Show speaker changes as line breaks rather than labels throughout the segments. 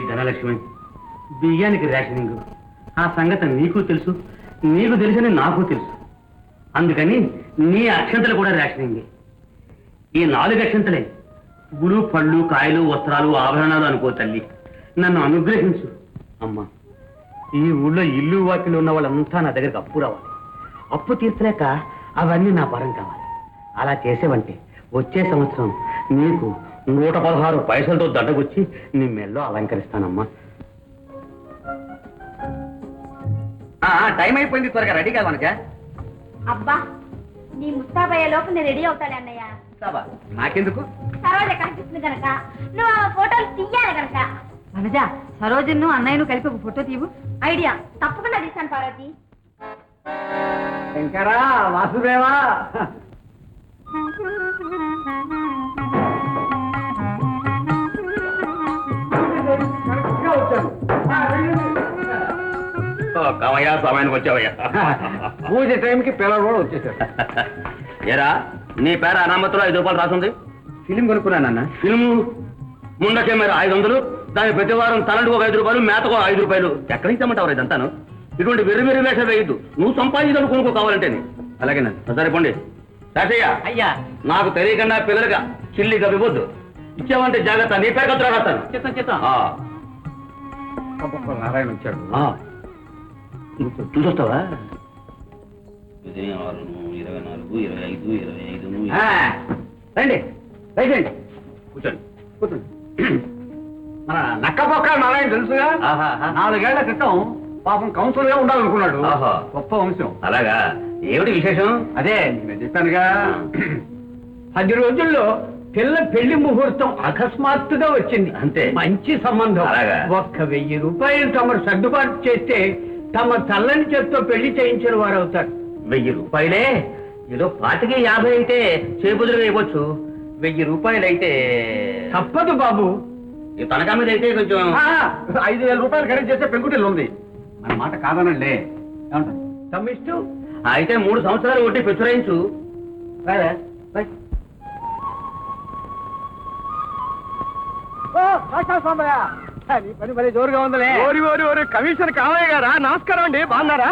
ధనలక్ష్మి, బియ్యానికి రేషనింగ్ ఆ సంగతి నీకు తెలుసు, నీకు తెలుసని నాకు తెలుసు. అందుకని నీ అక్షంతలు కూడా రేషనింగ్. ఈ 4 అక్షంతలే పువ్వులు, పళ్ళు, కాయలు, వస్త్రాలు, ఆభరణాలు అనుకో తల్లి. నన్ను అనుగ్రహించు అమ్మా. ఈ ఊళ్ళో ఇల్లు వాకిలు ఉన్న వాళ్ళంతా నా దగ్గరకు అప్పు రావాలి. అప్పు తీర్చలేక అవన్నీ నా పరం కావాలి. అలా చేసేవంటే వచ్చే సంవత్సరం నీకు 116 పైసలతో దండకొచ్చి నీ మెల్లో అలంకరిస్తానమ్మా. టైం అయిపోయింది, త్వరగా రెడీ కాదు మనక.
అబ్బా, నీ ముస్తాబయ్యే లోపు నేను రెడీ అవుతాను అన్నయ్య.
నాకెందుకు?
సరోజ కనిపిస్తుంది కనుక, నువ్వు ఫోటోలు తీయాలి కనుక. వనజ, సరోజను అన్నయ్యను కలిపి ఒక ఫోటో తీవు. ఐడియా, తప్పకుండా తీస్తాను పార్వతి.
శంకరా, వాసుదేవా, కవయ్యా, సమయానికి వచ్చావయ్యా. పూజ టైంకి పిల్లలు కూడా వచ్చేసారు. ఏరా, నీ పేర అనామతిలో 5 రూపాయలు రాసింది. ఫిలిం కొనుక్కున్నానన్న. ఫిల్ము ముండ కెమెరా 500, దాని ప్రతి వారం తలంటుకు 5 రూపాయలు, మేతకు 5 రూపాయలు. ఎక్కడి నుంచి అమ్మంటావు ఇదంతాను? ఇటువంటి వెర్రి వేషం వేయద్దు. నువ్వు సంపాదించాలని కొనుక్కో కావాలంటే. అలాగేనండి, సరిపోండి. శాసయ్య, అయ్యా, నాకు తెలియకుండా పిల్లలుగా చిల్లి కవివద్దు. ఇచ్చావంటే జాగ్రత్త, నీ పేరు కత్తురా రాస్తాను. చిత్తం నారాయణ వచ్చాడు. చూసొస్తావా? 24, 25, 25. రండి, రైట్, కూర్చోండి, కూర్చోండి. మన నక్కపొక్క నారాయణ తెలుసుగా. 4 ఏళ్ల క్రితం పాపం కౌన్సిల్ గా ఉండాలనుకున్నాడు. గొప్ప వంశం. అలాగా? ఏమిటి విశేషం? అదే నేను చెప్పానుగా, 10 రోజుల్లో పిల్ల పెళ్లి ముహూర్తం అకస్మాత్తుగా వచ్చింది. అంతే, మంచి సంబంధం. 1000 రూపాయలు తమరు సర్దుబాటు చేస్తే తమ చల్లని చేత్తో పెళ్లి చేయించిన వారు అవుతారు. 1000 రూపాయలే? ఏదో 25, 50 అయితే చేబుదులు వేయవచ్చు. 1000 రూపాయలు అయితే తప్పదు బాబు. ఈ తనఖా మీద అయితే కొంచెం 5000 రూపాయలు ఖరీదు చేస్తే పెంకుటిల్లు ఉంది. మన మాట కాదనండి. తమ్మిస్తూ అయితే 3 సంవత్సరాలు ఒట్టి పెచ్చురాయించు. పని జోరుగా ఉందలే. కమిషనర్ కామయ్య గారా? నమస్కారం అండి, బాగున్నారా?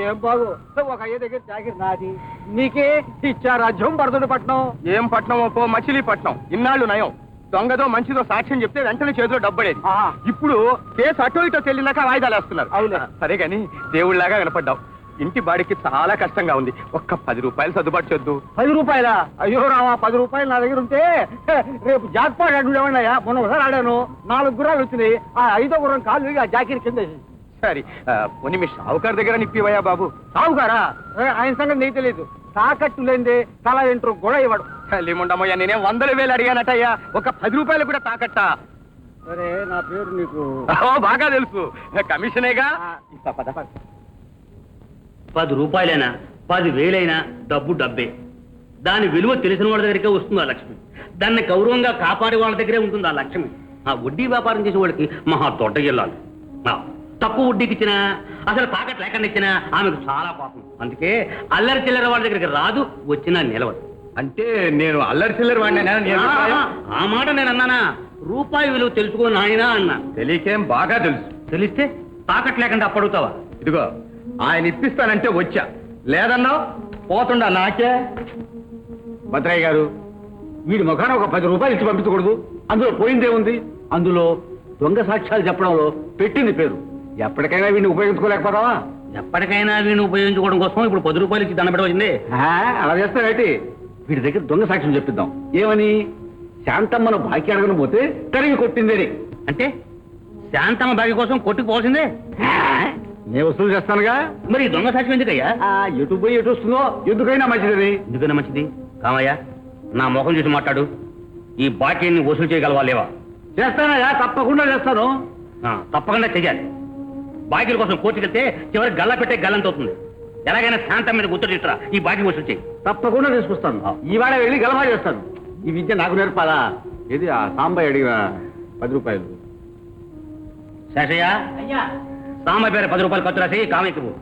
ఏం బాగు ఒక అయ్య దగ్గర జాగిరి నాది నీకే ఇచ్చా రాజ్యం బరదడు పట్నం.
ఏం పట్నం పో మచిలీపట్నం. ఇన్నాళ్ళు నయం. దొంగదో మంచిదో సాక్ష్యం చెప్తే వెంటనే చేతిలో డబ్బడేది. ఇప్పుడు కేసు అటో ఇటో తెలియనాక వాయిదాలు వేస్తున్నారు.
అవునా?
సరే గాని దేవుళ్లాగా వినపడ్డావు. ఇంటి బాడికి చాలా కష్టంగా ఉంది. ఒక్క 10 రూపాయలు సర్దుబాటు చేద్దు.
10 రూపాయలా? అయ్యో రావా, 10 రూపాయలు నా దగ్గర ఉంటే రేపు జాక్పాట్ అడ్డులేమన్నాయా? మొన్న ఒకసారి ఆడాను, 4 గుర్రాలు వచ్చినాయి. ఆ 5వ గుర్రం కాలు ఆ జాకీర్ కింద.
సరే పోనీ మీ షావుకారు దగ్గర నిప్పివయ్యా బాబు.
సావుకారా? ఆయన సంగతి నీకు తెలియదు. తాకట్టు లేదే తల ఎంట్రు కూడా ఇవ్వడు.
లేముండమయ్యా, నేనే 100,000 అడిగానటయ్యా. ఒక 10 రూపాయలు కూడా తాకట్టా?
సరే నా పేరు నీకు
బాగా తెలుసు, కమిషనేగా.
10 రూపాయలైనా 10,000 డబ్బు డబ్బే. దాని విలువ తెలిసిన వాళ్ళ దగ్గరికే వస్తుంది ఆ లక్ష్మి. దాన్ని గౌరవంగా కాపాడే వాళ్ళ దగ్గరే ఉంటుంది ఆ లక్ష్మి. ఆ వడ్డీ వ్యాపారం చేసే వాళ్ళకి మహా దొడ్డ జిల్లాలు. తక్కువ వడ్డీకి ఇచ్చినా, అసలు తాకట్టు లేకుండా ఇచ్చినా ఆమెకు చాలా పాపం. అందుకే అల్లరి చిల్లర వాళ్ళ దగ్గరికి రాదు, వచ్చినా నిలవదు.
అంటే నేను అల్లరి చిల్లరి వాడినా?
ఆ మాట నేను అన్నానా? రూపాయి విలువ తెలుసుకో నాయనా అన్నా.
తెలియకేం, బాగా తెలుసు.
తెలిస్తే తాకట్టు లేకుండా అప్పడుగుతావా?
ఇదిగో ఆయన ఇప్పిస్తానంటే వచ్చా, లేదన్నావు పోతుండా నాకే.
భద్రయ్య గారు, వీడి ముఖాన ఒక 10 రూపాయలు ఇచ్చి పంపించకూడదు. అందులో పోయిందే ఉంది. అందులో దొంగ సాక్ష్యాలు చెప్పడంలో పెట్టింది పేరు. ఎప్పటికైనా వీడిని ఉపయోగించుకోలేకపోతావా?
ఎప్పటికైనా వీడిని ఉపయోగించుకోవడం కోసం ఇప్పుడు 10 రూపాయలు ఇచ్చి దండ పెట్టవచ్చింది.
అలా చేస్తావేంటి? వీడి దగ్గర దొంగ సాక్ష్యం చెప్పిద్దాం. ఏమని? శాంతమ్మను బాకీ అడగను పోతే తరిగి కొట్టిందని.
అంటే శాంతమ్మ బాగి కోసం కొట్టుకుపోవాల్సిందే.
నేను వసూలు చేస్తానుగా.
మరి ఈ దొంగ సాక్ష్యం ఎందుకయ్యా?
ఎటు పోయి ఎటు వస్తుందో ఎందుకైనా మంచిదని.
ఎందుకైనా మంచిది కామయ్యా, నా ముఖం చూసి మాట్లాడు. ఈ బాకీని వసూలు చేయగలవా లేవా?
చేస్తానయ్యా, తప్పకుండా చేస్తాను.
తప్పకుండా చెయ్యాలి. బాకీల కోసం కోర్టుకెళ్తే చివరికి గల్లా పెట్టే గల్లంత అవుతుంది. ఎలాగైనా శాంతం మీద గుర్తు తీసుకురా, ఈ బాకీ వసూలు చేయి.
తప్పకుండా తీసుకొస్తాను. ఇవాళ వెళ్ళి గలమా చేస్తాను. ఈ విద్య నాకు నేర్పాలా? ఏది ఆ సాంబాయి అడిగిన 10 రూపాయలు.
శేషయ్య, సాంబాయి పేరు 10 రూపాయలు ఖర్చు రాసి కామయ్యకు.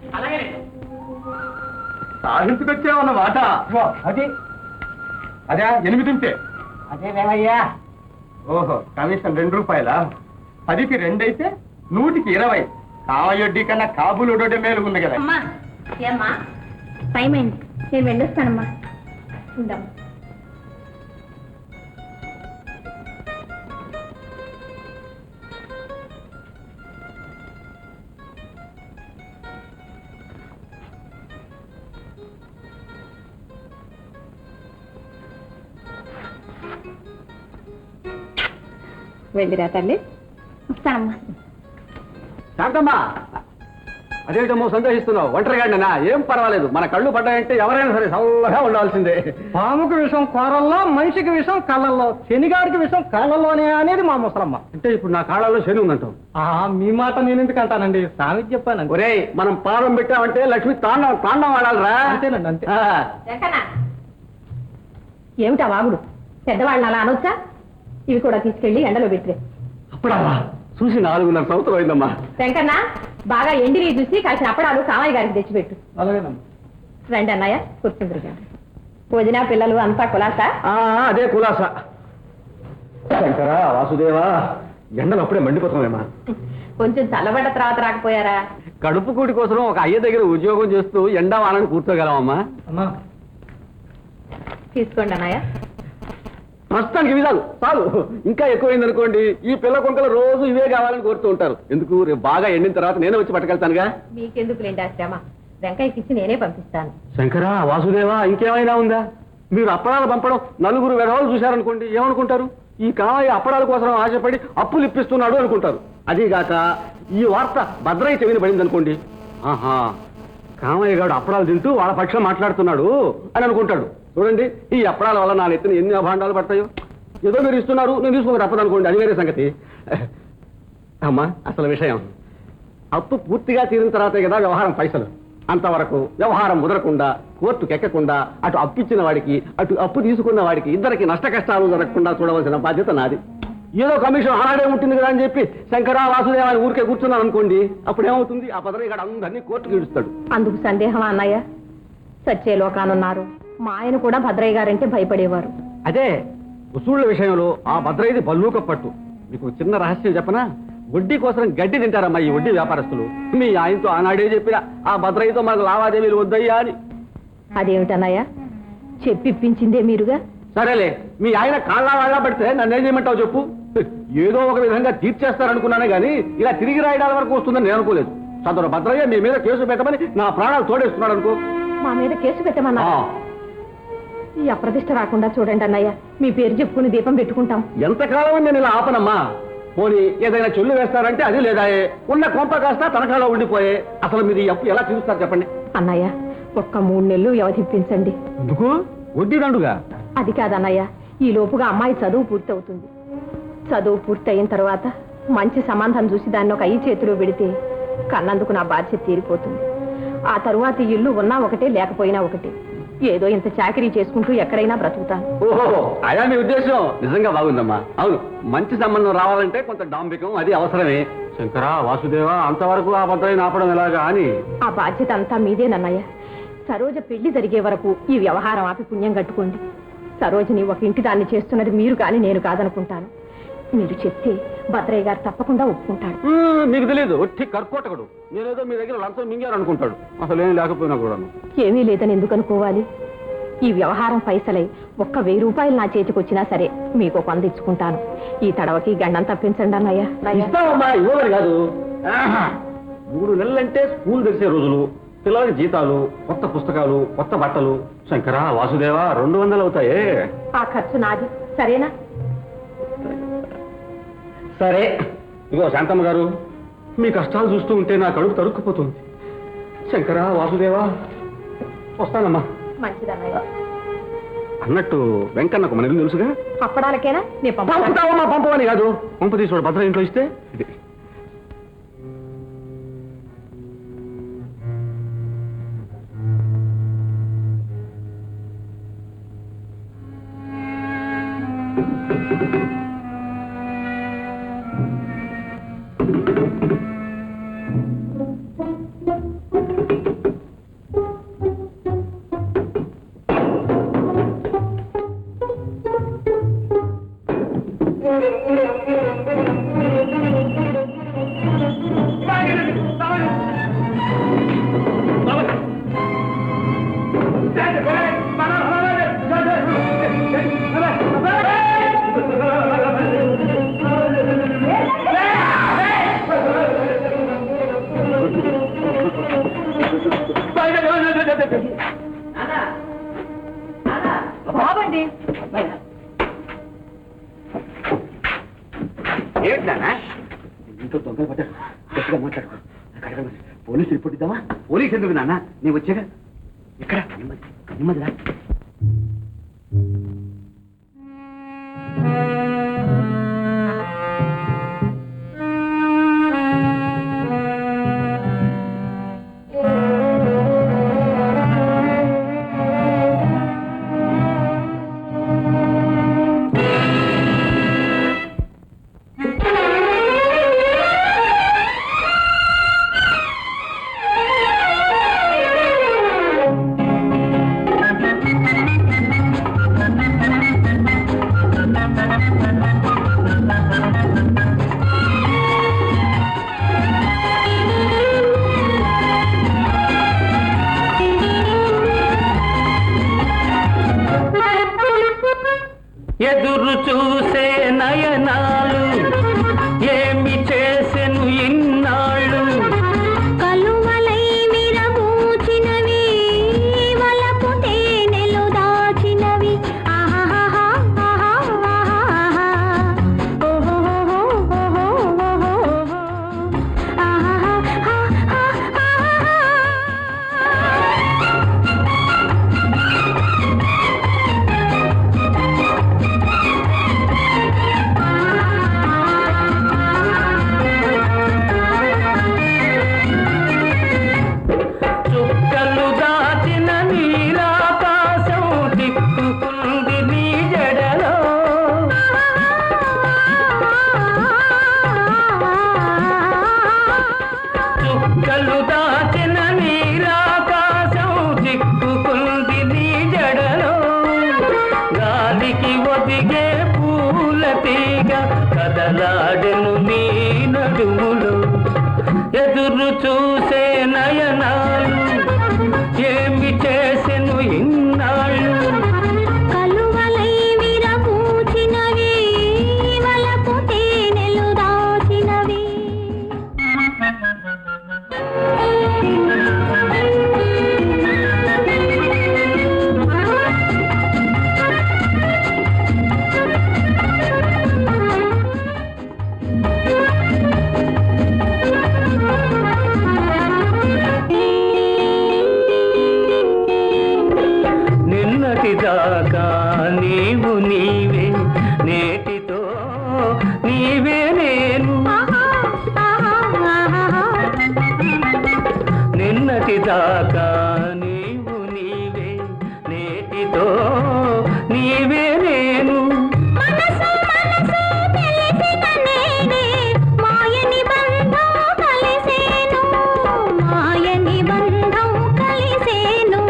సాధించుకొచ్చావన్న మాట. అది అదే 8 ఉంటే
అదేలేవయ్యా.
ఓహో, కమిషన్ 2 రూపాయలా? 10కి 2 అయితే 100కి 20. కావయొడ్డీ కన్నా కాబులు ఒడోడే మేలుగుంది కదా.
అమ్మా, ఏమ్మా టైం అయింది, నేను వెళ్ళొస్తానమ్మా. ఉందమ్మా. వెళ్ళిరా తల్లి. వస్తానమ్మా.
శాంతమ్మా, అదేంటమ్మో సందేహిస్తున్నావు? ఒంటరిగాడినా? ఏం పర్వాలేదు. మన కళ్ళు పడ్డాయంటే ఎవరైనా సరే చల్లగా ఉండాల్సిందే.
పాముకి విషం కూరల్లో, మనిషికి విషం కళ్ళల్లో, శనిగారికి విషం కాళ్ళల్లోనే అనేది మా ముసలమ్మ.
అంటే ఇప్పుడు నా కాళ్ళలో శని ఉందంటావు?
మీ మాట నేను ఎందుకు అంటానండి, సామెత చెప్పానండి.
ఒరేయ్, మనం పాదం పెట్టామంటే లక్ష్మి తాండం ఆడాలరా?
అంతేనండి, అంతే.
ఏమిటా వాగుడు? పెద్దవాళ్ళని అలా అనొచ్చా? ఇవి కూడా తీసుకెళ్లి ఎండలో పెట్టే.
అప్పుడా చూసి 4.5 సంవత్సరం అయిందమ్మా.
వెంకన్న, బాగా ఎండిని చూసి కాసిన అప్పడాలు కామయ్య గారికి తెచ్చిపెట్టు.
అలాగేనమ్మా.
రండి అన్నయ్య, కూర్చుందరు. వదిన పిల్లలు అంతా కులాసా?
అదే కులాస. శంకరా, వాసుదేవా, ఎండలు అప్పుడే మండిపోతున్నాయమ్మా.
కొంచెం చల్లబడ్డ తర్వాత రాకపోయారా?
కడుపు కూటి కోసం ఒక అయ్య దగ్గర ఉద్యోగం చేస్తూ ఎండా వానని కూర్చోగలమమ్మా.
అమ్మా,
తీసుకోండి అన్నయ్య.
ప్రస్తుతానికి ఇవి చాలు. ఇంకా ఎక్కువైంది అనుకోండి, ఈ పిల్ల కొంకలు రోజు ఇవే కావాలని కోరుతూ ఉంటారు. ఎందుకు? రేపు బాగా ఎండిన తర్వాత నేనే వచ్చి పట్టుకెళ్తానుగా.
మీకెందుకు లేండి ఆ శ్రమ, వెంకయ్యకి ఇచ్చి నేనే పంపిస్తాను.
శంకరా, వాసుదేవా, ఇంకేమైనా ఉందా? మీరు అప్పడాలు పంపడం నలుగురు వెధవలు చూశారనుకోండి, ఏమనుకుంటారు? ఈ కామయ్య అప్పడాల కోసం ఆశపడి అప్పులు ఇప్పిస్తున్నాడు అనుకుంటారు. అదీగాక ఈ వార్త భద్రయ్య చెవిని పడింది అనుకోండి, ఆహా, కామయ్య గారు అప్పడాలు తింటూ వాళ్ళ పక్షం మాట్లాడుతున్నాడు అని అనుకుంటాడు. చూడండి, ఈ అప్పడాల వల్ల నా నెత్తిన ఎన్ని అభాండాలు పడతాయో. ఏదో మీరు ఇస్తున్నారు, నేను తీసుకుని తప్పదనుకోండి, అది వేరే సంగతి. అమ్మా, అసలు విషయం అప్పు పూర్తిగా తీరిన తర్వాతే కదా వ్యవహారం పైసలు. అంతవరకు వ్యవహారం ముదరకుండా, కోర్టుకు ఎక్కకుండా, అటు అప్పిచ్చిన వాడికి అటు అప్పు తీసుకున్న వాడికి ఇద్దరికి నష్ట కష్టాలు జరగకుండా చూడవలసిన బాధ్యత నాది. ఏదో కమిషన్ ఆనాడే ఉంటుంది కదా అని చెప్పి శంకరా, వాసుదేవ అని ఊరికే కూర్చున్నాను అనుకోండి, అప్పుడు ఏమవుతుంది? ఆ భద్రయ్య గారు అందరినీ కోర్టుకు ఈడుస్తాడు.
అందుకు సందేహమా అన్నయ్య? సచ్చే లోకానున్నారు. మా ఆయన కూడా భద్రయ్య గారంటే భయపడేవారు.
అదే వసూళ్ల విషయంలో ఆ భద్రయ్యది బల్లూక పట్టు. మీకు చిన్న రహస్యం చెప్పనా? వడ్డీ కోసం గడ్డి తింటారమ్మా ఈ వడ్డీ వ్యాపారస్తులు. మీ ఆయనతో ఆనాడే చెప్పిన ఆ భద్రయ్యతో మనకు లావాదేవీలు వద్దయ్యా అని.
అదేమిటన్నయ్య చెప్పిప్పించిందే మీరుగా.
సరేలే, మీ ఆయన కాళ్ళ వాళ్ళ పడితే నన్నేం చేయమంటావు చెప్పు. ఏదో ఒక విధంగా తీర్చేస్తారనుకున్నానే గానీ ఇలా తిరిగి రాయడాల వరకు వస్తుందని నేను అనుకోలేదు. సదరు భద్రయ్య మీ మీద కేసు పెట్టమని నా ప్రాణాలు తోడేస్తున్నాడు అనుకో.
మా మీద కేసు పెట్టమన్నా? ఈ అప్రతిష్ట రాకుండా చూడండి అన్నయ్య, మీ పేరు చెప్పుకుని దీపం పెట్టుకుంటాం.
ఎంతకాలం నేను ఇలా ఆపనమ్మా. పోనీ ఏదైనా చెల్లు వేస్తారంటే అది లేదాయే, ఉన్న కొంప కాస్త తనఖాలో ఉండిపోయే. అసలు మీరు ఈ అప్పు ఎలా తీరుస్తారు చెప్పండి.
అన్నయ్య ఒక్క 3 నెలలు వ్యవధిప్పించండి.
ఎందుకు? వడ్డీ దండుగా?
అది కాదన్నయ్య, ఈ లోపుగా అమ్మాయి చదువు పూర్తవుతుంది. చదువు పూర్తయిన తర్వాత మంచి సంబంధం చూసి దాన్ని ఒక 5 చేతిలో పెడితే కన్నందుకు నా బాధ్యత తీరిపోతుంది. ఆ తరువాత ఇల్లు ఉన్నా ఒకటే లేకపోయినా ఒకటే. ఏదో ఇంత చాకరీ చేసుకుంటూ ఎక్కడైనా బ్రతుకుతాను.
ఓహో, అదే మీ ఉద్దేశం. నిజంగా బాగుందమ్మా. అవును, మంచి సంబంధం రావాలంటే కొంత డాంబికం అది అవసరమే. శంకరా వాసుదేవ, అంతవరకు ఆ భద్రయ్యని ఆపడం ఎలాగా అని.
ఆ బాధ్యత అంతా మీదేనన్నయ్య. సరోజ పెళ్లి జరిగే వరకు ఈ వ్యవహారం ఆపి పుణ్యం కట్టుకోండి. సరోజని ఒక ఇంటి దాన్ని చేస్తున్నది మీరు కానీ నేను కాదనుకుంటాను. మీరు చెప్తే భద్రయ్య గారు తప్పకుండా ఒప్పుకుంటాడు.
మీకు తెలియదు, ఒట్టి కర్కోటకుడు. నేనేదో మీ దగ్గర లంచం మింగారనుకుంటాడు. అసలు ఏం లేకపోయినా కూడా.
ఏమీ లేదని ఎందుకు అనుకోవాలి? ఈ వ్యవహారం పైసలై ఒక్క 1000 రూపాయలు నా చేతికి వచ్చినా సరే మీకు 100 ఇచ్చుకుంటాను. ఈ తడవకి గండం తప్పించండి అన్నయ్య.
ఇస్తామమ్మా, ఇవ్వమని కాదు. 3 నెలలంటే స్కూల్ తెరిసే రోజులు, పిల్లలకి జీతాలు, కొత్త పుస్తకాలు, కొత్త బట్టలు. శంకరా వాసుదేవ 200 అవుతాయే.
ఆ ఖర్చు నాది, సరేనా?
సరే. ఇగో శాంతమ్మ గారు, మీ కష్టాలు చూస్తూ ఉంటే నా కడుపు తరుక్కుపోతుంది. శంకరా వాసుదేవా, వస్తానమ్మా.
మంచిదన్నయ్య.
అన్నట్టు వెంకన్నకు మన ఇల్లు తెలుసుగా.
అప్పడాలకేనా? నేను
పంపుతావమ్మా. పంపవని కాదు, పంప తీసుకోడు భద్ర ఇంట్లో ఇస్తే.
బాబండి
ఇంట్లో దొంగలు పడ్డారు. గట్టిగా మాట్లాడుకో. Police report ఇద్దామా? పోలీసు ఎందుకు నాన్న, నేను వచ్చాగా. ఇక్కడ నెమ్మదిరా.
ఎదురు చూసే నయనాలు ఏమి చేసెను ఇన్నాళ్ళు.
కలువలై విరబూచినవి వలపు తేనెలు దాచినవి.
ఒదిగే పూల పూల తీగ కదలాడెను నీ నడుములు ఎదురు చూసే నయనాలు ఏమి చేసెను ఇన్నాళ్ళు
కలువలై విరబూచినవి వలపు తేనెలు దాచినవి
నిన్నటిదాకా నీవు నీవే నేటితో నీవే నేను నిన్నటిదాకా నీవు నీవే నేటితో నీవే నేను
మనసు మనసు తెలిసిన నేనే మాయని బంధం కలిసేను మాయని బంధం కలిసేను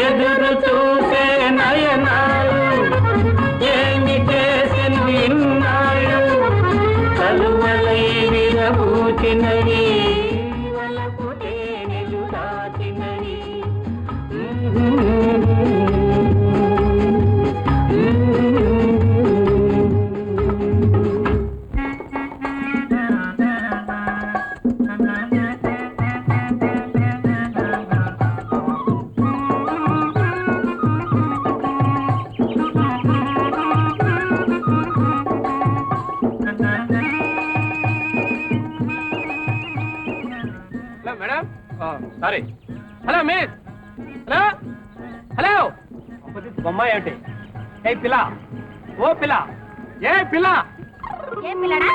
ఎదురు చూసే నయనాలు ఏమి చేసెను ఇన్నాళ్ళు కలువలై విరబూచినవి వలపు తేనెలు దాచినవి
hello madam sorry hello miss hello hello బొమ్మాయి ఏంటి ఏ పిల్ల ఓ పిల్ల ఏ పిల్ల
ఏం పిల్లడా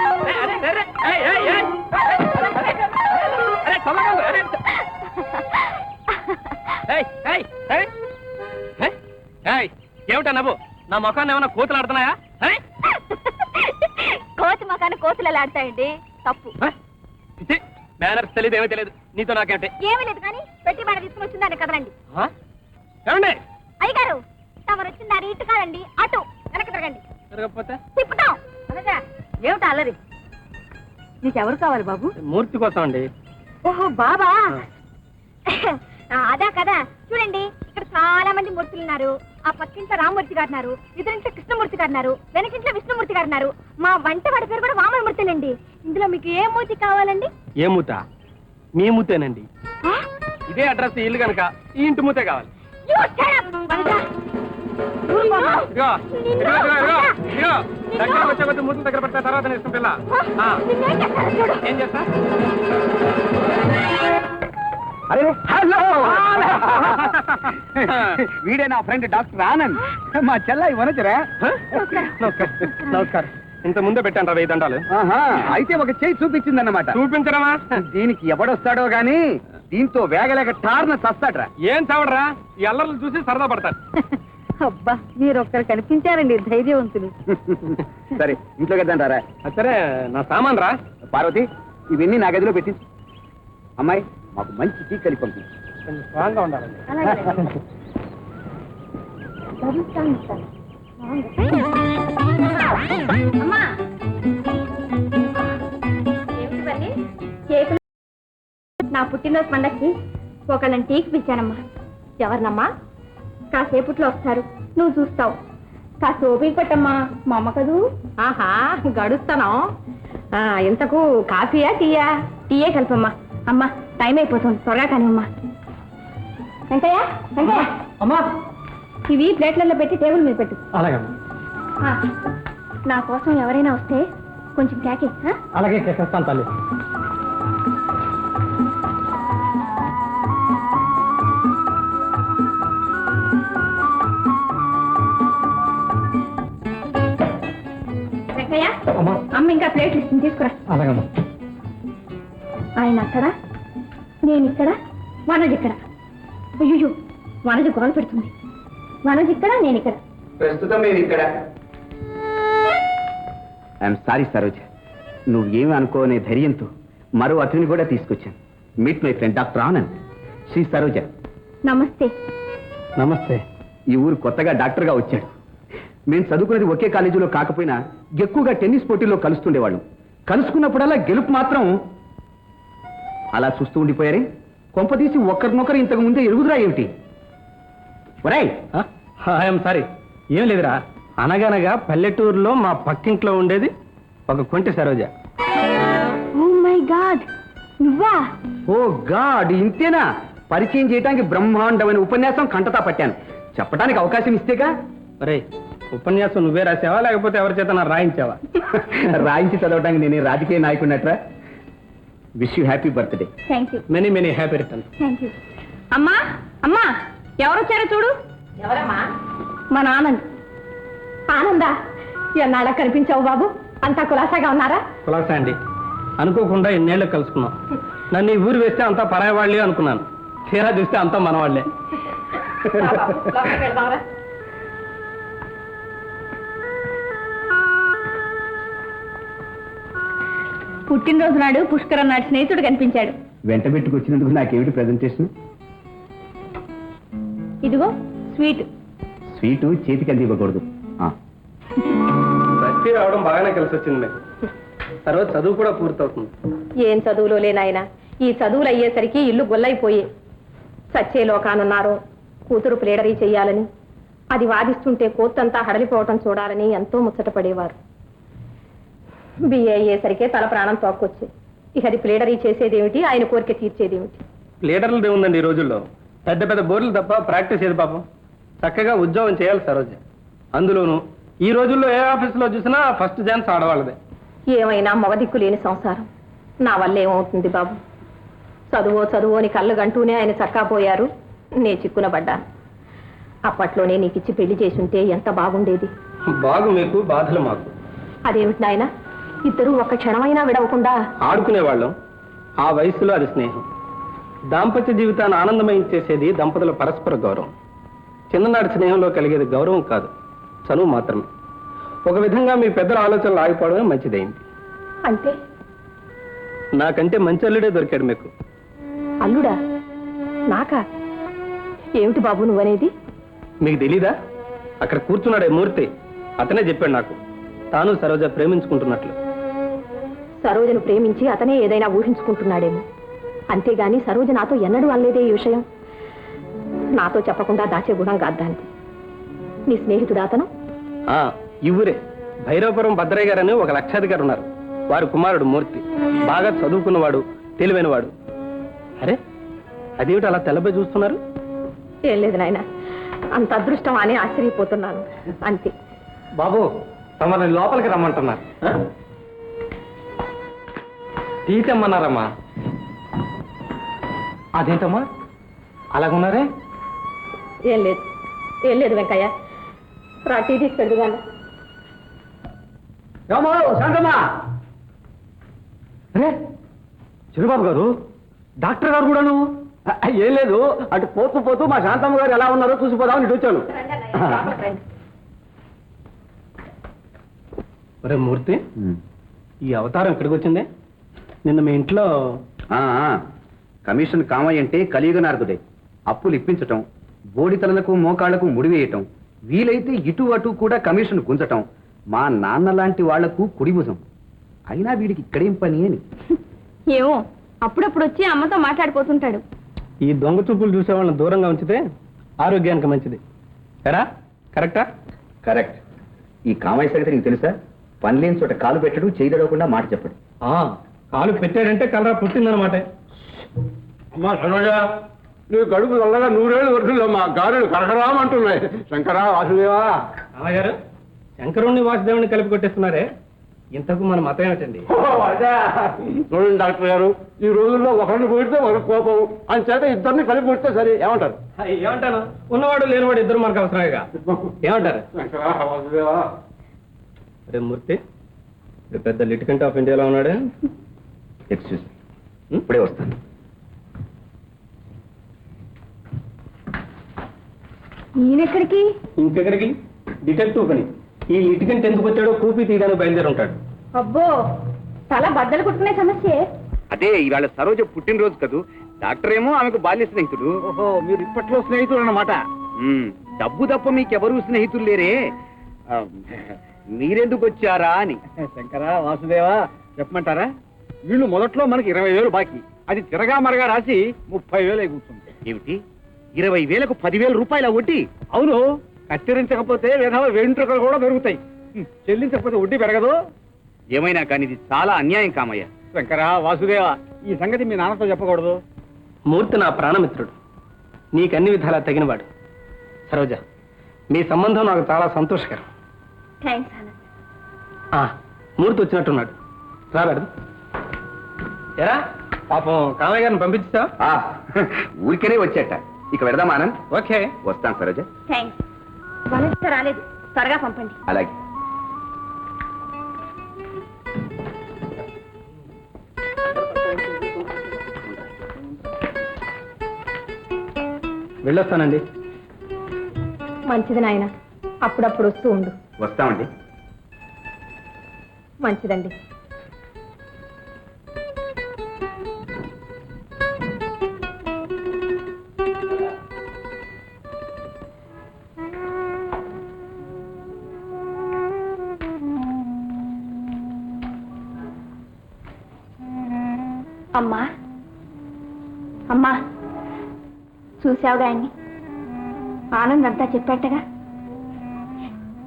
ఏమిటా నవ్వు నా ముఖాన్ని ఏమైనా కోతులు ఆడుతున్నాయా
కోతి మకాన్ని కోతులు ఎలా ఆడతాయండి తప్పు
బ్యానర్స్ తెలియదు ఏమీ తెలియదు నీతో నాకేంటి
ఏమీ లేదు కానీ పెట్టి మాట తీసుకుని వచ్చిందని కదలండి
ఏమండి
అయ్యగారు తమరు వచ్చిన దారి ఇటు కాదండి అటు వెనక్కి తిరగండి
తిరగకపోతే
తిప్పుతాం ఏమిటి అల్లరి నీకెవరు కావాలి బాబు
మూర్తి కోసం అండి
ఓహో బాబా అదా కదా చూడండి ఇక్కడ చాలా మంది మూర్తులు ఉన్నారు ఆ పక్కింట్లో రామమూర్తి గారు ఉన్నారు ఎదురింట్లో కృష్ణమూర్తి గారు ఉన్నారు వెనకింట్లో విష్ణుమూర్తి గారు ఉన్నారు మా వంట వాడి పేరు కూడా వామనమూర్తులండి ఇందులో మీకు ఏ మూర్తి కావాలండి
ఏ మూత మీ మూతేనండి
ఆ?
ఇదే అడ్రస్ ఇల్లు కనుక ఈ ఇంటి మూతే కావాలి
You shut up, వనజ. ఊరుకోమా.
ఇదిగో ఇదిగో ఇదిగో ఇదిగో దగ్గర వచ్చే కొద్ది మూతుల దగ్గర పెడతా తర్వాత ఇష్టం పిల్ల
నిన్నేం చేస్తారో చూడు.
ఏం చేస్తా
అరే హలో వీడే నా ఫ్రెండ్ డాక్టర్ ఆనంద్ మా చెల్లాయి వనచరా
నమస్కారం ఇంత ముందే పెట్టాను రా 1000 దండాలు
అయితే ఒక చేయి చూపించిందన్నమాట
చూపించడమా
దీనికి ఎవడొస్తాడో గాని దీంతో వేగలేక టార్న చస్తాడ్రా
ఏం చావడరా ఈ అల్లర్లు చూసి సరదా పడతారు
అబ్బా మీరు ఒక్కరు కనిపించారండి ధైర్యవంతులు.
సరే ఇంట్లో కదాం రారా
సరే నా సామాన్ రా
పార్వతి ఇవన్నీ నా గదిలో పెట్టించు అమ్మాయి మాకు మంచి టీ కలిపి పంపించు
కొంచెం స్ట్రాంగ్ గా ఉండాలండి
డబుల్ స్టాండ్ ఇస్తాను. అమ్మా ఏమిటి బన్నీ? కేకులు నా పుట్టినరోజు పండక్కి ఒకళ్ళని టీకి పిలిచానమ్మా. ఎవరినమ్మా? కాసేపట్లో వస్తారు, నువ్వు చూస్తావు. కాస్త ఓపిక పట్టమ్మా, మా అమ్మ కదూ.
ఆహా గడుస్తాను. ఇంతకు కాఫీయా టీయా?
టీయే కలిపమ్మా. అమ్మా టైం అయిపోతుంది, త్వరగా కానివ్వమ్మా. వెంకయ్య వెంకయ్య
అమ్మా
ఇవి ప్లేట్లలో పెట్టి టేబుల్ మీద పెట్టు.
అలాగే
ఆ, నా కోసం ఎవరైనా వస్తే కొంచెం కేకే.
అలాగే చేస్తాను తల్లి.
వెంకయ్య
అమ్మా
అమ్మ ఇంకా ప్లేట్లు ఇస్తుంది, తీసుకురా.
అలాగమ్మా.
ఆయన అక్కడ, నేను ఇక్కడ, వనజ్ ఇక్కడ. అయ్యో వనజ్ గోల పెడుతుంది. వనజ్ ఇక్కడ, నేను ఇక్కడ.
ప్రస్తుతం నేను ఇక్కడ. ఐఎమ్ సారీ సరోజ, నువ్వు ఏమి అనుకోనే ధైర్యంతో మరో అతని కూడా తీసుకొచ్చాను. Meet my friend doctor Anand, Shri Saroja.
నమస్తే.
నమస్తే.
ఈ ఊరు కొత్తగా డాక్టర్గా వచ్చాడు. మేము చదువుకున్నది ఒకే కాలేజీలో కాకపోయినా ఎక్కువగా టెన్నిస్ పోటీల్లో కలుస్తుండేవాళ్ళం. కలుసుకున్నప్పుడల్లా గెలుపు మాత్రం అలా చూస్తూ ఉండిపోయారే. కొంపదీసి ఒక్కరినొకరు ఇంతకు ముందే ఎరుగుదురా ఏమిటి? ఒరేయ్,
ఐఎమ్ సారీ, ఏం లేదురా. అనగనగా పల్లెటూరులో మా పక్కింట్లో ఉండేది ఒక కొంటి సరోజ.
ఓ మై గాడ్, నువ్వా?
ఓ గాడ్, ఇంతేనా? పరిచయం చేయడానికి బ్రహ్మాండమైన ఉపన్యాసం కంటతా పట్టాను. చెప్పడానికి అవకాశం ఇస్తేగా.
అరే, ఉపన్యాసం నువ్వే రాసావా లేకపోతే ఎవరి చేత రాయించావా?
రాయించి చదవడానికి నేనే రాజకీయ నాయకుడినట్రా. Wish you happy birthday.
Thank you.
Many many happy return.
Thank you. అమ్మా అమ్మా, ఎవరు వచ్చారో చూడు.
ఎవరమ్మా?
మా నాన్నని.
ఆనందా, ఎన్నాళ్ళ కనిపించావు బాబు? అంతా కులాసాగా ఉన్నారా?
కులాసా అండి. అనుకోకుండా ఎన్నేళ్ళు కలుసుకున్నాం. నన్ను ఈ ఊరు వేస్తే అంతా పరాయి వాళ్ళే అనుకున్నాను. తీరా చూస్తే అంతా మనవాళ్లే.
పుట్టినరోజు నాడు పుష్కరం నాటి స్నేహితుడు కనిపించాడు.
వెంట పెట్టుకొచ్చినందుకు నాకేమిటి ప్రెజెంటేషన్?
ఇదిగో స్వీట్.
స్వీటు చేతికి అందివ్వకూడదు.
బస్తీ రావడం బాగానే కలిసి వచ్చింది మీకు. తర్వాత చదువు కూడా పూర్తవుతుంది.
ఏం చదువులో లేనాయన, ఈ చదువులు అయ్యేసరికి ఇల్లు గొల్లైపోయే. సచ్చే లోకానున్నారో కూతురు ప్లేడరీ చెయ్యాలని, అది వాదిస్తుంటే కోర్తంతా హడలిపోవటం చూడాలని ఎంతో ముచ్చటపడేవారు. బిఏ అయ్యేసరికే తల ప్రాణం తోక్కొచ్చి, ఇక అది ప్లేడరీ చేసేదేమిటి, ఆయన కోరిక తీర్చేదేమిటి?
లీడర్లు ఏముందండి ఈ రోజుల్లో? పెద్ద పెద్ద బోర్లు తప్ప ప్రాక్టీస్ ఏది పాపం. చక్కగా ఉద్యోగం చేయాలి సరోజ. అందులోనూ ఈ రోజుల్లో ఏ ఆఫీసులో చూసినా ఫస్ట్ ఛాన్స్ ఆడవాళ్ళదే.
ఏమైనా మొగదిక్కు లేని సంసారం. నా వల్ల ఏమవుతుంది బాబు? చదువు అని కళ్ళు గంటూనే ఆయన చక్కాపోయారు. నే చిక్కున పడ్డాను. అప్పట్లోనే నీకిచ్చి పెళ్లి చేసుంటే ఎంత బాగుండేది.
బాగు మీకు, బాధలు మాకు.
అదేమిటి నాయన, ఇద్దరు ఒక్క క్షణమైనా విడవకుండా
ఆడుకునేవాళ్ళం. ఆ వయసులో అది స్నేహం. దాంపత్య జీవితాన్ని ఆనందమయం చేసేది దంపతుల పరస్పర గౌరవం. చిన్ననాటి స్నేహంలో కలిగేది గౌరవం కాదు, చనువు మాత్రమే. ఒక విధంగా మీ పెద్దల ఆలోచనలు ఆగిపోవడమే మంచిదైంది.
అంటే
నాకంటే మంచి అల్లుడే దొరికాడు మీకు.
అల్లుడా? నాకా? ఏమిటి బాబు నువ్వనేది?
మీకు తెలీదా? అక్కడ కూర్చున్నాడే మూర్తి, అతనే చెప్పాడు నాకు తాను సరోజ ప్రేమించుకుంటున్నట్లు.
సరోజను ప్రేమించి అతనే ఏదైనా ఊహించుకుంటున్నాడేమో. అంతేగాని సరోజ నాతో ఎన్నడూ అనలేదే ఈ విషయం. నాతో చెప్పకుండా దాచే గుణం కాదు దానికి. నీ స్నేహితుడు అతను?
ఈ ఊరే భైరవపురం భద్రయ్య గారని ఒక లక్షాధికారి ఉన్నారు. వారి కుమారుడు మూర్తి. బాగా చదువుకున్నవాడు, తెలివైనవాడు. అరే, అదేమిటి అలా తెల్లబై చూస్తున్నారు?
ఏం లేదు నాయన, అంత అదృష్టం అని ఆశ్చర్యపోతున్నాను అంతే.
బాబు, తమని లోపలికి రమ్మంటున్నారు. టీ తెమ్మన్నారమ్మా. అదేంటమ్మా అలాగున్నారే?
ఏం లేదు వెంకయ్య, రా టీ తీసుకెళ్దుగాను.
అరే, చిరుబాబు గారు, డాక్టర్ గారు కూడాను?
ఏం లేదు, అటు పోతూ మా శాంతమ్మ గారు ఎలా ఉన్నారో చూసిపోదామని ఇటు వచ్చాను.
ఒరే మూర్తి, ఈ అవతారం ఎక్కడికి వచ్చిందే? నిన్న మీ ఇంట్లో
కమిషన్ కామయ్య అంటే కలియుగ నారదుడే. అప్పులు ఇప్పించటం, బోడితలకు మోకాళ్లకు ముడివేయటం, వీలైతే ఇటు అటు కూడా కమిషన్ గుంజటం. మా నాన్న లాంటి వాళ్లకు కుడిభుజం. అయినా వీడికి ఇక్కడేం పని అని.
ఏమో, అప్పుడప్పుడు వచ్చి అమ్మతో మాట్లాడిపోతుంటాడు.
ఈ దొంగ చూపులు చూసే వాళ్ళని దూరంగా ఉంచితే ఆరోగ్యానికి మంచిది. ఎరా, కరెక్టా?
కరెక్ట్. ఈ కామయ్య సంగతి నీకు తెలుసా? పని లేని చోట కాలు పెట్టడు, చేయదడవకుండా మాట చెప్పడు.
కాలు పెట్టాడంటే కలరా పుట్టిందనమాట.
అమ్మా సరోజ, నువ్వు గడుపు చల్లగా 100 ఏళ్ళు వరుసలమ్మా. గారెలు కరకరామంటున్నాయి. శంకరా, వాసుదేవా.
అమ్మగారు, శంకరుణ్ణి వాసుదేవుని కలిపి కొట్టేస్తున్నారే, ఇంతకు మన మతం ఏమిటండి?
చూడండి డాక్టర్ గారు, ఈ రోజుల్లో ఒకరిని కొడితే ఒక కోపం, అని చేత ఇద్దరిని కలిపి కొడితే సరే. ఏమంటారు?
ఏమంటాను, ఉన్నవాడు లేనివాడు ఇద్దరు మనకు అవసరమేగా. ఏమంటారు?
శంకరా, వాసుదేవా.
అరే మూర్తి, పెద్ద లిటికెంట్ ఆఫ్ ఇండియాలో ఉన్నాడే.
ఎక్స్క్యూజ్ మీ, ఇప్పుడే వస్తాను.
ఈయనెక్కడికి?
ఇంకెక్కడికి? డిటెక్టివ్ పని. ఈ లిటికెంట్ ఎందుకు వచ్చాడో కూపి తీయడానికి బయలుదేరి ఉంటాడు.
అబ్బో, తల బద్దలు కొట్టుకునే సమస్యే.
అదే ఇవాళ సరోజ పుట్టినరోజు కదూ. డాక్టర్ ఏమో ఆమెకు బాల్య స్నేహితుడు.
ఓహో, మీరు ఇప్పట్లో స్నేహితులు అన్నమాట.
డబ్బు తప్ప మీకెవరూ స్నేహితులు లేరే. మీరెందుకు వచ్చారా అని.
శంకరా వాసుదేవా చెప్పమంటారా? వీళ్ళు మొదట్లో మనకి 20,000 బాకీ, అది తిరగా మరగా రాసి 30,000 అయి కూర్చుంది.
ఏమిటి 20,000కు 10,000 రూపాయల వడ్డీ?
అవును, కత్తిరించకపోతే విధవ వెంట్రుకలు కూడా పెరుగుతాయి, చెల్లించకపోతే వడ్డీ పెరగదు.
ఏమైనా కానీ ఇది చాలా అన్యాయం కామయ్య.
శంకరా వాసుదేవా, ఈ సంగతి మీ నాన్నతో చెప్పకూడదు.
మూర్తి నా ప్రాణమిత్రుడు, నీకన్ని విధాలా తగినవాడు. సరోజ, మీ సంబంధం నాకు చాలా సంతోషకరం.
థ్యాంక్స్ ఆనంద్.
మూర్తి వచ్చినట్టున్నాడు, రాబెడదు. ఎరా పాపం కామయ్య గారిని పంపించా?
ఊరికేనే వచ్చేట. ఇక వెడదామా ఆనంద్?
ఓకే,
వస్తాను సరోజ.
థ్యాంక్స్. వనస్థ రాలేదు, త్వరగా పంపండి.
అలాగే.
వెళ్ళొస్తానండి.
మంచిది నాయన, అప్పుడప్పుడు వస్తూ ఉండు.
వస్తామండి.
మంచిదండి.
అమ్మా అమ్మా, చూసావుగా ఆయన్ని? ఆనంద్ అంతా చెప్పాటగా.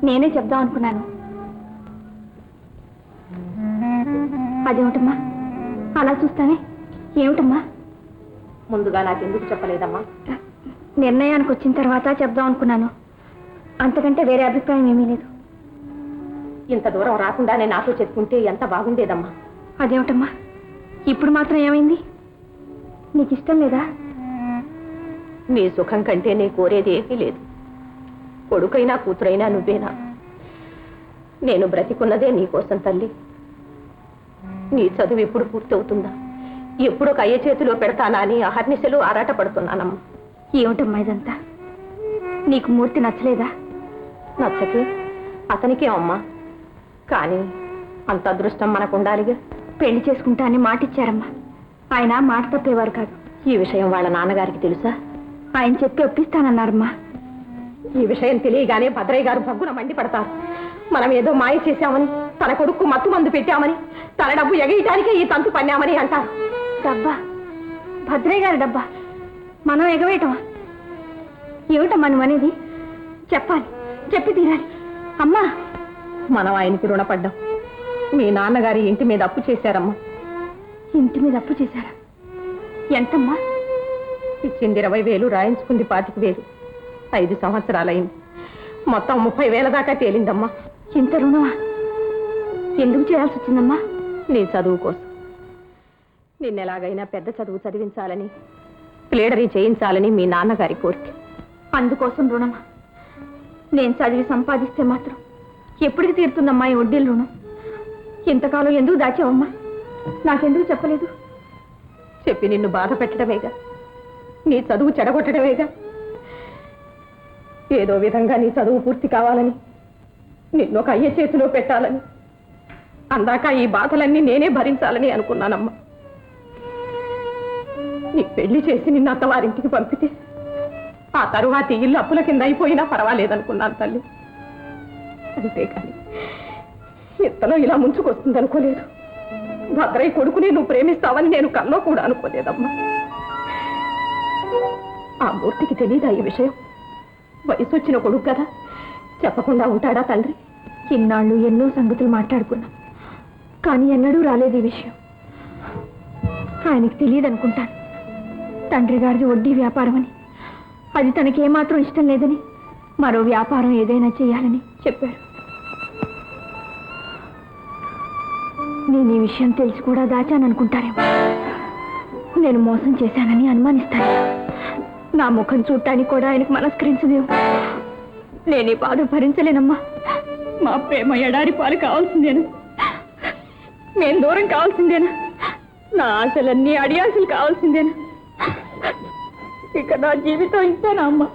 నేనే చెప్దాం అనుకున్నాను. అదేమిటమ్మా అలా చూస్తానే? ఏమిటమ్మా?
ముందుగా నాకెందుకు చెప్పలేదమ్మా?
నిర్ణయానికి వచ్చిన తర్వాత చెప్దాం అనుకున్నాను, అంతకంటే వేరే అభిప్రాయం ఏమీ లేదు.
ఇంత దూరం రాకుండానే నాతో చెప్పుకుంటే ఎంత బాగుండేదమ్మా.
అదేమిటమ్మా ఇప్పుడు మాత్రం ఏమైంది? నీకు ఇష్టం లేదా?
నీ సుఖం కంటే నీ కోరేది ఏమీ లేదు. కొడుకైనా కూతురైనా నువ్వేనా. నేను బ్రతికున్నదే నీకోసం తల్లి. నీ చదువు ఎప్పుడు పూర్తవుతుందా, ఎప్పుడు ఒక అయ్య చేతిలో పెడతానా అని అహర్నిశలు ఆరాట పడుతున్నానమ్మా.
ఏమిటమ్మా ఇదంతా? నీకు మూర్తి నచ్చలేదా?
నచ్చకే అతనికే అమ్మా, కానీ అంత అదృష్టం మనకు ఉండాలిగా.
పెళ్లి చేసుకుంటా అని మాట ఇచ్చారమ్మా, ఆయన మాట తప్పేవారు కాదు.
ఈ విషయం వాళ్ళ నాన్నగారికి తెలుసా?
ఆయన చెప్పి ఒప్పిస్తానన్నారమ్మా.
ఈ విషయం తెలియగానే భద్రయ్య గారు భగ్గున మండిపడతారు. మనం ఏదో మాయ చేశామని, తన కొడుకు మత్తు మందు పెట్టామని, తన డబ్బు ఎగయటానికే ఈ తంతు పన్నామని అంటారు.
డబ్బా? భద్రయ్య గారి డబ్బా మనం ఎగవేయటమా? ఏమిటమ్మా నువ్వు అనేది? చెప్పాలి, చెప్పి తీరాలి. అమ్మా,
మనం ఆయనకి రుణపడ్డాం. మీ నాన్నగారి ఇంటి మీద అప్పు చేశారమ్మా.
ఇంటి మీద అప్పు చేశారా? ఎంతమ్మా?
ఇచ్చింది 20,000, రాయించుకుంది 25,000. 5 సంవత్సరాలైంది, మొత్తం 30,000 దాకా తేలిందమ్మా.
ఇంత రుణమా? ఎందుకు చేయాల్సి వచ్చిందమ్మా?
నీ చదువు కోసం. నిన్నెలాగైనా పెద్ద చదువు చదివించాలని, ప్లేడరీ చేయించాలని మీ నాన్నగారి కోరిక.
అందుకోసం రుణమా? నేను చదివి సంపాదిస్తే మాత్రం ఎప్పటికి తీరుతుందమ్మా ఈ వడ్డీల రుణం? ఇంతకాలం ఎందుకు దాచావమ్మా? నాకెందుకు చెప్పలేదు?
చెప్పి నిన్ను బాధ పెట్టడమేగా, నీ చదువు చెడగొట్టడమేగా. ఏదో విధంగా నీ చదువు పూర్తి కావాలని, నిన్నొక అయ్య చేతిలో పెట్టాలని, అందాక ఈ బాధలన్నీ నేనే భరించాలని అనుకున్నానమ్మా. నీ పెళ్లి చేసి నిన్ను అత్తవారింటికి పంపితే ఆ తరువాత ఇల్లు అప్పుల కింద అయిపోయినా పర్వాలేదనుకున్నాను తల్లి. అంతేకాని ఇంతలో ఇలా ముంచుకొస్తుందనుకోలేదు. భద్రయ్య కొడుకుని నువ్వు ప్రేమిస్తావని నేను కల్లో కూడా అనుకోలేదమ్మా. ఆ మూర్తికి తెలీదా ఈ విషయం? వయసు వచ్చిన కొడుకు కదా, చెప్పకుండా ఉంటాడా తండ్రి?
ఇన్నాళ్ళు ఎన్నో సంగతులు మాట్లాడుకున్నాం, కానీ ఎన్నడూ రాలేదు ఈ విషయం. ఆయనకి తెలియదు అనుకుంటాను. తండ్రి గారిది వడ్డీ వ్యాపారం అని, అది తనకేమాత్రం ఇష్టం లేదని, మరో వ్యాపారం ఏదైనా చేయాలని చెప్పాడు. నేను ఈ విషయం తెలిసి కూడా దాచాననుకుంటారేమో. నేను మోసం చేశానని అనుమానిస్తాను. నా ముఖం చూడటానికి కూడా ఆయనకు మనస్కరించదేమో. నేను ఈ బాధ భరించలేనమ్మా. మా ప్రేమ ఎడారి పాలు కావాల్సిందేనా? నేను దూరం కావాల్సిందేనా? నా ఆశలన్నీ అడియాసలు కావాల్సిందేనా? ఇక నా జీవితం ఇంతేనా అమ్మా?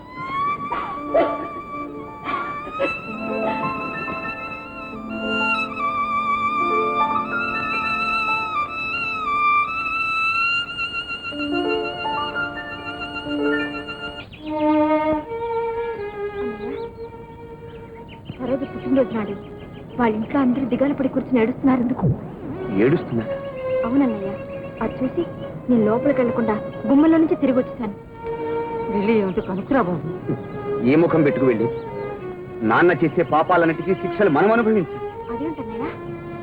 వాళ్ళ ఇంట్లో అందరూ దిగాలు పడి కూర్చుని ఏడుస్తున్నారు ఎందుకు?
ఏడుస్తున్నా?
అవునన్నయ్య, అది చూసి నేను లోపలికి వెళ్లకుండా గుమ్మలో నుంచి తిరిగి వచ్చేసాను.
వెళ్ళి ఏమిటి పనికిరా బాబు?
ఏ ముఖం పెట్టుకు వెళ్ళి నాన్న చేసే పాపాలన్నిటికీ శిక్షలు మనం అనుభవించి
అదేంటన్నయ్య?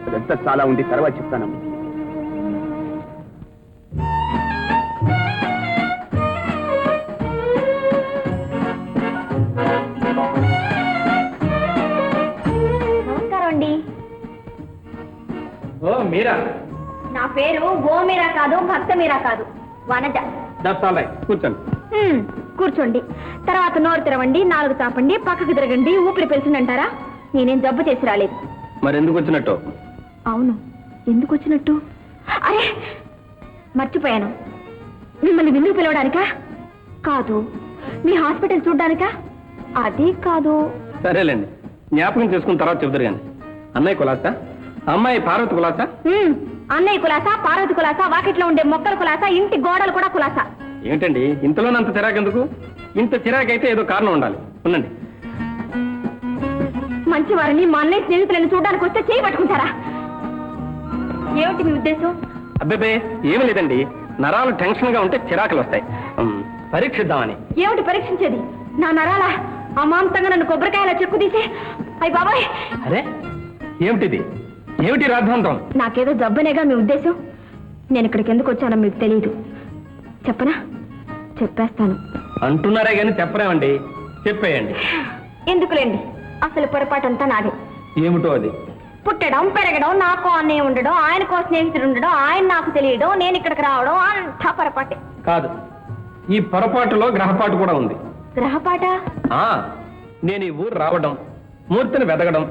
అదంతా చాలా ఉంది, తర్వాత చెప్తానమ్మా.
నమస్కారం అండి.
ఓ మీరా?
నా పేరు ఓ మీరా కాదు, భక్త మీరా కాదు, వనజ.
దట్స్ ఆల్ రైట్, కూర్చోండి.
కూర్చోండి. తర్వాత నోరు తెరవండి, నాలుగు తాపండి, పక్కకు తిరగండి, ఊపిరి పెంచుందంటారా? నేనేం జబ్బు చేసి రాలేదు.
మరి ఎందుకు వచ్చినట్టు?
అవును, ఎందుకు వచ్చినట్టు? అరే మర్చిపోయాను. మిమ్మల్ని విందుకు పిలవడానికా? కాదు. మీ హాస్పిటల్ చూడ్డానికా? అది కాదు.
సరేలేండి, జ్ఞాపకం చేసుకున్న తర్వాత చెబుతారు కానీ. అన్నయ్య కులాసా? అమ్మాయి పార్వతి కులాసా?
అన్నయ్య కులాసా, పార్వతి కులాసా, వాకిట్లో ఉండే మొక్కల కులాసా, ఇంటి గోడలు కూడా కులాసా.
ఏమిటండి ఇంతలోనంత చిరాకెందుకు? ఇంత చిరాకైతే ఏదో కారణం ఉండాలి. ఉండండి.
మంచి వారిని మా అన్నయ్య స్నేహితులను చూడడానికి వస్తే చేయి పట్టుకుంటారా? ఏమిటి మీ ఉద్దేశం?
అబ్బే ఏమీ లేదండి, నరాలు టెన్షన్ గా ఉంటే చిరాకులు వస్తాయి, పరీక్షిద్దామని.
ఏమిటి పరీక్షించేది? నా నరాల అమాంతంగా నన్ను కొబ్బరికాయలా చెక్కు తీసి. అయ్య బాబాయ్!
అరే ఏమిటిది? ఏమిటి రాద్ధాంతం?
నాకేదో జబ్బనేగా మీ ఉద్దేశం? నేను ఇక్కడికి ఎందుకు వచ్చానో మీకు తెలియదు. చెప్పనా? చెప్పేస్తాను.
అంటున్నారే గాని చెప్పరేమండి, చెప్పేయండి.
ఎందుకులేండి, అసలు పొరపాటంతా నాదే.
ఏమిటో అది?
పుట్టడం, పెరగడం, నాకు అన్నయ్య ఉండడం, ఆయనకో స్నేహితుడు ఉండడం, ఆయన నాకు తెలియడం, నేను ఇక్కడికి రావడం అంతా పొరపాటే.
కాదు, ఈ పొరపాటులో గ్రహపాటు కూడా ఉంది.
గ్రహపాట?
నేను ఈ ఊరు రావడం, మూర్తిని వెతకడం,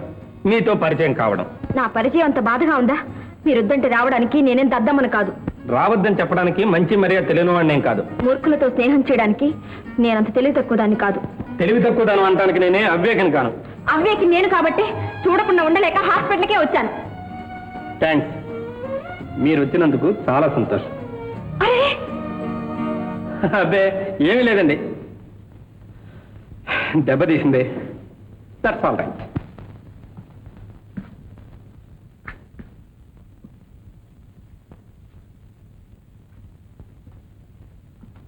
మీతో పరిచయం కావడం.
నా పరిచయం అంత బాధగా ఉందా? మీరొద్దంటే రావడానికి నేనేం దద్దమ్మను కాదు.
రావద్దని చెప్పడానికి మంచి మర్యాద తెలియని వాడినేం కాదు.
మూర్ఖులతో స్నేహం చేయడానికి నేనంత తెలివి తక్కువ దాన్ని కాదు.
తెలివి తక్కువ దాని అనడానికి నేనే అవివేకం కాను.
అవివేకి నేను కాబట్టి చూడకుండా ఉండలేక హాస్పిటల్కే వచ్చాను.
థ్యాంక్స్, మీరు వచ్చినందుకు చాలా సంతోషం.
అరే
అబ్బే ఏమీ లేదండి, దెబ్బతీసింది. That's all right.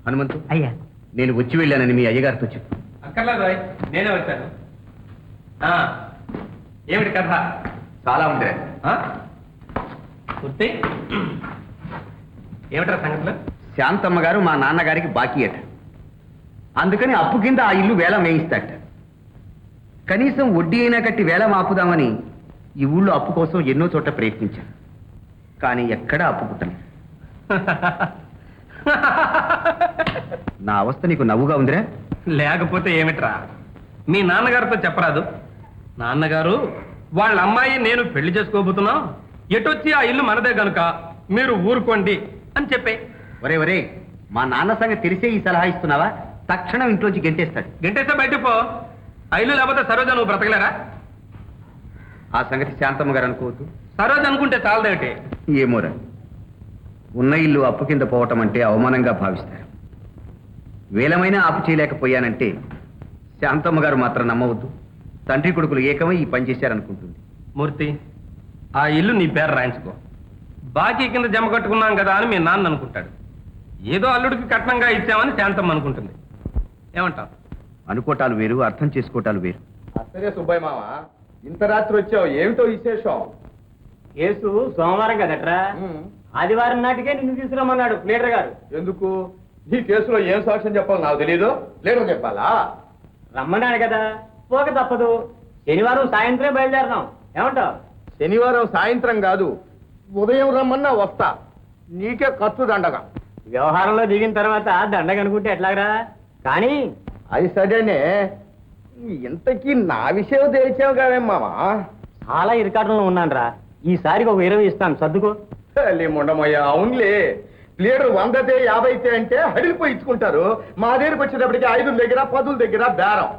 హనుమంతు, అయ్యా నేను వచ్చి వెళ్ళానని మీ అయ్యగారితో చెప్పు.
అక్కర్లేదు, నేనే వచ్చాను. ఏమిటి కథ?
చాలా ఉంది.
పూర్తి ఏమిట్రా సంగతులు?
శాంతమ్మ గారు మా నాన్నగారికి బాకీ అట, అందుకని అప్పు కింద ఆ ఇల్లు వేలం వేయిస్తాట. కనీసం వడ్డీ అయినా కట్టి వేలం ఆపుదామని ఈ ఊళ్ళో అప్పు కోసం ఎన్నో చోట్ల ప్రయత్నించాను, కానీ ఎక్కడా అప్పు పుట్టలేదు. నా అవస్థ నీకు నవ్వుగా ఉందిరా?
లేకపోతే ఏమిట్రా, మీ నాన్నగారితో చెప్పరాదు? నాన్నగారు వాళ్ళ అమ్మాయి నేను పెళ్లి చేసుకోబోతున్నాం, ఎటొచ్చి ఆ ఇల్లు మనదే గనుక మీరు ఊరుకోండి అని చెప్పే.
ఒరే ఒరే, మా నాన్న సంగతి తెలిసే ఈ సలహా ఇస్తున్నావా? తక్షణం ఇంట్లోంచి గెంటేస్తాడు.
గంటేస్తే బయటకు పో. ఆ ఇల్లు లేకపోతే సరోజ నువ్వు బ్రతకలేరా?
ఆ సంగతి శాంతమ్మ గారు అనుకోవద్దు.
సరోజ అనుకుంటే చాలదేమిటి?
ఏమోరా, ఉన్న ఇల్లు అప్పు కింద పోవటం అంటే అవమానంగా భావిస్తారు. వేలమైనా ఆపు చేయలేకపోయానంటే శాంతమ్మ గారు మాత్రం నమ్మవద్దు. తండ్రి కొడుకులు ఏకమై ఈ పని చేశారనుకుంటుంది.
మూర్తి, ఆ ఇల్లు నీ పేరు రాయించుకో. బాకీ కింద జమ కట్టుకున్నాం కదా అని మీ నాన్న అనుకుంటాడు. ఏదో అల్లుడికి కట్నంగా ఇచ్చామని శాంతమ్మ అనుకుంటుంది. ఏమంటావు?
అనుకోటాలు వేరు, అర్థం చేసుకోవటాలు వేరు.
అసలే సుబ్బయ్య మామ, ఇంత రాత్రి వచ్చావు, ఏమిటో విశేషం?
కేసు సోమవారం కదట్రా, ఆదివారం నాటికే నిన్ను తీసుకురమ్మన్నాడు లీడర్ గారు.
ఎందుకు? ఈ కేసులో ఏం సాక్ష్యం చెప్పాలో నాకు తెలియదు, లీడర్ చెప్పాలా?
రమ్మన్నాడు కదా, పోక తప్పదు. శనివారం సాయంత్రం బయలుదేరదాం, ఏమంటావు?
శనివారం సాయంత్రం కాదు, ఉదయం రమ్మన్నా వస్తా. నీకే ఖర్చు దండగా.
వ్యవహారంలో దిగిన తర్వాత దండగ అనుకుంటే ఎట్లాగరా? కానీ
అది సరేనే, ఇంతకీ నా విషయం తెలిసావు కావేం మామా?
చాలా ఇరకాటంలో ఉన్నాను రా, ఈసారికి ఒక 20 ఇస్తాను, సర్దుకో.
ఉండమయ్యా, అవునులే. లీడర్ 100 50 అంటే హడిలిపోయి ఇచ్చుకుంటారు. మా దగ్గరికి వచ్చేటప్పటికి 5 దగ్గర 10 దగ్గర బేరం.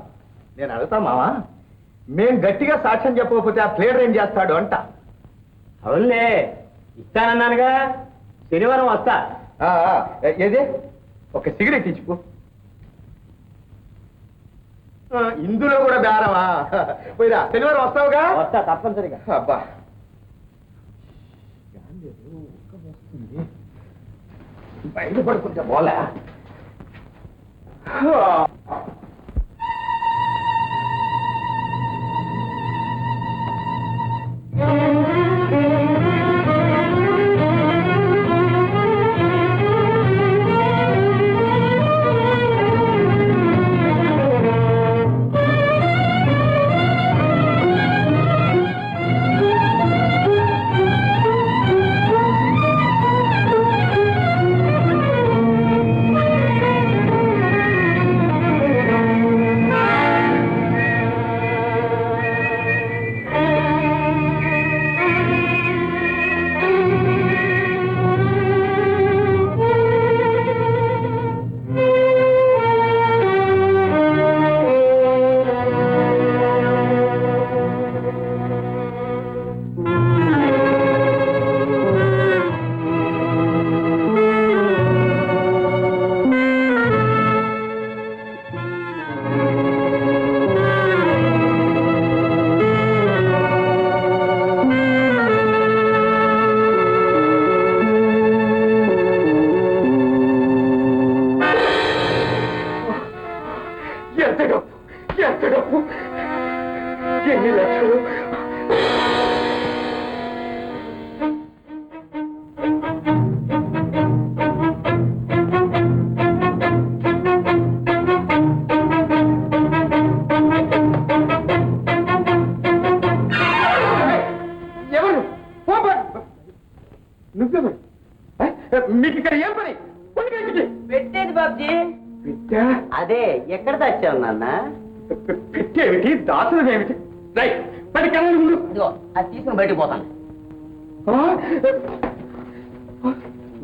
నేను అడుగుతా మావా, మేం గట్టిగా సాక్ష్యం చెప్పకపోతే ఆ ప్లేడర్ ఏం చేస్తాడు అంట.
అవునులే, ఇస్తానన్నానుగా. శనివారం వస్తా.
ఏది? ఒక సిగరెట్ ఇచ్చుకో. ఇందులో కూడా బేరమా? పోయిరా, శనివారం వస్తావుగా?
వస్తా తప్పనిసరిగా.
అబ్బా బయట పడుకుంటే పోలే. ఎంత డబ్బు, ఎన్ని లక్షలు! ఎవరు? నువ్వెవరు? మీకు ఇక్కడ ఏం పని?
పెట్టేది బాబ్జీ.
పెట్టా?
అదే ఎక్కడ దాచావు నాన్న?
పెట్టేమిటి, దాచడం ఏమిటి? రైట్, పది కన్నా ముందు
అది తీసుకుని బయటకు పోతాను.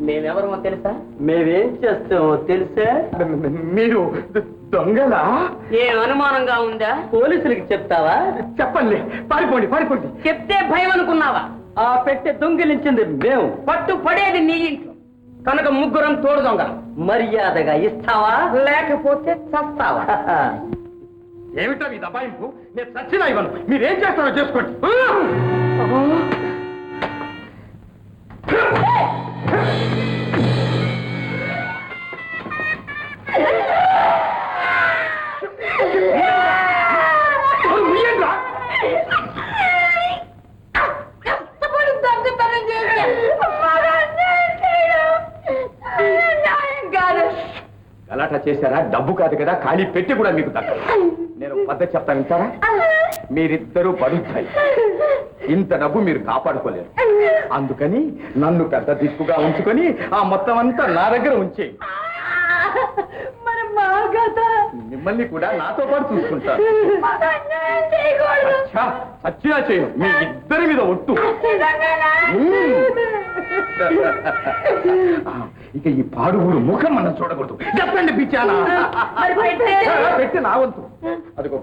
మేమెవరమో తెలుసా? మేమేం చేస్తామో తెలుసా?
మీరు దొంగలా?
ఏం అనుమానంగా ఉందా? పోలీసులకి చెప్తావా?
చెప్పండి, పారిపోండి పారిపోండి.
చెప్తే భయం అనుకున్నావా? ఆ పెట్టె దొంగిలించింది మేము, పట్టు పడేది నీ ఇంట్లో కనుక ముగ్గురం తోడు దొంగ. మర్యాదగా ఇస్తావా లేకపోతే చస్తావా?
ఏమిటో మీ దబాయింపు? నేను చచ్చినా ఇవ్వను, మీరేం చేస్తారో చేసుకోండి. గలాటా చేశారా? డబ్బు కాదు కదా, ఖాళీ పెట్టి కూడా మీకు దక్కదు. నేను పద్ధతి చెప్తాను, వింటారా? మీరిద్దరూ బరుద్దాయి, ఇంత డబ్బు మీరు కాపాడుకోలేరు. అందుకని నన్ను పెద్ద దిక్కుగా ఉంచుకొని ఆ మొత్తం అంతా నా దగ్గర ఉంచే. మిమ్మల్ని కూడా నాతో పాటు చూసుకుంటాను. సచ్చినా చేయను, మీ ఇద్దరి మీద ఒట్టు. ఇక ఈ పాడుగుడు ముఖం మనం చూడకూడదు. చెప్పండి పిచ్చానా? పెట్టి నా వంతు. అదిగో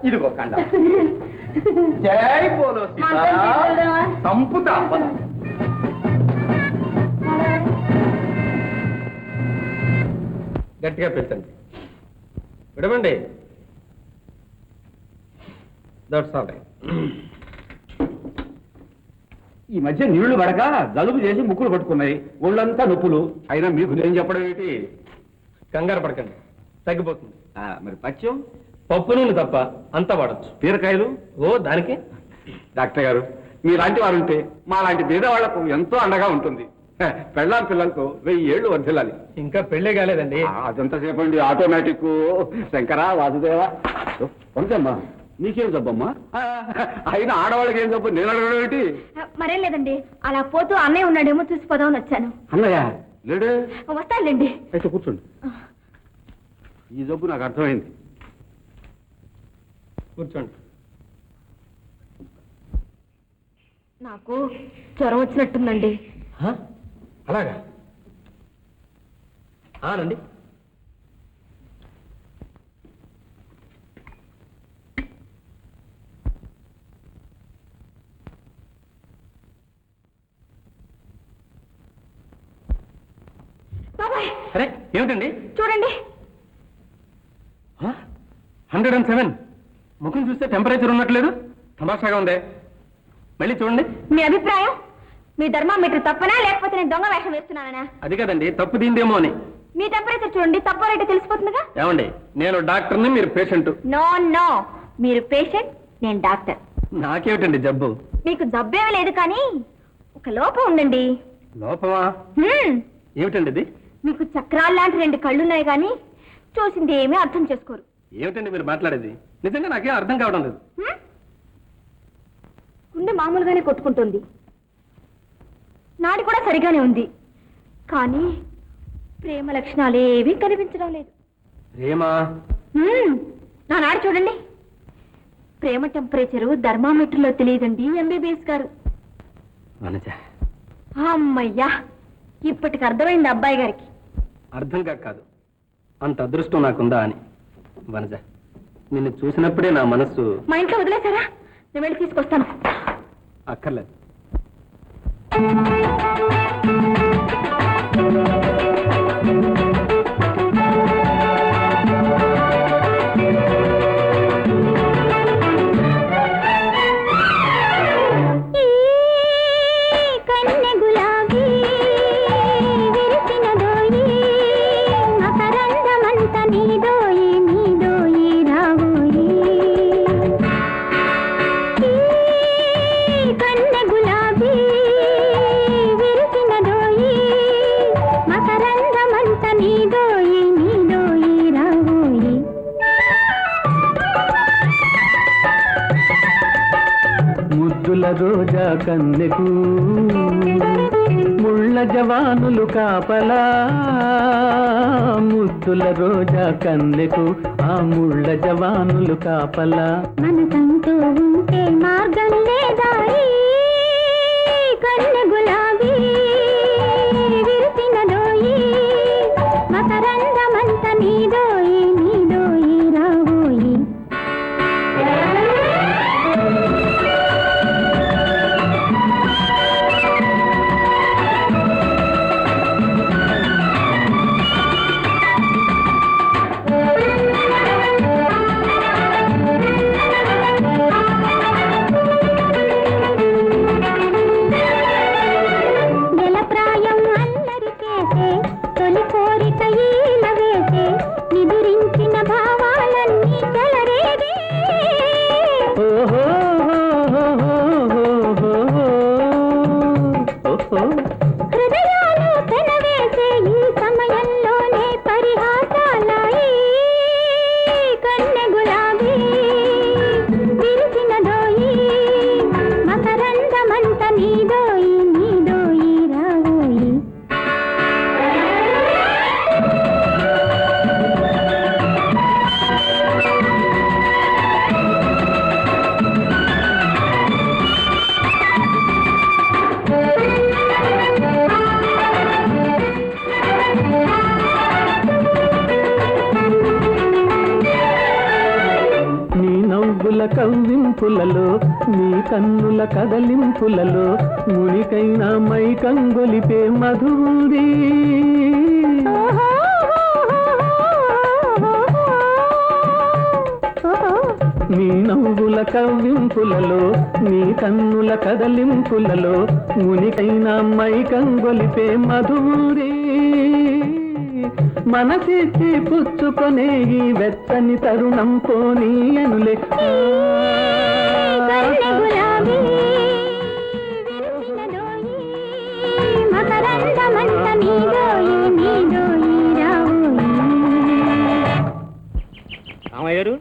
ఇదిగో కండ. జై పోలో సంపుతా.
గట్టిగా పెట్టండి, విడమండి. That's all right.
ఈ మధ్య నీళ్లు పడక జలుబు చేసి ముక్కులు పట్టుకున్నాయి, ఒళ్ళంతా నొప్పులు. అయినా మీకు నేను చెప్పడం ఏంటి?
కంగారు పడకండి, తగ్గిపోతుంది.
మరి పచ్చం
పప్పు నూనె తప్ప అంతా వాడచ్చు.
బీరకాయలు?
ఓ దానికి
డాక్టర్ గారు, మీలాంటి వారు ఉంటే మా లాంటి పేద వాళ్లకు ఎంతో అండగా ఉంటుంది. పెళ్ళాం పిల్లలతో 1000 ఏళ్ళు వర్ధిల్లాలి.
ఇంకా పెళ్ళే కాలేదండి.
అదంతా సేపండి, ఆటోమేటిక్. శంకరా వాసుదేవా, కొంచెమ్మా నీకేం జబ్బమ్మా? అయినా ఆడవాళ్ళకి ఏం జబ్బు నేను అడగడం ఏంటి?
మరేం లేదండి, అలా పోతూ అన్నయ్య ఉన్నాడేమో చూసి పోదామని వచ్చాను.
అన్నయ్య లేడే?
వస్తానులేండి.
అయితే కూర్చోండి. ఈ జబ్బు నాకు అర్థమైంది.
కూర్చోండి.
నాకు జ్వరం వచ్చినట్టుందండి.
అలాగా? రండి.
బాబాయ్,
అరే ఏమిటండి?
చూడండి.
107. ముఖం చూస్తే టెంపరేచర్ ఉన్నట్లేదు. తమాషాగా ఉందే. మళ్ళీ చూడండి.
మీ అభిప్రాయం? మీ థర్మామీటర్ తప్పనా లేకపోతే నేను దొంగ వేషం వేస్తున్నానా?
అది కదండి, తప్పు దీందేమో అని.
మీ టెంపరేచర్ చూడండి, తప్పు రేటు తెలిసిపోతుందిగా.
ఏమండి, నేను డాక్టర్ని, మీరు పేషెంట్.
నో నో, మీరు పేషెంట్, నేను డాక్టర్.
నాకేమిటండి జబ్బు?
మీకు జబ్బేమీ లేదు కానీ ఒక లోపం ఉందండి.
లోపమా? ఏమిటండి ఇది?
మీకు చక్రాలు లాంటి 2 కళ్ళున్నాయి కానీ చూసింది ఏమీ అర్థం చేసుకోరు.
ఏమిటండి మీరు మాట్లాడేది? నిజంగా నాకేం అర్థం కావడం లేదు.
గుండె మామూలుగానే కొట్టుకుంటుంది, నాడి కూడా సరిగానే ఉంది, కానీ ప్రేమ లక్షణాలు ఏవీ కనిపించడం లేదు.
ప్రేమ?
నా నాడి చూడండి. ప్రేమ టెంపరేచరు థర్మామీటర్లో తెలియదండి ఎంబీబీఎస్ గారు. అమ్మయ్యా, ఇప్పటికి అర్థమైంది అబ్బాయి గారికి.
అర్థం కాదు, అంత అదృష్టం నాకుందా అని. వనజ, నిన్ను చూసినప్పుడే నా మనస్సు.
మా ఇంట్లో వదిలేశారా? నేను వెళ్ళి తీసుకొస్తాను.
అక్కర్లేదు. రోజా కన్నెకు ముళ్ళ జవానులు కాపలా, ముద్దుల రోజా కన్నెకు ఆ ముళ్ళ జవానులు కాపలా.
మనకంటూ ఉంటే మార్గం లేదా, కన్నె గులాబీ విరిసినదోయి, మకరందమంత నీదోయి నీదోయి రావోయి.
కవ్వింపులలో నీ కన్నుల కదలింపులలో మునికైనా మై కంగొలిపే మధువుంది. నీ నవ్వుల కవ్వింపులలో నీ కన్నుల కదలింపులలో మునికైనా మై కంగొలిపే మధువుంది. మనసిచ్చి పుచ్చుకొనే ఈ వెచ్చని తరుణం పోనీయనులే.
రామయ్యారు,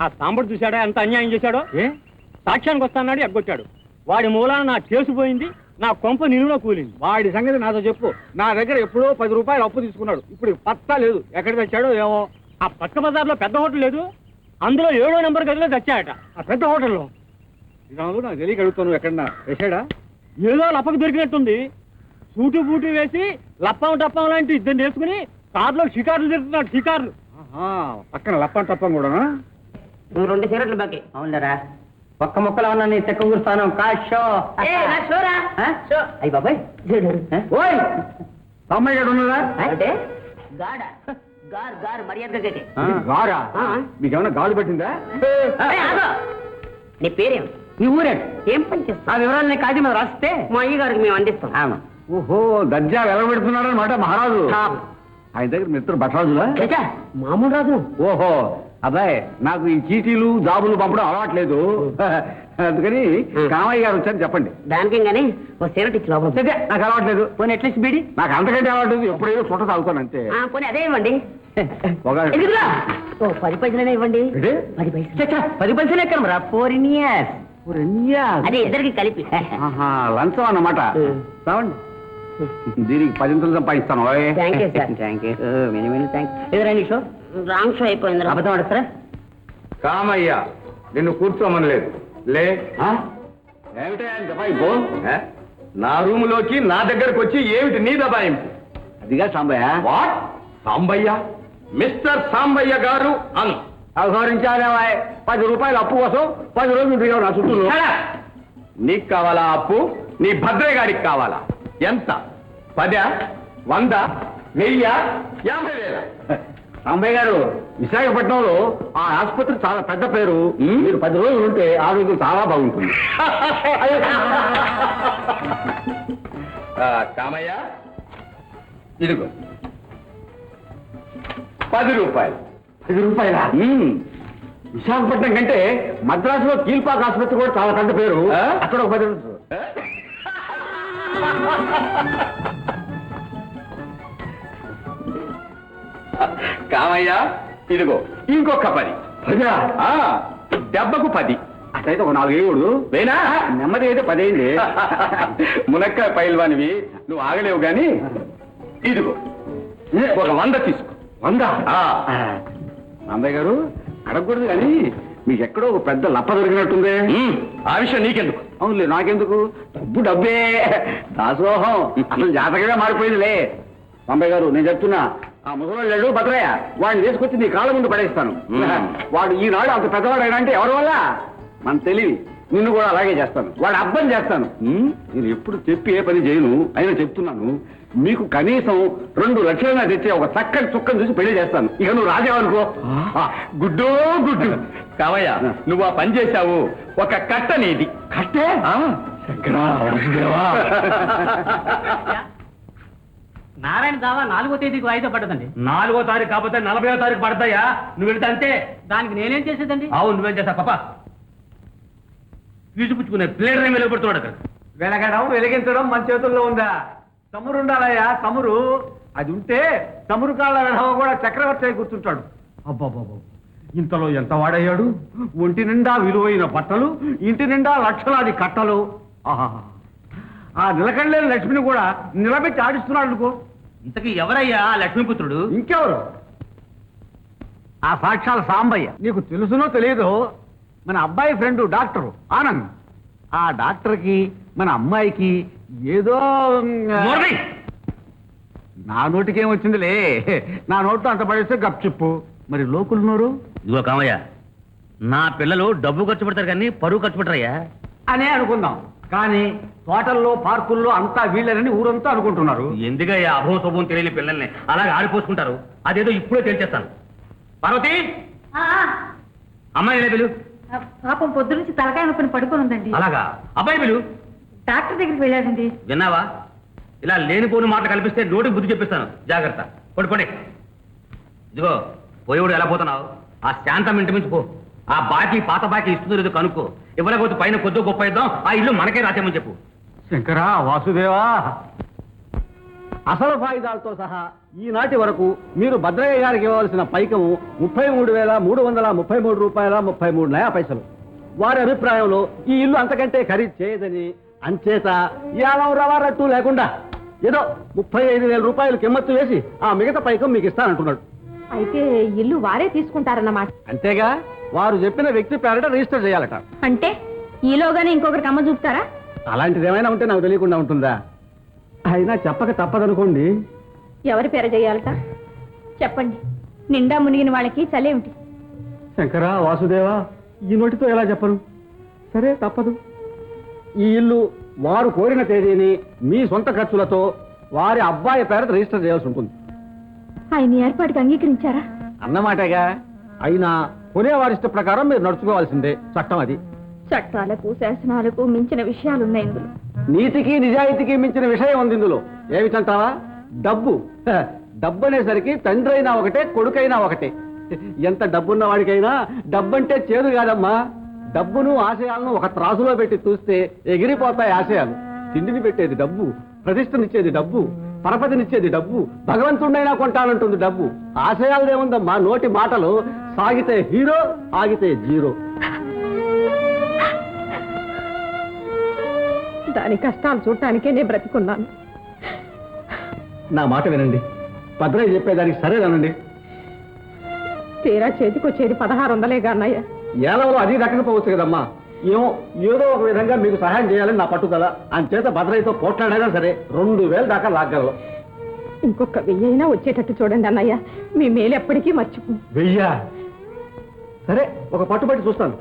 ఆ సాంబడు చూశాడా ఎంత అన్యాయం చేశాడో? సాక్ష్యానికి వస్తాన్నాడు, ఎగ్గొచ్చాడు. వాడి మూలాన నా కేసు పోయింది, నా కొంప నిలువులో కూలింది.
వాడి సంగతి నాతో చెప్పు. నా దగ్గర ఎప్పుడో 10 రూపాయలు అప్పు తీసుకున్నాడు, ఇప్పుడు పత్తా లేదు. ఎక్కడ తెచ్చాడో ఏమో.
ఆ పక్క బజార్లో పెద్ద హోటల్ లేదు, అందులో 7వ నెంబర్ గదిలో తెచ్చాయట.
ఆ పెద్ద హోటల్లో నాకు తెలియక అడుగుతాను, ఎక్కడన్నా వేసాడా?
ఏదో లప్పకు దొరికినట్టుంది. సూటు బూటు వేసి లప్పం టప్పం లాంటి ఇద్దరు వేసుకుని కార్లో షికార్లు తిరుగుతున్నాడు. షికార్లు
పక్కన లప్పం టప్పం కూడా.
2 సిగరెట్లు బాకీ. అవునరా, ఒక్క ముక్కలో ఉన్న నీ చెక్క ఊరుస్తాను. అయ్యి బాబాయ్,
ఓయ్ అమ్మాయి గారు ఉన్నదా?
అంటే గారు గారు మర్యాదగా
గారా మీకేమన్నా గాడు పట్టిందా?
నీ పేరేం, నీ ఊరేంటి, ఏం పని చేస్తా, ఆ వివరాలు నేను కాగితం మీద రాస్తే మా అయ్య గారికి మేము అందిస్తాం.
ఓహో, దర్జా వెలబెడుతున్నాడు అనమాట మహారాజు. ఆయన దగ్గర మిత్రుడు భట్రాజులా?
మామూలు రాజు.
ఓహో, అబ్బాయి నాకు ఈ చీటీలు జాబులు పంపడం అలవాట్లేదు, అందుకని కామయ్య గారు వచ్చారని చెప్పండి.
దానికేం గానీ ఓ సిగరెట్ ఇచ్చి లోపల.
నాకు అలవాట్లేదు.
పోనీ ఎట్లీస్ట్ బీడి.
నాకు అంతకంటే అలవాట్లేదు, ఎప్పుడైనా చుట్ట తాగుతాను అంతే.
పోనీ అదే ఇవ్వండి.
పొగ-
ఎందుకురా? ఓ 10 పైసలనే ఇవ్వండి.
ఏంటి?
10 పైసలు. 10 పైసలు ఎక్కడరా? 4 ఇయర్స్. అదే ఇద్దరికి కలిపి.
ఆహా, లంచం అన్నమాట. చావండి, దీనికి 10 సంపాదిస్తాను.
Thank you sir. Thank you, many many thanks. ఎదురండి షో. రాంగ్ షో అయిపోయింది. అబద్ధం ఆడతారా?
కామయ్య నిన్ను కూర్చోమనలేదు, లే.
ఏమిటా దబాయింపు?
నా రూములోకి నా దగ్గరకు వచ్చి ఏమిటి నీ దబాయింపు?
అదిగా సాంబయ్య.
వాట్? సాంబయ్య? మిస్టర్ సాంబయ్య గారు అను.
అవహరించాలేవా? 10 రూపాయలు అప్పు కోసం 10 రోజులు తిరిగావు నా చుట్టూ.
నీకు కావాలా అప్పు? నీ భద్రయ్య గారికి కావాలా? ఎంత? 10, 100, 1000, 50,000?
సాంబయ్య గారు, విశాఖపట్నంలో ఆ ఆసుపత్రి చాలా పెద్ద పేరు. మీరు 10 రోజులు ఉంటే ఆరోగ్యం చాలా బాగుంటుంది.
కామయ్య, ఇదిగో 10 రూపాయలు.
10 రూపాయలా? విశాఖపట్నం కంటే మద్రాసులో కీల్పాక్ ఆసుపత్రి కూడా చాలా పెద్ద పేరు. అక్కడ ఒక 10 రోజులు.
కామయ్య, ఇదిగో ఇంకొక 10. దెబ్బకు 10.
అట్లయితే ఒక 4 వేయకూడదు?
వేనా?
నెమ్మది అయితే 10 అయింది.
మునక్కాయ పైల్వానివి, నువ్వు ఆగలేవు గాని ఇదిగో ఒక 100 తీసుకో.
100?
ఆ.
సాంబయ్య గారు, అడగకూడదు కానీ మీకు ఎక్కడో ఒక పెద్ద లప్ప దొరికినట్టుంది.
ఆ విషయం నీకెందుకు?
అవునులే, నాకెందుకు? డబ్బు డబ్బే, దాసోహం అసలు జాతకమే మారిపోయిందిలే. సాంబయ్య గారు, నేను చెప్తున్నా, ఆ ముసలోళ్ళు లేడు భద్రయ్య, వాడిని తీసుకొచ్చి నీ కాళ్ళ ముందు పడేస్తాను. వాడు ఈనాడు అంత పెద్దవాడు అయినా అంటే ఎవరి వల్ల? మన తెలివి. నిన్ను కూడా అలాగే చేస్తాను, వాడు అర్థం చేస్తాను. నేను ఎప్పుడు చెప్పి ఏ పని చేయను, అయినా చెప్తున్నాను, మీకు కనీసం 2 లక్షలైనా తెచ్చే ఒక చక్కటి చుక్కను చూసి పెళ్లి చేస్తాను. ఇక నువ్వు రాజావనుకో.
గుడ్డు గుడ్డు. కావయ్య, నువ్వు ఆ పని చేశావు, ఒక కట్ట నీది.
కట్టే? శంకరా, వసుదేవా.
నారాయణ దావా 4వ తేదీకి వాయిదా పడ్డదండి.
4వ తారీఖు కాకపోతే 40వ తారీఖు పడతాయా? నువ్వు వెళ్తే అంతే.
దానికి నేనేం చేసేదండి?
అవును, నువ్వేం చేస్తా పాప? తీసుపుచ్చుకునే ప్లేడర్ వెలువడుతున్నాడు అక్కడ.
వెలగడం వెలిగించడం మన చేతుల్లో ఉందా? తమ్మురు ఉండాలయ్యా, తమ్మురు. అది ఉంటే తమ్మురు కాళ్ళ వెనవ కూడా చక్రవర్తి అయి కూర్చుంటాడు. అబ్బాబాబు, ఇంతలో ఎంత వాడయ్యాడు! ఒంటి నిండా విలువైన బట్టలు, ఇంటి నిండా లక్షలాది కట్టలు. ఆహా, ఆ నిలకడలేని లక్ష్మిని కూడా నిలబెట్టి ఆడిస్తున్నాడు అనుకో.
ఇంతకీ ఎవరయ్యా లక్ష్మీపుత్రుడు?
ఇంకెవరు? ఆ సాక్షాల సాంబయ్య. నీకు తెలుసునో తెలియదో, మన అబ్బాయి ఫ్రెండ్ డాక్టరు ఆనంద్. ఆ డాక్టర్కి మన అమ్మాయికి ఏదో
మోర్ని!
నా నోటికేం వచ్చిందిలే, నా నోట్లో అంత పడేస్తే గప్చిప్పు. మరి లోకులు నోరు?
ఇదిగో కామయ్య, నా పిల్లలు డబ్బు ఖర్చు పెడతారు కానీ పరువు ఖర్చు పెట్టరయ్యా
అనే అనుకుందాం. కానీ తోటల్లో పార్కుల్లో అంతా వీళ్ళని ఊరంతా అనుకుంటున్నారు.
ఎందుకయ్యా అభం శుభం తెలియని పిల్లల్ని అలాగే ఆడిపోసుకుంటారు? అదేదో ఇప్పుడే తెలిచేస్తాను. పార్వతి, అమ్మాయి పిలు.
పాపం పొద్దు నుంచి తలకాయ నొప్పిని పడుకొని ఉందండి.
అలాగా? అబ్బాయి పిలు.
డాక్టర్ దగ్గరికి వెళ్ళాడండి.
విన్నావా? ఇలా లేనిపోని మాట కల్పిస్తే నోటికి బుద్ధి చెప్పిస్తాను, జాగ్రత్త. పడుకోండి. ఇదిగో, పోయేవాడు ఎలా పోతున్నావు? ఆ శాంతం ఇంటి నుంచి పో. ఆ బాకీ పాత బాకీ ఇస్తుందో లేదో కనుక్కో. ఇవ్వలేకపోతే పైన కొద్దో గొప్ప ఇద్దాం, ఆ ఇల్లు మనకే రాసేమని చెప్పు.
శంకరా, వాసుదేవా, అసలు ఫాయిదాలతో సహా ఈనాటి వరకు మీరు భద్రయ్య గారికి ఇవ్వవలసిన పైకము 33,333 రూపాయల 33 పైసలు. వారి అభిప్రాయంలో ఈ ఇల్లు అంతకంటే ఖరీదు చేయదని, అంచేత రట్టు లేకుండా ఏదో 35,000 రూపాయలు కిమ్మత్తు వేసి ఆ మిగతా పైకం మీకు ఇస్తానంటున్నాడు.
అయితే ఇల్లు వారే తీసుకుంటారన్నమాట.
అంతేగా, వారు చెప్పిన వ్యక్తి పేరట రిజిస్టర్ చేయాలట.
అంటే ఈలోగానే ఇంకొకరికి అమ్మ చూపుతారా?
అలాంటిది ఏమైనా ఉంటే నాకు తెలియకుండా ఉంటుందా? అయినా చెప్పక తప్పదనుకోండి.
ఎవరి పేర చేయాలట చెప్పండి. నిండా మునిగిన వాళ్ళకి చలేమిటి?
శంకరా, వాసుదేవా, ఈ నోటితో ఎలా చెప్పను? సరే, తప్పదు. ఈ ఇల్లు వారు కోరిన తేదీని మీ సొంత ఖర్చులతో వారి అబ్బాయి పేరట రిజిస్టర్ చేయాల్సి ఉంటుంది.
ఆయన ఏర్పాటుకి అంగీకరించారా?
అన్నమాటగా. అయినా కొనేవారిష్ట ప్రకారం మీరు నడుచుకోవాల్సిందే, చట్టం అది.
చట్టాలకు శాసనాలకు మించిన విషయాలున్నాయి ఇందులో.
నీతికి నిజాయితీకి మించిన విషయం ఉంది ఇందులో. ఏమిటంటావా? డబ్బు. డబ్బు అనేసరికి తండ్రి అయినా ఒకటే, కొడుకైనా ఒకటే. ఎంత డబ్బున్న వాడికైనా డబ్బంటే చేదు కాదమ్మా. డబ్బును ఆశయాలను ఒక త్రాసులో పెట్టి చూస్తే ఎగిరిపోతాయి ఆశయాలు. తిండిని పెట్టేది డబ్బు, ప్రతిష్టనిచ్చేది డబ్బు, పరపతినిచ్చేది డబ్బు, భగవంతుడైనా కొంటానంటుంది డబ్బు. ఆశయాలదేముందమ్మా, నోటి మాటలు. సాగితే హీరో, ఆగితే జీరో.
దాని కష్టాలు చూడటానికే నేను బ్రతికున్నాను.
నా మాట వినండి, భద్రయ్య చెప్పేదానికి సరేనండి.
తీరా చేతికొచ్చేది 1600 అన్నయ్య.
ఏలవలో అది దక్కకపోవచ్చు కదమ్మా. ఏదో ఒక విధంగా మీకు సహాయం చేయాలని నా పట్టుదల. అంచేత భద్రయ్యతో పోట్లాడైనా సరే 2000 దాకా లాగలవు.
ఇంకొక 1000 అయినా వచ్చేటట్టు చూడండి అన్నయ్య. మీ మేలు ఎప్పటికీ మర్చిపో.
1000? సరే, ఒక పట్టుబట్టి చూస్తాను.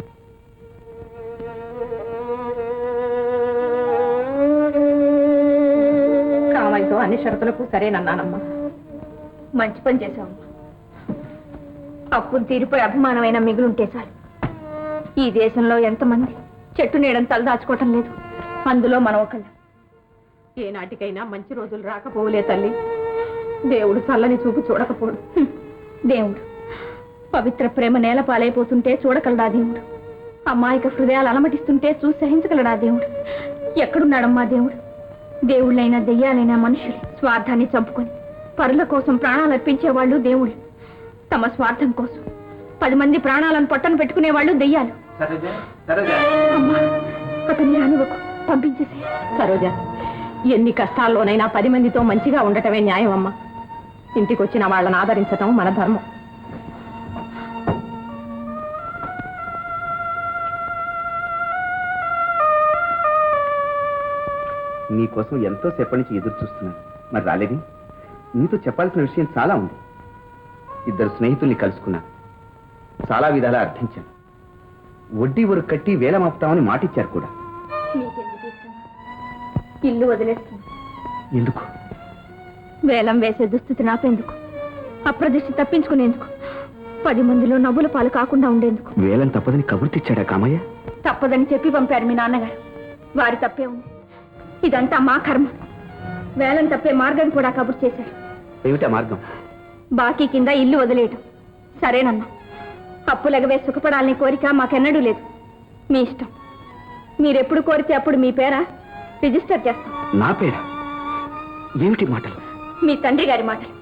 కావాయితో అన్ని షరతులకు సరేనన్నానమ్మా.
మంచి పని చేశావమ్మా. అప్పులు తీరిపోయి అభిమానమైన మిగులుంటే చాలు. ఈ దేశంలో ఎంతమంది చెట్టు నీడని తలదాచుకోవటం లేదు, అందులో మనం ఒకళ్ళు.
ఏనాటికైనా మంచి రోజులు రాకపోలే తల్లి. దేవుడు చల్లని చూపు చూడకపోడు.
దేవుడు పవిత్ర ప్రేమ నేల పాలైపోతుంటే చూడగలడా దేవుడు? అమాయక హృదయాలు అలమటిస్తుంటే చూసి సహించగలడా దేవుడు? ఎక్కడున్నాడమ్మా దేవుడు? దేవుళ్ళైనా దెయ్యాలైనా మనుషులు స్వార్థాన్ని చంపుకొని పరుల కోసం ప్రాణాలు అర్పించేవాళ్ళు దేవుళ్ళు. తమ స్వార్థం కోసం 10 మంది ప్రాణాలను పట్టను పెట్టుకునేవాళ్ళు దెయ్యాలు. అమ్మా, అతన్ని రానివ్వకు, పంపించేసే.
సరోజ, ఎన్ని కష్టాల్లోనైనా 10 మందితో మంచిగా ఉండటమే న్యాయం అమ్మా. ఇంటికొచ్చిన వాళ్ళని ఆదరించటం మన ధర్మం.
నీకోసం ఎంతో సేపటి నుంచి ఎదురు చూస్తున్నాను, మరి రాలేది? నీతో చెప్పాల్సిన విషయం చాలా ఉంది. 2 స్నేహితుల్ని కలుసుకున్నాను, చాలా విధాలా అర్థించాను. వడ్డీ వరకు కట్టి వేల మాపుతామని మాటిచ్చారు కూడా.
మీకెందుకు ఇష్టం? ఇల్లు వదిలేస్తుంది.
ఎందుకు?
వేలం వేసే దుస్థితి నాపెందుకు? అప్రదిష్టి తప్పించుకునేందుకు? 10 మందిలో నవ్వుల పాలు కాకుండా ఉండేందుకు.
వేలం తప్పదని కబురు తెచ్చాడా కామయ్య?
తప్పదని చెప్పి పంపారు మీ నాన్నగారు. వారి తప్పే ఉంది. ఇదంతా మా కర్మ. వేలం తప్పే మార్గం కూడా కబురు చేశారు.
ఏమిటా మార్గం?
బాకీ కింద ఇల్లు వదిలేయటం. సరేనన్నా, అప్పులెగవే సుఖపడాలని కోరిక మాకెన్నడూ లేదు. మీ ఇష్టం. మీరెప్పుడు కోరితే అప్పుడు మీ పేర రిజిస్టర్ చేస్తాం.
నా పేరా? ఏమిటి మాటలు?
మీ తండ్రి గారి మాటలు.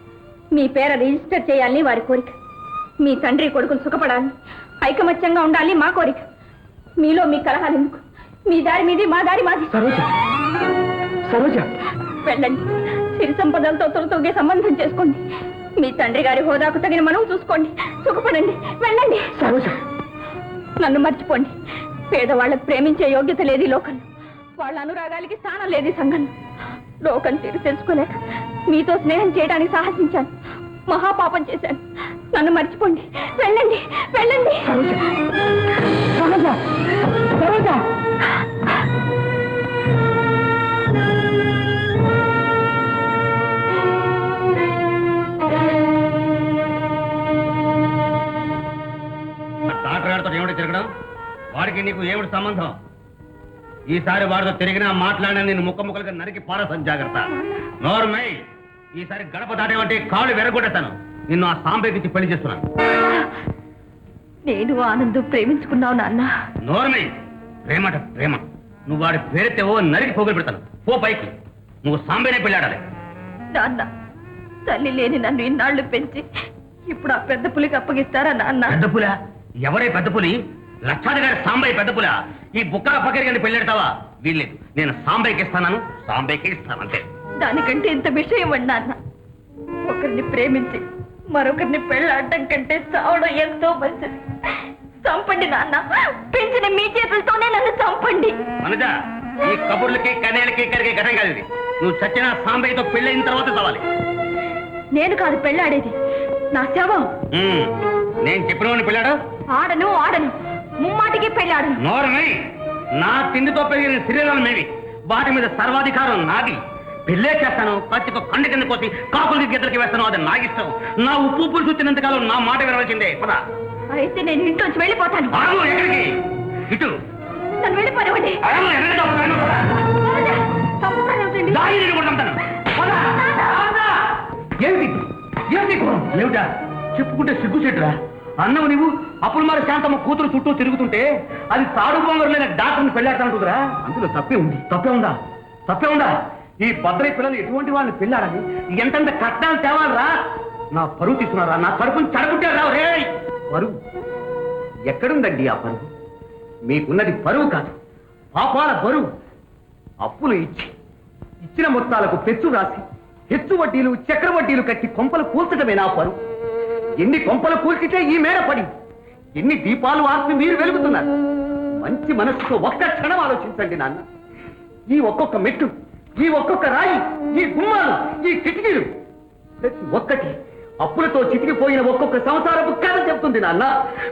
మీ పేర రిజిస్టర్ చేయాలని వారి కోరిక. మీ తండ్రి కొడుకులు సుఖపడాలని, ఐకమత్యంగా ఉండాలి మా కోరిక. మీలో మీ కలహాలు ఎందుకు? మీ దారి మీది, మా దారి మాది.
సరోజ, సరోజ,
వెళ్ళండి. సిరి సంపదలతో తొలతొగే సంబంధం చేసుకోండి. మీ తండ్రి గారి హోదాకు తగిన మనవు చూసుకోండి. సుఖపడండి. వెళ్ళండి.
సరోజ,
నన్ను మర్చిపోండి. పేదవాళ్ళకు ప్రేమించే యోగ్యత లేదు ఈ లోకంలో. వాళ్ళ అనురాగాలకి స్థానం లేదు ఈ సంఘంలో. లోకం తీరు తెలుసుకోలేక మీతో స్నేహం చేయడానికి సాహసించాను. మహాపాపం చేశాను. నన్ను మర్చిపోండి. వెళ్ళండి, వెళ్ళండి.
సరోజ, సరోజ.
డాక్టర్ గారితో ఏమిటి తిరగడం? వాడికి నీకు ఏమిటి సంబంధం? ఈసారి వాడితో తిరిగినా మాట్లాడినా నేను ముక్కముక్కలుగా నరికి పారేస్తాను. జాగ్రత్త. నోర్మై, ఈసారి గడప దాటేవంటే కాళ్ళు వెరగొట్టేస్తాను. నిన్ను ఆ సాంబేకిచ్చి పెళ్లి చేస్తున్నాను.
నేను ఆనందం ప్రేమించుకున్నావు నాన్న.
నోర్మై, ప్రేమట ప్రేమ. నువ్వు వాడి పేరెత్తేవో నరికి పోగులు పెడతాను. పో పైకి. నువ్వు సాంబేనే పెళ్ళాడాలి.
నాన్న, తల్లి లేని నన్ను ఇన్నాళ్లు పెంచి ఇప్పుడు ఆ పెద్ద పులికి అప్పగిస్తారా నాన్న?
పెద్ద పుల? ఎవరే పెద్ద పులి? లక్షాధికారి సాంబయ్య పెద్ద పుల. ఈ బుక్కల పక్కరికి పెళ్ళెడతావా? వీల్లేదు. నేను సాంబయ్యకి ఇస్తాను, సాంబయ్యకి ఇస్తాను అంతే.
దానికంటే ఇంత విషయం అండి నాన్న. ఒకరిని ప్రేమించి మరొకరిని పెళ్ళాడటం కంటే చావడం ఎంతో మంచిది. చంపండి నాన్న. పెంచిన మీ చేతులతోనే నన్ను చంపండి.
మనజ, ఈ కబుర్లకి కనేలకి కరిగే ఘటన కాదు ఇది. నువ్వు చచ్చిన సాంబయ్యతో పెళ్ళైన తర్వాత చావాలి.
నేను కాదు పెళ్ళాడేది, నా శవం.
నేను చెప్పిన పెళ్ళాడు.
ఆడను ఆడను, ముమ్మాటికి పెళ్ళాడను.
నోరమై, నా తిండితో పెరిగిన శరీరాలు మేవి. వాటి మీద సర్వాధికారం నాది. పెళ్ళే చేస్తాను, పచ్చిక కండి కింద కోసి కాకులకి గిద్దరికి వేస్తాను. అది నాకు ఇష్టం. నా ఉప్పు పులుసు వచ్చినంతకాలం నా మాట వినవలసిందే. పదా
అయితే నేను ఇంట్లోంచి వెళ్ళిపోతాను.
ఎక్కడికి? ఇటు
నన్ను వెళ్ళిపోనివ్వండి.
ఏమిటా చెప్పుకుంటే సిగ్గు చెట్టురా. అన్నవు నువ్వు అప్పుడు మరి శాంతమ్మ కూతురు చుట్టూ తిరుగుతుంటే అది తాడు బొంగరు లేని డాక్టర్ని పెళ్ళాడుతుంటుందిరా. అందులో తప్పే ఉంది. తప్పే ఉందా? ఈ భద్రై పిల్లలు ఎటువంటి వాళ్ళని పెళ్ళాడని ఎంతంత కట్నాలు తేవాలరా. నా పరువు తీసుకున్నారా, నా కడుపుని చెడగొట్టారా. రే పరువు ఎక్కడుందండి? ఆ పరువు మీకున్నది పరువు కాదు, పాపాల బరువు. అప్పులు ఇచ్చిన మొత్తాలకు పెచ్చు రాసి హెచ్చు వడ్డీలు చక్ర వడ్డీలు కట్టి కొంపలు కూల్చడమే నా పరువు. ఎన్ని కొంపలు కూల్చితే ఈ మేడ పడి, ఎన్ని దీపాలు ఆర్పి మీరు వెలుగుతున్నారు. మంచి మనస్సుతో ఒక్క క్షణం ఆలోచించండి నాన్న. ఈ ఒక్కొక్క మెట్టు, ఈ ఒక్కొక్క రాయి, ఈ గుమ్మాలు, ఈ కిటికీలు ప్రతి ఒక్కటి అప్పులతో చితికిపోయిన ఒక్కొక్క సంసారపు కథ చెప్తుంది నాన్న.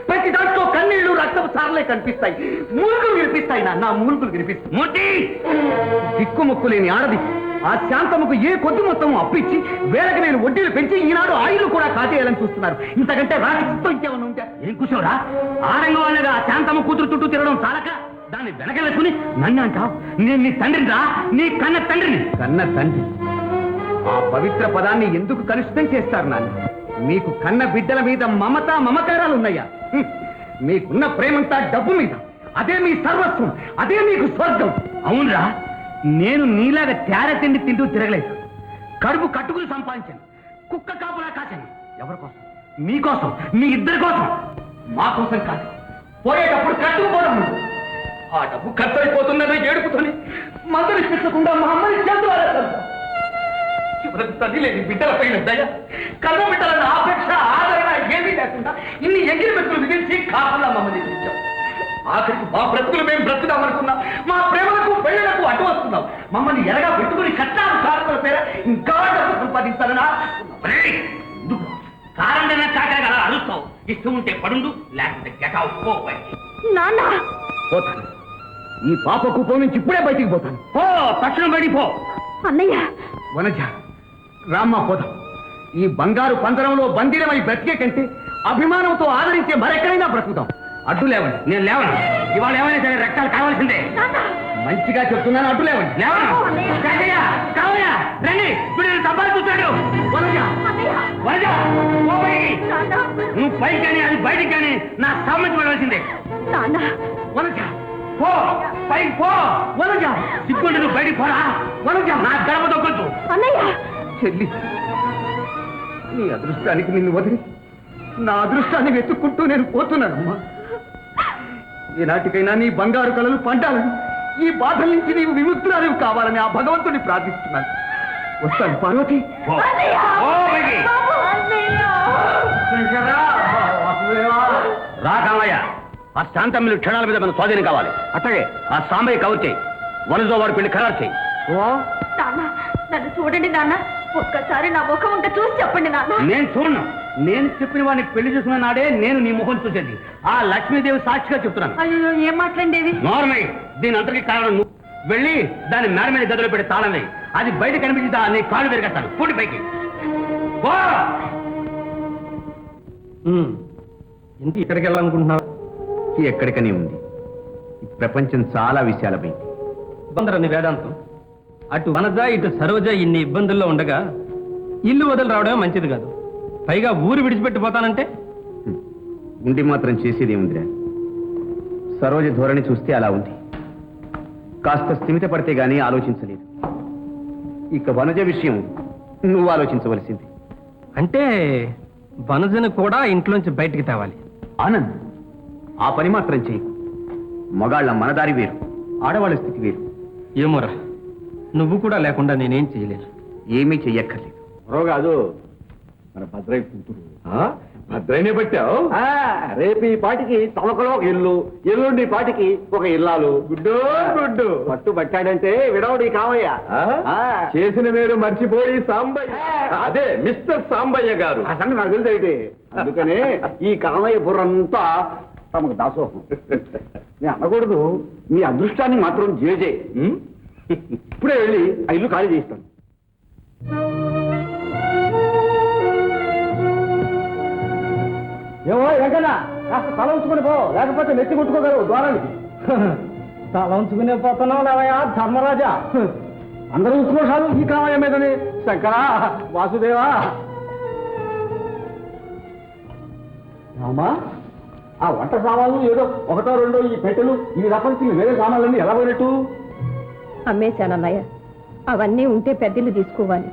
ప్రతి దాంట్లో కన్నీళ్లు రక్తపు సార్లే కనిపిస్తాయి. మూలుగులు వినిపిస్తాయి నాన్న, మూలుగులు వినిపిస్తాయి. దిక్కుముక్కు లేని ఆడది ఆ శాంతమ్మకు ఏ కొద్ది మొత్తం అప్పిచ్చి వేలకు నేను వడ్డీలు పెంచి ఈనాడు ఆయిలు కూడా కాజేయాలని చూస్తున్నారు. ఇంతకంటే రాకి చిత్తం ఇంకేమన్నా ఉంటే ఏం కూర్చోరా? ఆరంగం వాళ్ళగా ఆ శాంతమ్మ కూతురు చుట్టూ తిరగడం చాలక దాన్ని వెనకలేసుకుని నన్ను అంటావు. నేను నీ తండ్రిని రా, నీ కన్న తండ్రిని. కన్న తండ్రి ఆ పవిత్ర పదాన్ని ఎందుకు కలుషితం చేస్తారు నాన్న? మీకు కన్న బిడ్డల మీద మమకారాలు ఉన్నాయా? మీకున్న ప్రేమంతా డబ్బు మీద. అదే మీ సర్వస్వం, అదే మీకు స్వర్గం. అవునరా, నేను నీలాగా తేర తిండి తింటూ తిరగలేదు. కడుపు కట్టుకుని సంపాదించాను, కుక్క కాపులా కాచాను. ఎవరి కోసం? మీకోసం, మీ ఇద్దరి కోసం. మా కోసం కాదు. పోయేటప్పుడు కట్టుకుపోదాం. ఆ డబ్బు ఖర్చు అయిపోతున్నదో ఏడుపుతోని మందులు ఇప్పించకుండా మా అమ్మని చేతులు చివరకు తల్లి లేని బిడ్డలపైన దయ, కన్న బిడ్డలన్న ఆపేక్ష, ఆదరణ ఏమీ లేకుండా ఇన్ని ఎగిరి మెతులు మిగిల్చి కాకుండా మమ్మల్ని ఇచ్చాం. ఆఖరికి మా బ్రతుకులు మేము బ్రతుకుదామనుకున్నాం. మా ప్రేమలకు పెళ్లకు అడ్డు వస్తున్నాం. మమ్మల్ని ఎరగా పెట్టుకుని కట్టాలు కారణాల పేర ఇంకా డబ్బు సంపాదించాలనా? కారణంగా కాకరగా అలా అరుస్తావు. ఇష్టం ఉంటే పడుండు, లేకపోతే గెటావు.
నాన్న
పోతాను. ఈ పాప కుప్పం నుంచి ఇప్పుడే బయటికి పోతాను. పో, తక్షణం బయటికి పో.
అన్నయ్య
వనజ, రామ్మ పోదాం. ఈ బంగారు పంజరంలో బందీరమై బ్రతికే కంటే అభిమానంతో ఆదరించే మరెక్కడైనా బ్రతుకుతాం. అడ్డు లేవండి. నేను లేవను. ఇవాళ ఏమైనా సరే రక్తాలు కావాల్సిందే. మంచిగా చెప్తున్నాను, అడ్డు లేవండి. లేవను. కావయ్యా రండి, వీడు సంపాదించుతాడు. వనజ, వనజ, పో బయటికి. నువ్వు పైకి కానీ అది బయటికి కానీ నా సామంతి పడవలసిందే. వనజ పో, పైకి పో. వనజ, సిగ్గుండి నువ్వు బయటికి పోరా. వనజ, నా గడప దొక్కచ్చు. చెల్లి, నీ అదృష్టానికి నిన్ను వదిలి నా అదృష్టాన్ని వెతుక్కుంటూ నేను పోతున్నానమ్మా. ఈనాటికైనా నీ బంగారు కళలు పండాలని, ఈ బాధల నుంచి నీవు విముక్తురాలు కావాలని ఆ భగవంతుని ప్రార్థిస్తున్నాను. వస్తాను పార్వతి. రామయ్య, ఆ శాంతమ్మిని క్షణాల మీద మన స్వాధీనం కావాలి. అట్లాగే ఆ సాంబయ్య కవర్ చేయి. వనజో వాడి పెళ్లి ఖరారు చేయి.
నన్ను చూడండి నాన్న, ఒక్కసారి నా ముఖం ఉంటే చూసి చెప్పండి నాన్న.
నేను చూడను. నేను చెప్పిన వాడిని పెళ్లి చూసిన నాడే నేను నీ ముఖం చూసేది. ఆ లక్ష్మీదేవి సాక్షిగా చెప్తున్నాను.
అయ్యో, ఏం మాట్లాడేది?
నార్మల్. దీని అంతటి కారణం నువ్వు. వెళ్ళి దాని మేడ మీద గదిలో పెట్టి తాళం వేయి. అది బయట కనిపించిందా నీ కాళ్ళు పెరిగేస్తాను. పూటి పైకి
ఇంటి ఇక్కడికి వెళ్ళాలనుకుంటున్నావు?
ఎక్కడికనే ఉంది. ఈ ప్రపంచం చాలా విశాలమైంది.
బందరని వేదాంతం. అటు వనజ, ఇటు సరోజ ఇన్ని ఇబ్బందుల్లో ఉండగా ఇల్లు వదిలి రావడమే మంచిది కాదు. పైగా ఊరు విడిచిపెట్టిపోతానంటే
ఉండి మాత్రం చేసేదేముందిరా? సరోజ ధోరణి చూస్తే అలా ఉంది. కాస్త స్థిమిత పడితే గానీ ఆలోచించలేదు. ఇక వనజ విషయం నువ్వు ఆలోచించవలసింది.
అంటే వనజను కూడా ఇంట్లోంచి బయటికి తేవాలి.
ఆనంద్, ఆ పని మాత్రం చేయి. మగాళ్ళ మనదారి వేరు, ఆడవాళ్ళ స్థితి వేరు.
ఏమోరా, నువ్వు కూడా లేకుండా నేనేం చేయలేను.
ఏమీ చెయ్యక్కర్లేదు.
కాదు, మన భద్రయ్య కూతురు. భద్రయ్యనే పెట్టావు. రేపు ఈ పాటికి తమకలో ఒక ఇల్లు, ఎల్లుండి పాటికి ఒక ఇల్లాలు. గుడ్డు గుడ్డు పట్టు పట్టాడంటే విడవడి కావయ్య. చేసిన మీరు మర్చిపోయి సాంబయ్య, అదే మిస్టర్ సాంబయ్య గారు. ఆ సంగతి నాకు తెలిసేటి. అందుకనే ఈ కామయ్య బుర్రంతా తమకు దాసోహం. నేను అనకూడదు, మీ అదృష్టాన్ని మాత్రం జేజే. ఇప్పుడే వెళ్ళి ఆ ఇల్లు ఖాళీ చేస్తాను.
ఏమో వెంకన్న కాస్త తల ఉంచుకుని పో, లేకపోతే నెత్తి కొట్టుకోగలవు ద్వారానికి. తల ఉంచుకునే పోతున్నావు లేవయ్యా ధర్మరాజా. అందరూ ఉంచుకోసారు ఈ కామయ్య మీదని. శంకరా, వాసుదేవా. అమ్మా, ఆ వంట సామాన్లు ఏదో ఒకటో రెండో ఈ పెట్టెలు ఇవి తప్పనిచ్చి వేరే సామాన్లన్నీ ఎలా పోయినట్టు?
అమ్మేశానన్నయ్య. అవన్నీ ఉంటే పెద్దలు తీసుకోవాలి,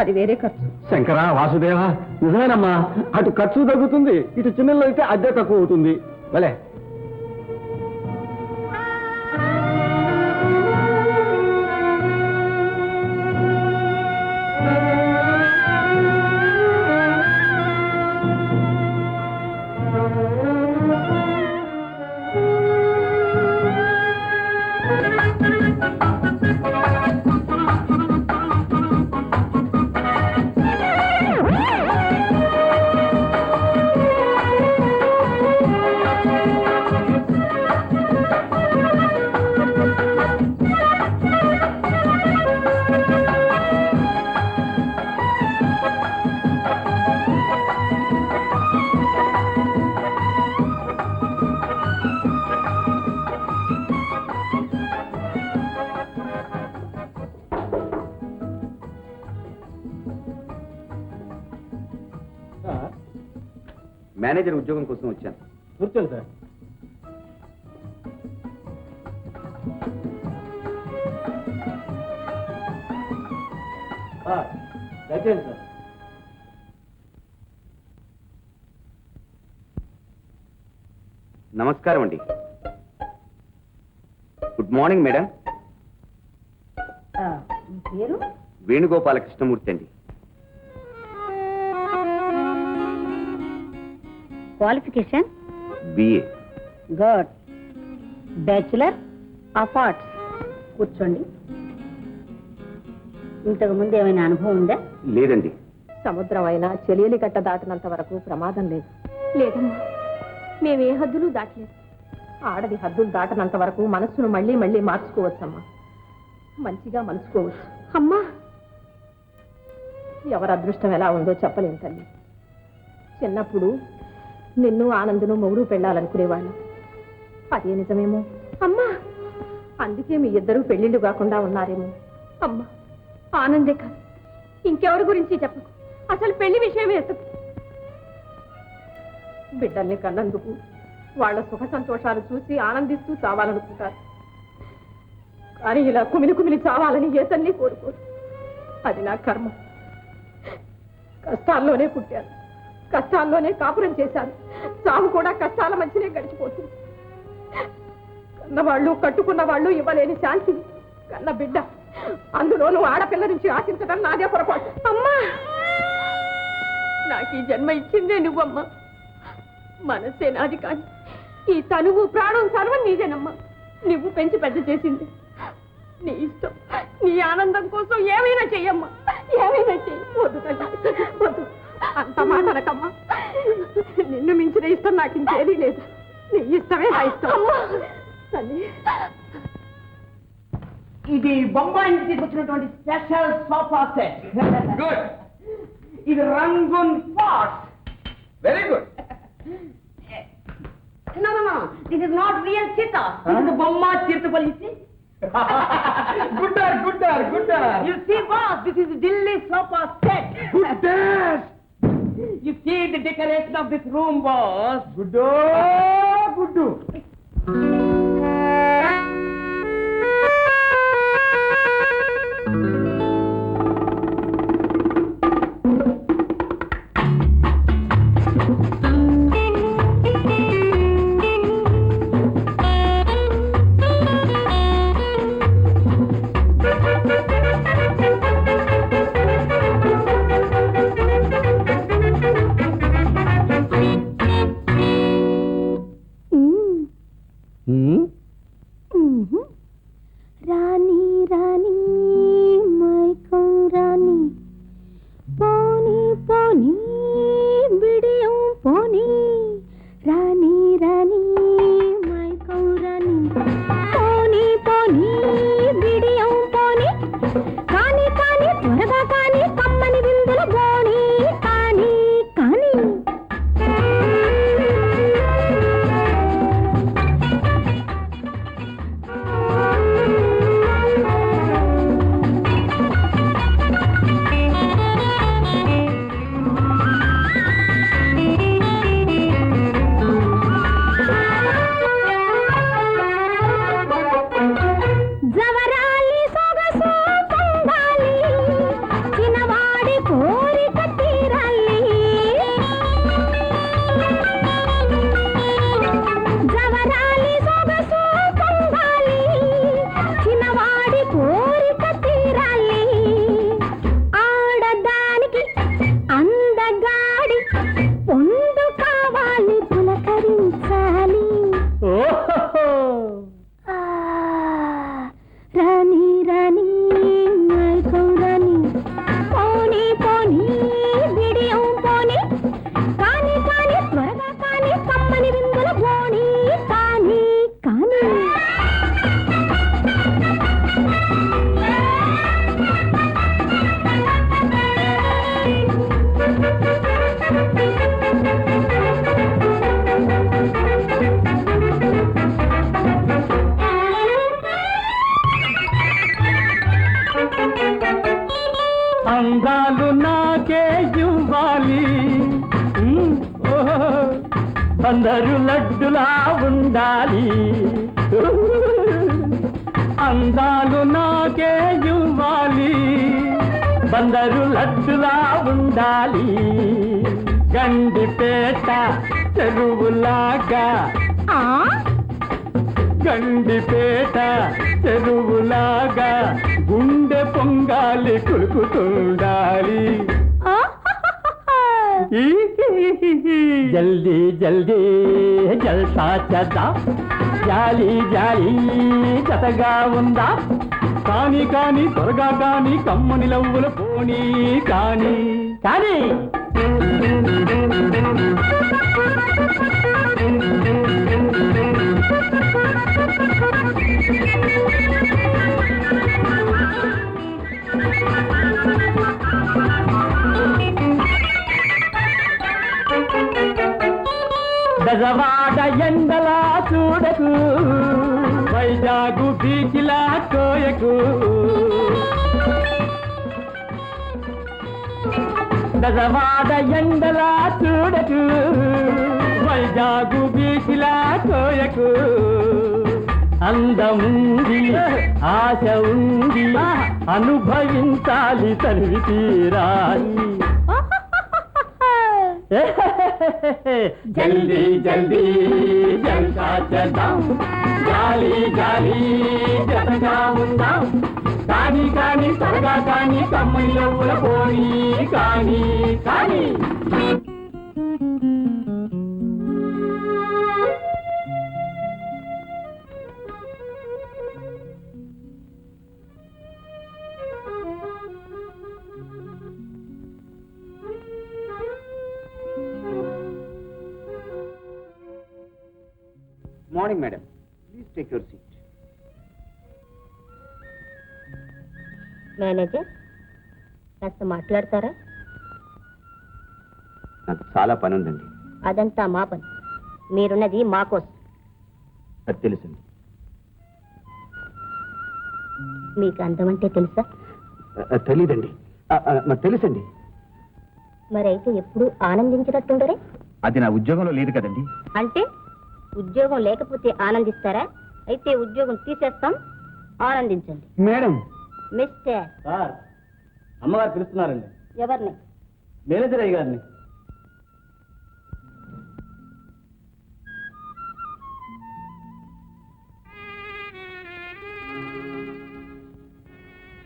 అది వేరే ఖర్చు.
శంకరా, వాసుదేవా, నిజమేనమ్మా. అటు ఖర్చు తగ్గుతుంది, ఇటు చిన్నలో అయితే అద్దె తక్కువ అవుతుంది. భలే.
మేనేజర్ ఉద్యోగం కోసం వచ్చాను.
కూర్చోండి సార్. దయచేయండి సార్.
నమస్కారం అండి. Good morning madam.
పేరు
వేణుగోపాల కృష్ణమూర్తి అండి.
Qualification
BA.
Good. Bachelor of arts. కూర్చోండి. ఇంతకు ముందు ఏమైనా అనుభవం ఉందా?
లేదండి.
సముద్రం అయినా చెలియలి గట్ట దాటినంత వరకు ప్రమాదం లేదు.
లేదమ్మా, మేము ఏ హద్దులు దాటలేదు.
ఆడది హద్దులు దాటనంత వరకు మనస్సును మళ్ళీ మళ్ళీ మార్చుకోవచ్చమ్మా. మంచిగా మలుచుకోవచ్చు.
అమ్మా,
ఎవరి అదృష్టం ఎలా ఉందో చెప్పలేం తల్లి. చిన్నప్పుడు నిన్ను ఆనందును మొగుడు పెళ్ళాలనుకునేవాళ్ళం. అదే నిజమేమో.
అమ్మా,
అందుకే మీ ఇద్దరూ పెళ్లిళ్ళు కాకుండా ఉన్నారేమో.
అమ్మా, ఆనందే కాదు, ఇంకెవరి గురించి చెప్పకు. అసలు పెళ్లి విషయమే ఎత్తకు.
బిడ్డల్ని కన్నందుకు వాళ్ళ సుఖ సంతోషాలు చూసి ఆనందిస్తూ చావాలనుకుంటారు. కానీ ఇలా కుమిలి కుమిలి చావాలని ఏ తల్లి కోరుకోరు. అది నా కర్మ. కష్టాల్లోనే పుట్టాను, కష్టాల్లోనే కాపురం చేశాను. చావు కూడా కష్టాల మధ్యనే గడిచిపోతుంది. కన్నవాళ్ళు కట్టుకున్న వాళ్ళు ఇవ్వలేని శాంతి కన్న బిడ్డ, అందులోనూ ఆడపిల్ల నుంచి ఆశించడం నాదే పొరపాటు.
అమ్మా,
నాకు ఈ జన్మ ఇచ్చిందే నువ్వమ్మా. మనసే నాది కాదు,
ఈ తనువు ప్రాణం సర్వం నీదేనమ్మా.
నువ్వు పెంచి పెద్ద చేసింది. నీ ఇష్టం, నీ ఆనందం కోసం ఏమైనా చెయ్యమ్మా, ఏమైనా చెయ్యి. వద్దు తల్లి, వద్దు. అంత మాట అనకమ్మా. నిన్ను మించిన ఇష్టం నాకు ఇంకేదీ లేదు. నీ ఇష్టమే నా ఇష్టం తల్లి.
ఇది బొంబాయి నుంచి తీసుకొచ్చినటువంటి స్పెషల్ సోఫా సెట్.
గుడ్.
ఇది Rangoon pot.
Very good.
No, this is not real cheetah. This is the Bomma Chirtupalli.
గుడ్డార్ గుడ్డార్ గుడ్డార్.
You see, boss, this is Delhi sofa set.
గుడ్డార్.
You see the decoration of this room, boss.
గుడ్డో గుడ్డు.
అందాలు నాకే ఇవ్వాలి, అందరూ లడ్డులా ఉండాలి. అందాలు నాకే ఇవ్వాలి, బందరు లడ్డులా ఉండాలి. గండిపేట చెరువులాగా, గండిపేట చెరువులాగా గుండె పొంగాలి కులుకుతుండాలి. జల్దీ జల్దీ జల్సా చేద్దాం, జాలి జాలి జతగా ఉందా. కాని కాని త్వరగా కాని కమ్మని లవ్వుల పోనీ కాని కాని. బెజవాడ ఎండలా చూడకు, వైజాగు బీచ్లా కోయకు. బెజవాడ ఎండలా చూడకు, వైజాగు బీచ్లా కోయకు. అందముంది ఆశ ఉంది, అనుభవించాలి తనివి తీరాలి. జల్దీ జల్దీ జల్సా చేద్దాం, జాలి జాలి జతగా ఉందాం. కాని కాని త్వరగా కాని కమ్మని లవ్వుల పోనీ కాని కాని.
Morning madam, please take your seat.
Manager కాస్త మాట్లాడతారా?
నాకు చాలా పని ఉందండి.
అదంతా మా పని, మీరున్నది మా కోసం.
అది తెలుసండి.
మీకు అందం అంటే తెలుసా?
తెలీదండి. మరి తెలుసండి.
మరైతే ఎప్పుడు ఆనందించినట్టుండరే?
అది నా ఉద్యోగంలో లేదు కదండి.
అంటే ఉద్యోగం లేకపోతే ఆనందిస్తారా? అయితే ఉద్యోగం తీసేస్తాం, ఆనందించండి.
మేడం.
మిస్టర్
సార్, అమ్మగారు పిలుస్తున్నారండి.
ఎవరిని?
మేనేజర్ అయ్య గారిని.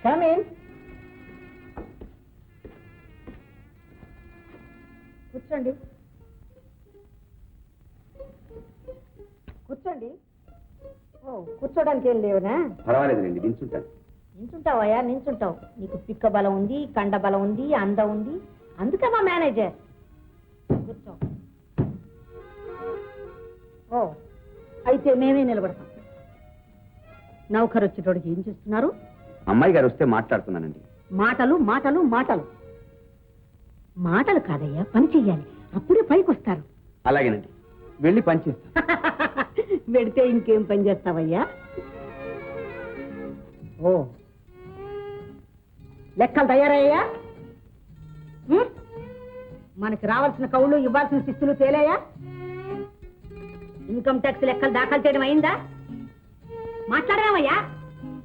Come in. కూర్చోండి కూర్చోండి. ఓ, కూర్చోడానికి ఏం లేవునా?
పర్వాలేదండి, నిల్చుంటాను.
నించుంటావయ్యా, నించుంటావు. నీకు పిక్క బలం ఉంది, కండ బలం ఉంది, అందం ఉంది. అందుకే మా మేనేజర్. కూర్చో. ఓ, అయితే మేమే నిలబడతాం. నౌకరు వచ్చేటోడికి ఏం చేస్తున్నారు?
అమ్మాయి గారు వస్తే మాట్లాడుతున్నానండి.
మాటలు మాటలు మాటలు మాటలు కాదయ్యా, పని చెయ్యాలి. అప్పుడే పైకి వస్తారు.
అలాగేనండి, వెళ్ళి పని చేస్తాను.
పెడితే ఇంకేం పని చేస్తావయ్యా? ఓ, లెక్కలు తయారయ్యా? మనకి రావాల్సిన కౌళ్ళు, ఇవ్వాల్సిన శిస్తులు తేలాయా? ఇన్కమ్ ట్యాక్స్ లెక్కలు దాఖలు చేయడం అయిందా? మాట్లాడదామయ్యా.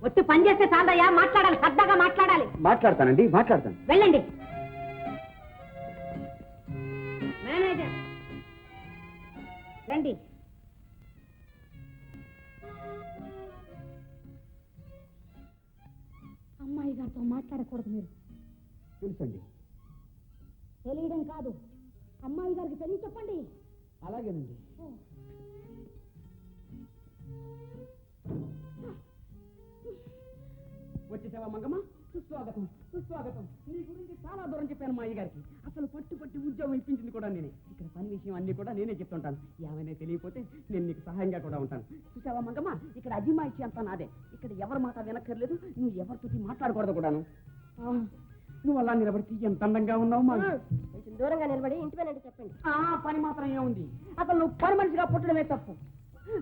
ఒట్టి పని చేస్తే చాలదయ్యా, మాట్లాడాలి, సరదాగా మాట్లాడాలి.
మాట్లాడతానండి, మాట్లాడతాను.
వెళ్ళండి. మేనేజర్ రండి. అమ్మాయి గారితో మాట్లాడకూడదు మీరు.
తెలుసండి.
తెలియడం కాదు, అమ్మాయి గారికి తెలియ చెప్పండి.
అలాగేనండి.
వచ్చేసావా మంగమ్మ? సుస్వాగతం, సుస్వాగతం. నీ గురించి చాలా దూరం చెప్పాను మా అయ్యగారికి. అసలు పట్టు ఉద్యోగం ఇప్పించింది కూడా నేనే. ఇక్కడ పని విషయం అన్ని కూడా నేనే చెప్తుంటాను. ఏమైనా తెలియకపోతే నేను నీకు సహాయంగా కూడా ఉంటాను. చూసావా మంగమ్మ, ఇక్కడ అజిమాయిషి అంతా నాదే. ఇక్కడ ఎవరి మాట వినక్కర్లేదు, నువ్వు ఎవరితో మాట్లాడకూడదు కూడాను. నువ్వు అలా నిలబడితే ఎంత అందంగా ఉన్నావు మా.
కొంచెం దూరంగా నిలబడి ఇంటి పని చెప్పండి.
పని మాత్రం ఏముంది? అసలు నువ్వు పని మనిషిగా పుట్టడమే తప్పు.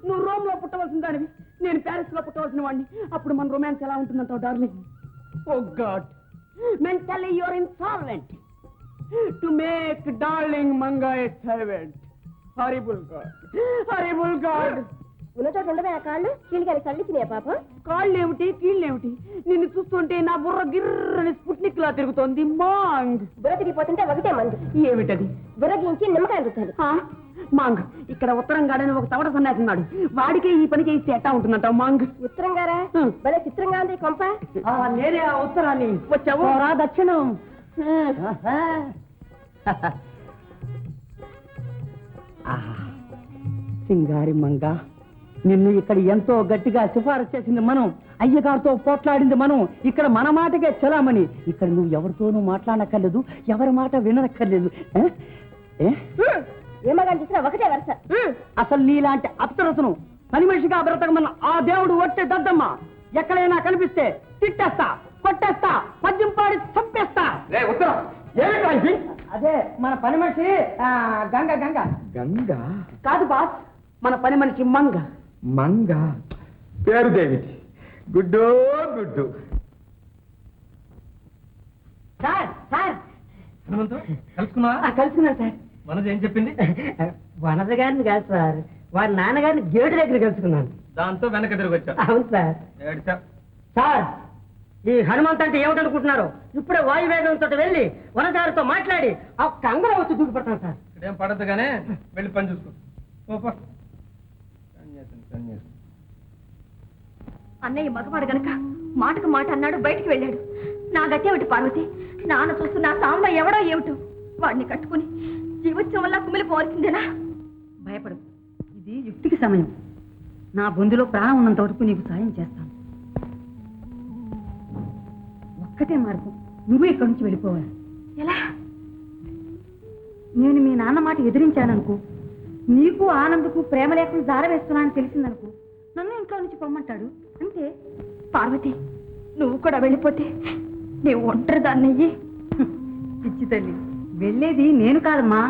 నువ్వు రోమ్ లో పుట్టవలసిన దానివి, నేను ప్యారిస్ లో పుట్టవలసిన వాడిని. అప్పుడు మన రొమాన్స్ ఎలా ఉంటుందంటావు darling? Oh god,
Mentally, you're insolvent. To make darling Manga a servant. Horrible God. Horrible God.
ఉన్న చోట ఉండవే ఆ కాళ్ళు కీళ్ళకి చల్లిచ్చినాయా పాప?
కాళ్ళు ఏమిటి కీళ్ళేమిటి నిన్ను చూస్తుంటే నా బుర్ర గిర్రని స్పుట్నిక్ లా తిరుగుతోంది. మాంగ్
బుర్ర తిరిగిపోతుంటే ఒకటే మందు.
ఏమిటది?
బుర్ర గీంచి నిమ్మకాయ రుద్దాలి.
మాంగ్ ఇక్కడ ఉత్తరం గాడని ఒక తవడ సన్యాసిన్నాడు. వాడికే ఈ పని చేస్తే ఎట్టా ఉంటుందంట మాంగ్.
ఉత్తరం గారా? భలే చిత్రంగా ఉంది కొంప.
నేనే ఆ ఉత్తరాన్ని వచ్చావు రా దక్షిణం. సింగారి మంగ నిన్ను ఇక్కడ ఎంతో గట్టిగా సిఫారసు చేసింది మనం. అయ్యగారితో పోట్లాడింది మనం. ఇక్కడ మన మాటకే చలామణి. ఇక్కడ నువ్వు ఎవరితోనూ మాట్లాడక్కర్లేదు, ఎవరి మాట వినక్కర్లేదు.
ఏమగాని చూసినా ఒకటే వరుస.
అసలు నీలాంటి అప్సరసను పని మనిషిగా బ్రతకమన్న ఆ దేవుడు ఒట్టే దద్దమ్మ. ఎక్కడైనా కనిపిస్తే తిట్టేస్తా, కొట్టేస్తా, పద్యం పాడి చంపేస్తా. అదే మన పని మనిషి గంగ. గంగ
గంగ
కాదు బాస్, మన పని మనిషి మంగ.
మంగ పేరు దేవిటి. గుడ్డు గుడ్డు.
సార్ సార్
కలుసుకున్నాను
సార్.
మనది ఏం చెప్పింది?
వనద గారిని కాదు సార్, వారి నాన్నగారిని గేటు దగ్గర కలుసుకున్నాను.
దాంతో వెనక తిరిగి వచ్చా.
అవును సార్. సార్ ఈ హనుమంత్ అంటే ఏమిటనుకుంటున్నారు? ఇప్పుడే వాయువేగంతో వెళ్ళి వనదారితో మాట్లాడి ఆ కంగర వచ్చి దూకిపడతాను సార్.
ఇక్కడేం పడద్దు కానీ వెళ్ళి పని చూసుకో.
అన్నయ్య మగవాడు గనక మాటకు మాట అన్నాడు, బయటికి వెళ్ళాడు. నా గట్టేమిటి పార్వతి? నాన్న చూస్తూ నా సాంబ ఎవడో ఏమిటో వాడిని కట్టుకుని జీవోత్సవం వల్ల కుమిలిపోవాల్సిందేనా?
భయపడు, ఇది యుక్తికి సమయం. నా బొందులో ప్రాణం ఉన్నంత వరకు నీకు సాయం చేస్తాను. ఒక్కటే మార్గం, నువ్వు ఇక్కడి నుంచి వెళ్ళిపోవాలి.
ఎలా?
నేను మీ నాన్న మాట ఎదిరించాననుకో, నీకు ఆనందకు ప్రేమ లేకుండా జారవేస్తున్నానని తెలిసిందనుకో, నన్ను ఇంట్లో నుంచి పొమ్మంటాడు అంతే.
పార్వతి, నువ్వు కూడా వెళ్ళిపోతే నీవు ఒంటరి దాన్నయ్యి.
పిచ్చి తల్లి, వెళ్ళేది నేను కాదమ్మా,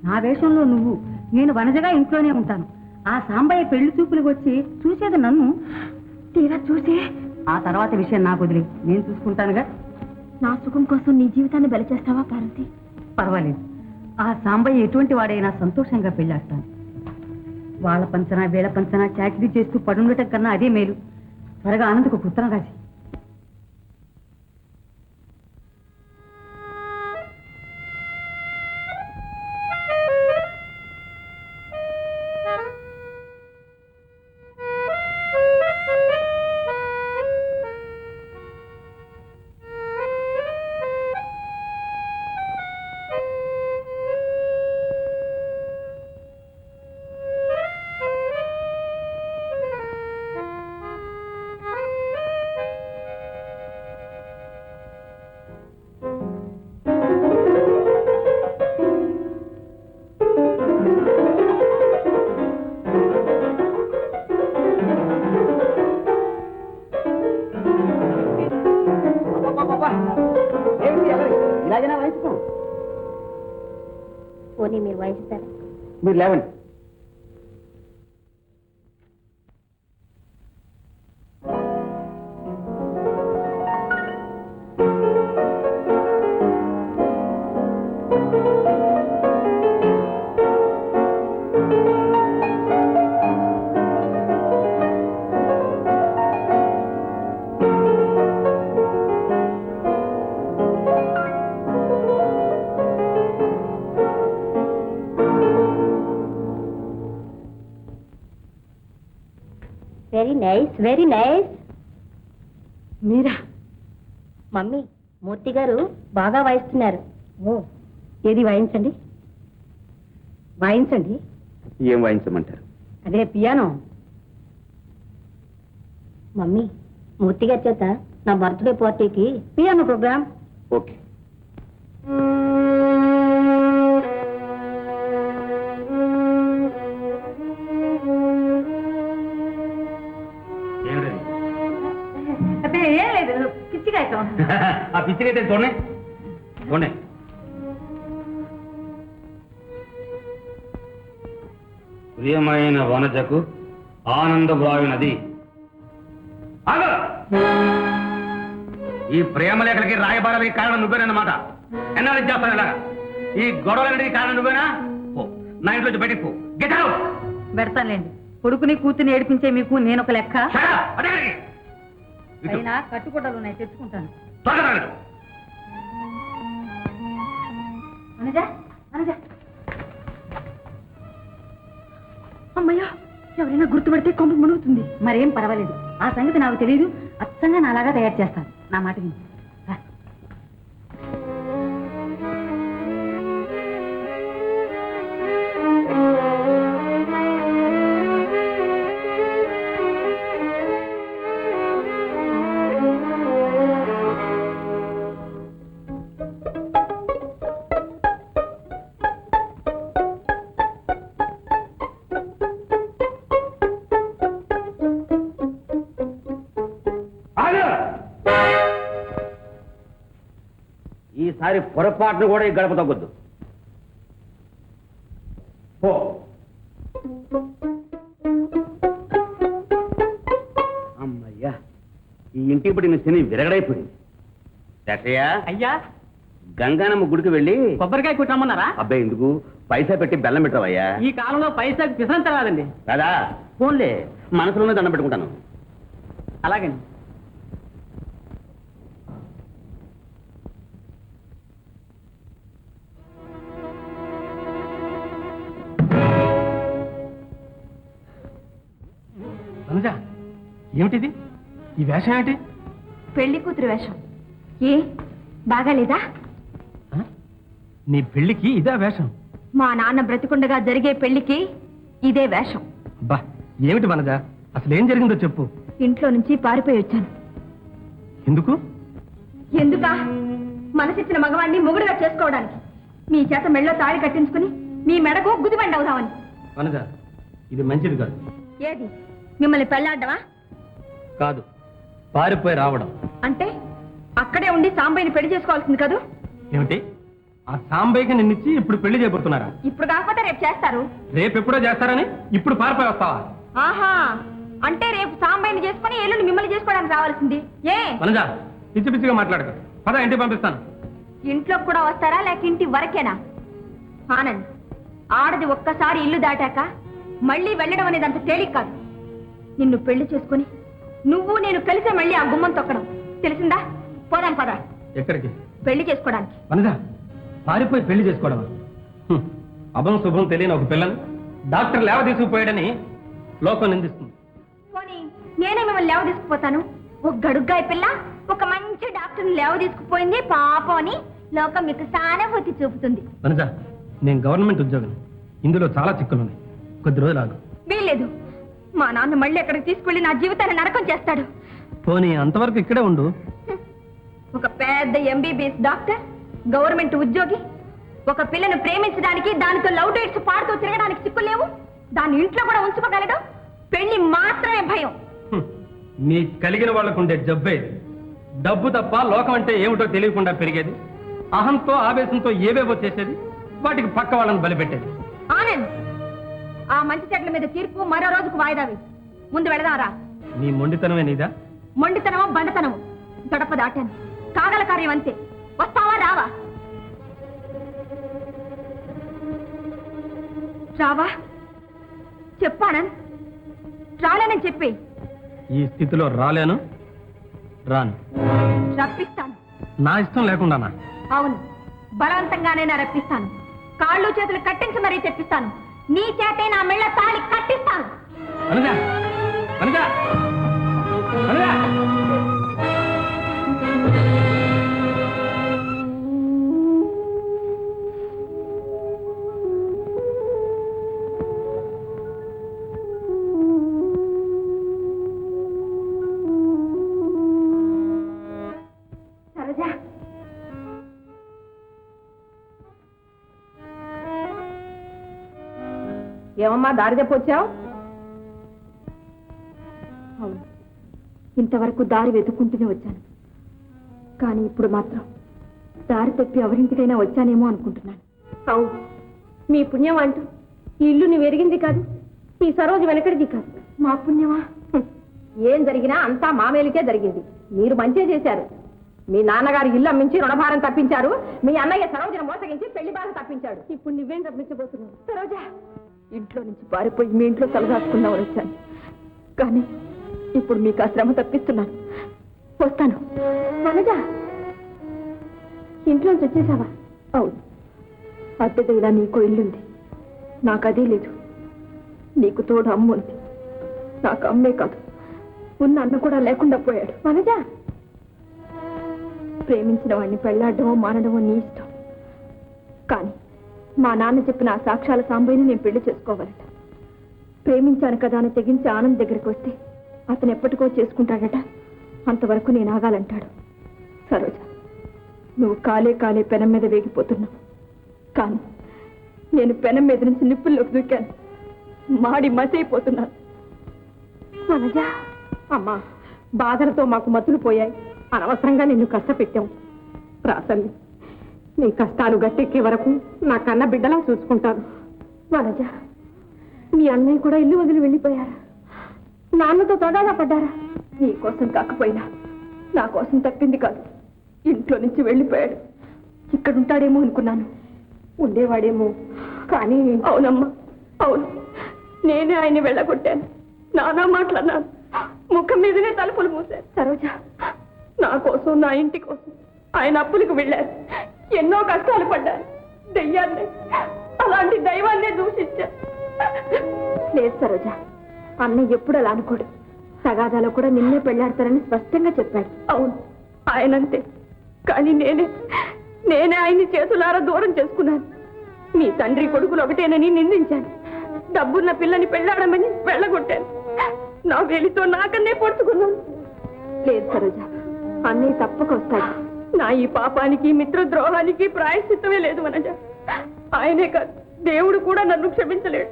నా వేషంలో నువ్వు. నేను వనజగా ఇంట్లోనే ఉంటాను. ఆ సాంబయ్య పెళ్లి చూపులకు వచ్చి చూసేది నన్ను.
తీరా చూసి
ఆ తర్వాత విషయం నాకు వదిలే, నేను చూసుకుంటానుగా.
నా సుఖం కోసం నీ జీవితాన్ని బలి చేస్తావా పార్వతి?
పర్వాలేదు, ఆ సాంబయ్య ఎటువంటి వాడైనా సంతోషంగా పెళ్ళాడతాను. వాళ్ళ పంచనా వీళ్ళ పంచనా చాకిరీ చేస్తూ పడుండటం కన్నా అదే మేలు. త్వరగా ఆనందకు ఉత్తరం రాసి. ఇలాగైనా వాయించుకో.
పోనీ మీరు వాయిస్తారా?
మీరు లేవండి.
Very nice, very nice.
మీరా?
మమ్మీ, మూర్తి గారు బాగా వాయిస్తున్నారు.
ఓ, ఏది వాయించండి. వాయించండి.
ఏం వాయించమంటారు?
అదే పియానో.
మమ్మీ, మూర్తి గారి చేత నా బర్త్డే పార్టీకి
పియానో ప్రోగ్రామ్.
ఓకే.
అదే ఏం లేదు, పిచ్చిగా అవుతాం.
ఆ పిచ్చికైతే చూడండి చూడండి. ప్రియమైన వనజకు ఆనందభావినది. ఈ ప్రేమ లేఖలకి రాయబారాలకి కారణం నువ్వేనన్నమాట. ఎన్నాళ్ళు చేస్తాను ఇలాగా? ఈ గొడవలకి కారణం నువ్వేనా? పో, నా ఇంట్లో బయటికి పో. Get out.
పెడతానులేండి. కొడుకుని కూతుని ఏడిపించే మీకు నేను ఒక లెక్క. అయినా కట్టుకోటలు ఉన్నాయి, తెచ్చుకుంటాను. అనుజా, అనుజా. అమ్మయ్యా, ఎవరైనా గుర్తుపడితే కొంప మునుగుతుంది. మరేం పర్వాలేదు, ఆ సంగతి నాకు తెలియదు. అచ్చంగా నాలాగా తయారు చేస్తాను. నా మాట విని.
ఈసారి పొరపాటును కూడా ఈ గడప తగ్గొద్దు. పో. అమ్మయ్యా, ఈ ఇంటికి పడిన శని విరగడైపోయింది. దశయ్య,
అయ్యా,
గంగానమ్మ గుడికి వెళ్ళి
కొబ్బరికాయ కుట్టమన్నారా?
అబ్బాయి ఎందుకు, పైసా పెట్టి బెల్లం పెట్టవయ్యా.
ఈ కాలంలో పైసాకి పిసంత రాదండి.
కదా, ఫోన్లే, మనసులోనే దండం పెట్టుకుంటాను.
అలాగండి. అనుజా, ఏమిటిది? ఈ వేషం ఏంటి?
పెళ్లి కూతురు వేషం. ఏ బాగాలేదా?
నీ పెళ్లికి ఇదే వేషం?
మా నాన్న బ్రతికుండగా జరిగే పెళ్లికి ఇదే వేషం.
అబ్బా, ఏమిటి వనజ, అసలు ఏం జరిగిందో చెప్పు.
ఇంట్లో నుంచి పారిపోయి వచ్చాను.
ఎందుకు?
ఎందుకా? మనసిచ్చిన మగవాణ్ణి మొగుడుగా చేసుకోవడానికి. మీ చేత మెళ్ళో తాళి కట్టించుకుని మీ మెడకు గుదిబండి అవుదామని.
వనజ, ఇది మంచిది కాదు.
ఏది, మిమ్మల్ని పెళ్లాడ్డమా?
కాదు, పారిపోయి రావడం.
అంటే అక్కడే ఉండి సాంబయ్యని పెళ్లి చేసుకోవాల్సింది కదూ?
ఏమిటి, ఆ సాంబయ్యకి నిన్నిచ్చి ఇప్పుడు పెళ్లి చేయబోతున్నారా?
ఇప్పుడు కాకపోతే రేపు చేస్తారు.
రేపు ఎప్పుడో చేస్తారని ఇప్పుడు పారిపోయి వస్తావా?
ఆహా, అంటే రేపు సాంబయ్యని చేసుకుని ఎల్లుండి మిమ్మల్ని చేసుకోవడానికి రావాల్సింది. ఏ
వనజ, పిచ్చి పిచ్చిగా మాట్లాడక. పద, ఇంటికి పంపిస్తాను.
ఇంట్లోకి కూడా వస్తారా లేక ఇంటి వరకేనా? ఆనంద్, ఆడది ఒక్కసారి ఇల్లు దాటాక మళ్ళీ వెళ్ళడం అనేది అంత తేలిక కాదు. నిన్ను పెళ్లి చేసుకుని నువ్వు నేను కలిసే మళ్ళీ ఆ గుమ్మం తొక్కడం, తెలిసిందా? పోదాం పద.
ఎక్కడికి?
పెళ్లి చేసుకోవడానికి.
వనజ, పారిపోయి పెళ్లి చేసుకోవడమా? అభం శుభం తెలియని ఒక పిల్లని డాక్టర్ లేవ తీసుకుపోయాడని లోకం నిందిస్తుంది.
పోనీ నేనే మిమ్మల్ని లేవ తీసుకుపోతాను. ఒక గడుగ్గాయ పిల్ల ఒక మంచి డాక్టర్ని లేవ తీసుకుపోయింది పాపం అని లోకం మీకు సానుభూతి చూపుతుంది.
వనజ, నేను గవర్నమెంట్ ఉద్యోగం, ఇందులో చాలా చిక్కులున్నాయి. కొద్ది రోజులు ఆగు.
వీల్లేదు, మా నాన్న మళ్ళీ ఎక్కడికి తీసుకెళ్లి నా జీవితాన్ని నరకం చేస్తాడు.
పోనీ అంతవరకు ఇక్కడే ఉండు.
ఒక పెద్ద ఎంబీబీఎస్ డాక్టర్, గవర్నమెంట్ ఉద్యోగి, ఒక పిల్లను ప్రేమించడానికి దానితో లవ్ డేట్స్ పాడుతూ తిరగడానికి చిక్కులేవు. దాన్ని ఇంట్లో కూడా ఉంచుకోగలడు. పెళ్లి మాత్రమే భయం.
నీ కలిగిన వాళ్ళకు ఉండే జబ్బే ఇది. డబ్బు తప్ప లోకం అంటే ఏమిటో తెలియకుండా పెరిగేది, అహంతో ఆవేశంతో ఏవేవో చేసేది, వాటికి పక్క వాళ్ళని బలిపెట్టేది.
ఆనంద్, ఆ మంచి చెట్ల మీద తీర్పు మరో రోజుకు వాయిదావి. ముందు వెళదారా.
నీ మొండితనమే నీదా?
మొండితనమో బండతనమో గడప దాటాను. కాగల కార్యం అంతే. వస్తావా రావా? రావా చెప్పానన్. రాలేనని చెప్పి.
ఈ స్థితిలో రాలేను, రాను.
రప్పిస్తాను.
నా ఇష్టం లేకుండానా?
అవును, బలవంతంగానైనా రప్పిస్తాను. కాళ్ళు చేతులు కట్టించి మరీ తెప్పిస్తాను. నీ చేతే నా మెళ్ళ తాళి కట్టిస్తాను.
అనుజా, అనుజా, అనుజా.
సరోజా,
ఏమమ్మా దారి తెప్పొచ్చావు?
అవును, ఇంతవరకు దారి వెతుక్కుంటూనే వచ్చాను. కానీ ఇప్పుడు మాత్రం దారి తప్పి ఎవరింటికైనా వచ్చానేమో అనుకుంటున్నాను.
అవును, మీ పుణ్యం అంటూ ఈ ఇల్లు నువ్వు ఎరిగింది కాదు, ఈ సరోజు వెనకడిది కాదు.
మా పుణ్యమా?
ఏం జరిగినా అంతా మామేలుకే జరిగింది. మీరు మంచే చేశారు. మీ నాన్నగారు ఇల్లు అమ్మించి రుణభారం తప్పించారు, మీ అన్నయ్య సరోజను మోసగించి పెళ్లి బాధ తప్పించాడు. ఇప్పుడు నువ్వేం తప్పించబోతున్నావు? సరోజ, ఇంట్లో నుంచి పారిపోయి మీ ఇంట్లో తలదాచుకుందామని వచ్చాను, కానీ ఇప్పుడు మీకు ఆ శ్రమ తప్పిస్తున్నాను. వస్తాను. వనజ, ఇంట్లోంచి వచ్చేసావా? అవును, అద్దెదైనా నీకు ఇల్లుంది, నాకు అదే లేదు. నీకు తోడు అమ్మ ఉంది, నాకు అమ్మే కాదు ఉన్న అన్న కూడా లేకుండా పోయాడు. వనజ, ప్రేమించిన వాడిని పెళ్లాడమో మానడమో నీ ఇష్టం, కానీ మా నాన్న చెప్పిన ఆ సాక్ష్యాల సాంబయ్యని నేను పెళ్లి చేసుకోవాలట. ప్రేమించాను కదా అని తెగించి ఆనంద్ దగ్గరికి వస్తే అతను ఎప్పటికో చేసుకుంటాడట, అంతవరకు నేను ఆగాలంటాడు. సరోజ, నువ్వు కాలే కాలే పెనం మీద వేగిపోతున్నావు, కానీ నేను పెనం మీద నుంచి నిప్పుల్లోకి దూకాను, మాడి మసైపోతున్నాను. వనజ, అమ్మా, బాధలతో మాకు మతులు పోయాయి, అనవసరంగా నిన్ను కష్టపెట్టాం. రాసల్లి, నీ కష్టాలు గట్టెక్కే వరకు నా కన్న బిడ్డలా చూసుకుంటాను. వనజ, మీ అన్నయ్య కూడా ఇల్లు వదిలి వెళ్ళిపోయారా? నాన్నతో తగాదా పడ్డారా? నీ కోసం కాకపోయినా నా కోసం తప్పింది కాదు, ఇంట్లో నుంచి వెళ్ళిపోయాడు. ఇక్కడుంటాడేమో అనుకున్నాను, ఉండేవాడేమో, కానీ అవునమ్మా, అవును, నేనే ఆయన్ని వెళ్ళగొట్టాను. నానా మాట్లాడినాను, ముఖం మీదనే తలుపులు మూశాను. సరోజ, నా కోసం, నా ఇంటి కోసం ఆయన అప్పులకు వెళ్ళారు, ఎన్నో కష్టాలు పడ్డారు. దెయ్యాన్నే, అలాంటి దైవాన్నే దూషించారు. లేదు సరోజ, అన్నయ్య ఎప్పుడు అలా అనుకోడు. తగాదాలో కూడా నిన్నే పెళ్లాడతారని స్పష్టంగా చెప్పాడు. అవును, ఆయనంతే, కానీ నేనే ఆయన్ని చేతులారా దూరం చేసుకున్నాను. మీ తండ్రి కొడుకులు ఒకటేనని నిందించాను, డబ్బున్న పిల్లని పెళ్లాడమని వెళ్ళగొట్టాను, నా వేలితో నాకన్నే పొడుచుకున్నాను. లేదు సరోజ, అన్నయ్య తప్పక వస్తాడు. నా ఈ పాపానికి, మిత్రద్రోహానికి ప్రాయశ్చిత్తమే లేదు వనజ. ఆయనే కాదు, దేవుడు కూడా నన్ను క్షమించలేడు.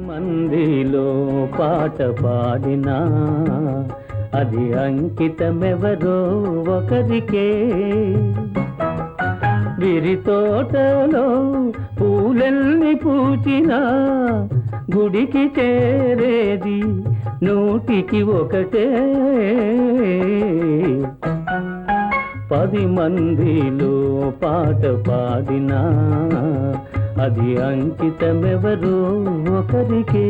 మందిలో పాట పాడినా అది అంకితమెవరో ఒకరికే. విరి తోటలో పూలెల్ని పూచినా గుడికి చేరేది నూటికి ఒకటే. 10 మందిలో పాట పాడినా అది అంకితమెవరో ఒకరికే.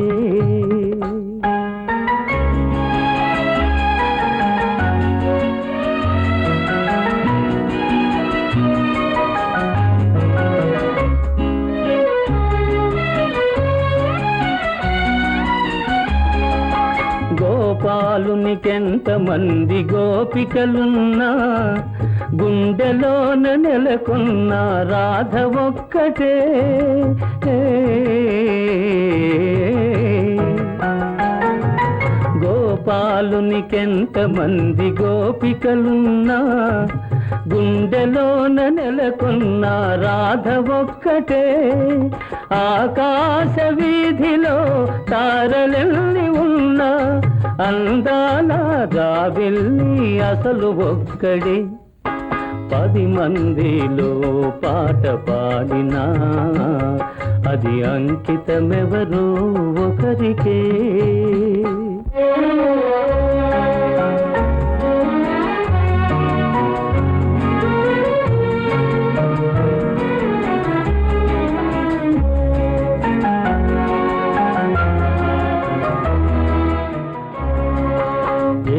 గోపాలునికెంతమంది గోపికలున్నా గుండెలోన నెలకొన్న రాధ ఒక్కటే. గోపాలునికెంతమంది గోపికలున్నా గుండెలోన నెలకొన్న రాధ ఒక్కటే. ఆకాశ వీధిలో తారలెల్లి ఉన్న అందాల జాబిల్లి అసలు ఒక్కడే. 10 మందిలో పాట పాడినా అది అంకితమెవరో ఒకరికే.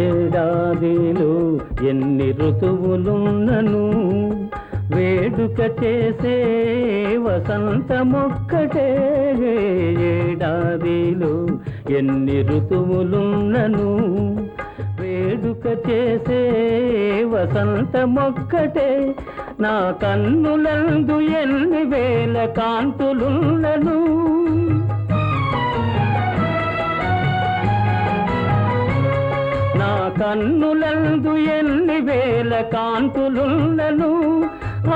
ఏడాదిలో ఎన్ని ఋతువులున్నను వేడుక చేసే వసంతమొక్కటే. ఏడాదిలో ఎన్ని ఋతువులున్నను వేడుక చేసే వసంతమొక్కటే. నా కన్నులందు ఎన్ని వేల కాంతులున్నను కన్నులందు ఎన్ని వేల కాంతులున్నను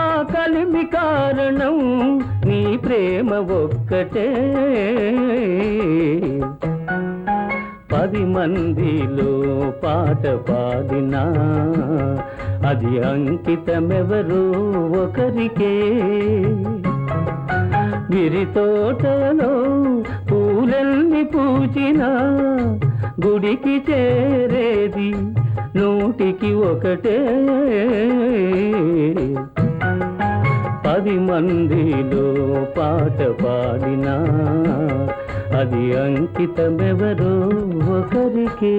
ఆ కలిమి కారణం నీ ప్రేమ ఒక్కటే 10 మందిలో పాట పాడినా అది అంకితమెవరో ఒకరికే విరి తోటలో పూలెల్ని పూచినా గుడికి చేరేది 100కి 1 10 మందిలో పాట పాడినా అది అంకితమెవరో ఒకరికే.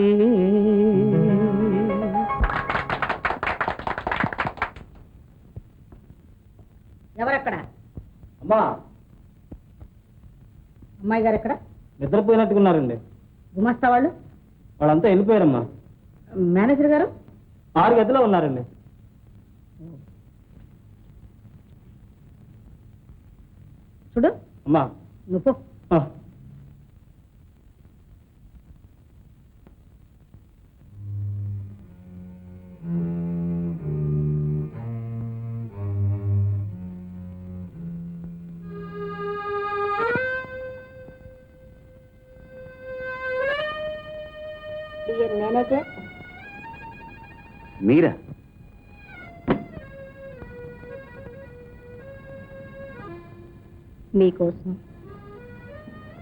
ఎవరక్కడ?
అమ్మా,
అమ్మాయి గారు ఎక్కడ?
నిద్రపోయినట్టుకున్నారండి.
గుమస్తా వాళ్ళు?
వాళ్ళంతా వెళ్ళిపోయారమ్మా.
మేనేజర్ గారు?
6 గదిలో ఉన్నారండి.
చూడు
అమ్మా,
నువ్వు
మేనేజర్
మీరా?
మీకోసం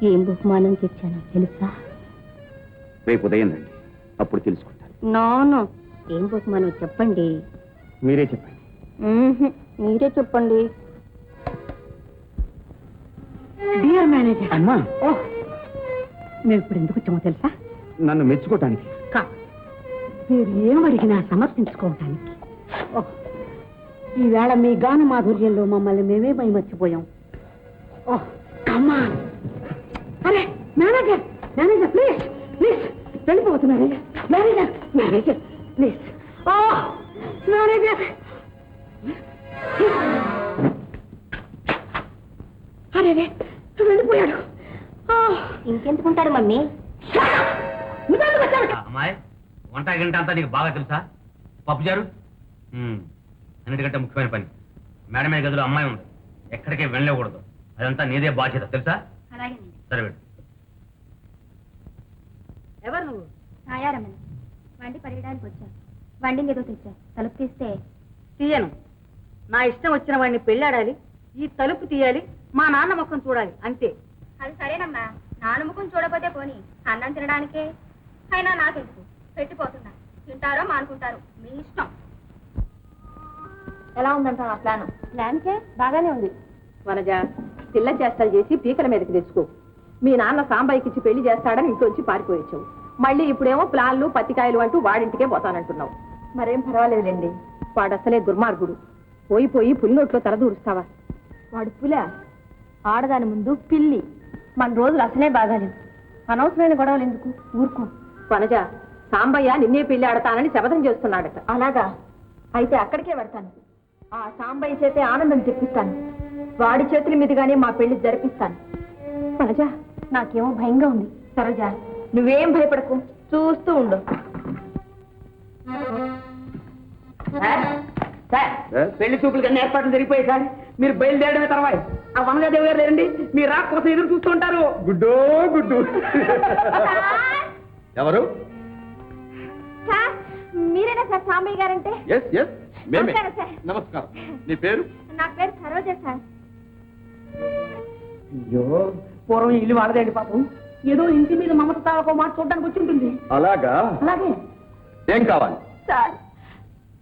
ఏం బహుమానం తెచ్చానో తెలుసా?
రేపు ఉదయం రండి, అప్పుడు తెలుసుకుంటాను.
నోను, ఏం బహుమానం చెప్పండి.
మీరే చెప్పండి.
మీరే చెప్పండి.
Dear manager.
అమ్మా,
ఓహ్, మేము ఇప్పుడు ఎందుకు వచ్చామో తెలుసా?
నన్ను మెచ్చుకోవటానికి.
మీరు ఏం అడిగినా సమర్పించుకోవటానికి. ఓహ్, ఈవేళ మీ గాన మాధుర్యంలో మమ్మల్ని మేమే మర్చిపోయాం. ఓహ్, కమాన్. అరే మేనేజర్, మేనేజర్ ప్లీజ్ ప్లీజ్ వెళ్ళిపోతున్నారు. Manager, manager please. Oh manager, అరే వెళ్ళిపోయాడు.
ఇంకెందుకుంటాడు మమ్మీ?
అమ్మాయి, వంట గంట అంతా నీకు బాగా తెలుసా? పప్పుచారు అన్నిటికంటే ముఖ్యమైన పని. మేడమే గదిలో అమ్మాయి ఉంది, ఎక్కడికే వెళ్ళకూడదు. అదంతా నీదే బాధ్యత, తెలుసా? సరే వెళ్ళు.
ఎవరు నువ్వు?
ఛాయారమని వండి పరిగడానికి వచ్చా. వండింగ్ ఏదో తెచ్చా. తలుపు తీస్తే
తీయను. నా ఇష్టం వచ్చిన వాడిని పెళ్ళాడాలి, ఈ తలుపు తీయాలి, మా నాన్న ముఖం చూడాలి, అంతే.
అది సరేనమ్మా, నాన్న ముఖం చూడకపోతే పోనీ, అన్నం తినడానికే. అయినా నాకెందుకు, పెట్టిపోతున్నా. తింటారో మానుకుంటారో మీ ఇష్టం. ఎలా ఉందంట ఆ ప్లాన్? ప్లాన్కే బాగానే ఉంది.
వనజ, పిల్ల చేష్టలు చేసి పీకల మీదకి తెచ్చుకో. మీ నాన్న సాంబాయికి ఇచ్చి పెళ్లి చేస్తాడని ఇంట్లోంచి పారిపోయొచ్చావు. మళ్ళీ ఇప్పుడేమో ప్లాన్లు పత్తికాయలు అంటూ వాడింటికే పోతానంటున్నావు.
మరేం పర్వాలేదులేండి.
వాడు అసలే దుర్మార్గుడు. పోయి పోయి పులినోట్లో తలదూరుస్తావా?
వాడు పుల, ఆడదాని ముందు పిల్లి. మన రోజులు అసలే బాగాలేవు. అనవసరమైన గొడవలు ఎందుకు, ఊరుకో.
వనజ, సాంబయ్య నిన్నే పెళ్లి ఆడతానని శపథం చేస్తున్నాడట.
అలాగా? అయితే అక్కడికే పెడతాను. ఆ సాంబయ్య చేతే ఆనందం తెప్పిస్తాను. వాడి చేతుల మీదుగానే మా పెళ్లి జరిపిస్తాను.
వనజ,
నాకేమో భయంగా ఉంది. సరోజ, నువ్వేం భయపడకు, చూస్తూ ఉండు.
పెళ్లి చూపులు కన్నా ఏర్పాట్లు జరిగిపోయాయి సార్. మీరు బయలుదేరడమే తర్వాత ఆ వనజాదేవి గారు లేరండి, మీరు రాక కోసం ఎదురు చూస్తుంటారు.
గుడ్డో గుడ్డు. ఎవరు?
మీరేనా సార్ సాంబయ్య గారంటే?
ఎస్ ఎస్, మేమే.
నమస్కారం సార్.
నమస్కారం. నీ పేరు?
నా పేరు సరోజ సార్.
అయ్యో, పూర్వం ఇల్లు వాడదండి పాపం. ఏదో ఇంటి మీద మమత తాలకో మాట చూడడానికి వచ్చి ఉంటుంది.
అలాగా?
అలాగే.
ఏం కావాలి?
సార్,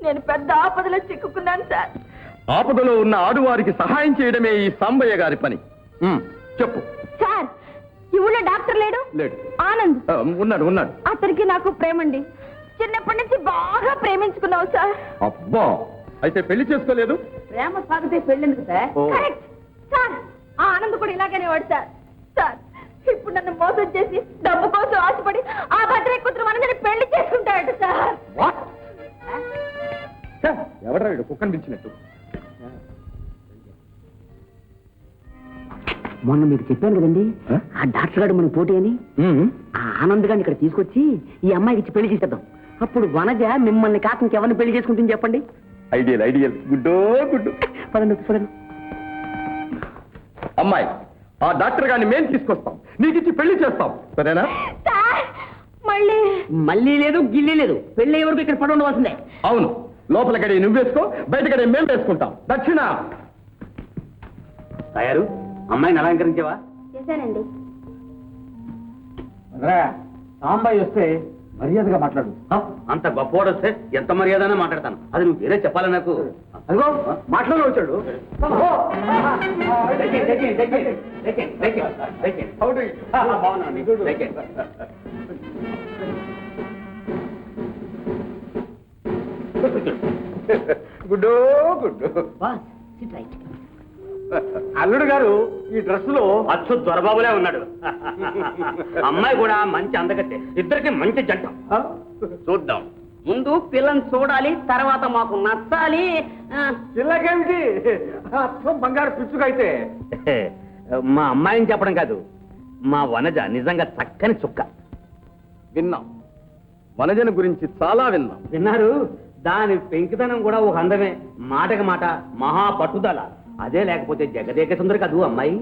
నేను పెద్ద ఆపదలో చిక్కుకున్నాను సార్.
ఆపదలో ఉన్న ఆడువారికి సహాయం చేయడమే ఈ సాంబయ్య గారి పని. చెప్పు.
సార్, ఈ ఊళ్ళో డాక్టర్ లేడు?
లేడు.
ఆనంద్
ఉన్నాడు ఉన్నాడు.
అతనికి నాకు ప్రేమండి. చిన్నప్పటి నుంచి బాగా ప్రేమించుకున్నావు సార్.
అబ్బా, అయితే పెళ్లి చేసుకోలేదు?
ప్రేమ సాగితే పెళ్ళెందుకు సార్?
Correct sir. ఆ ఆనంద్ కూడా ఇలాగనే వాడు సార్. సార్, ఇప్పుడు నన్ను మోసం చేసి డబ్బు కోసం ఆశపడి ఆ భద్ర కూతురు మనని పెళ్లి చేసుకుంటాడు సార్.
ఎవడ్రా వీడు కుక్కని పిలిచినట్టు?
మొన్న మీకు చెప్పాను కదండి, ఆ డాక్టర్ గారు మన పోటీ అని. ఆ ఆనంద్ గారిని ఇక్కడ తీసుకొచ్చి ఈ అమ్మాయికి ఇచ్చి పెళ్లి చేసేద్దాం. అప్పుడు వనజ మిమ్మల్ని కాక ఇంకెవరిని పెళ్లి చేసుకుంటుంది చెప్పండి.
ఐడియల్ గుడ్డో గుడ్డు.
పదండి.
అమ్మాయి, ఆ డాక్టర్ గారిని మేము తీసుకొస్తాం, నీకు ఇచ్చి పెళ్లి చేస్తాం, సరేనా?
మళ్ళీ లేదు గిల్లి లేదు, పెళ్లి అయ్యే వరకు ఇక్కడ పడి ఉండవలసిందే.
అవును, లోపల గడి నువ్వు వేసుకో, బయట గడి మేము వేసుకుంటాం. దక్షిణ.
తయారు అమ్మాయిని అలంకరించావా?
చేశానండి.
సాంబాయి వస్తే మర్యాదగా మాట్లాడు.
అంత గొప్పవాడు వస్తే ఎంత మర్యాదనే మాట్లాడతాను. అది నువ్వు వేరే చెప్పాలి నాకు.
అదిగో మాట్లాడి వచ్చాడు.
గుడ్డో గుడ్డు.
అల్లుడు గారు ఈ డ్రెస్ లో
అచ్చు దొరబాబులే ఉన్నాడు. అమ్మాయి కూడా మంచి అందగತ್ತೆ, ఇద్దరికి మంచి జంట. చూద్దాం.
ముందు పిల్లని చూడాలి, తర్వాత మాకు నచ్చాలి.
పిల్లకేమిటి అచ్చం బంగారు పిచ్చుకైతే.
మా అమ్మాయిని చెప్పడం కాదు, మా వనజ నిజంగా చక్కని చుక్క.
విన్నాం, వనజన గురించి చాలా విన్నాం.
విన్నారు? దాని పెంకితనం కూడా ఒక అందమే, మాటకి మాట మహా పట్టుదల. అదే లేకపోతే జగదేక సుందరి కదూ అమ్మాయి.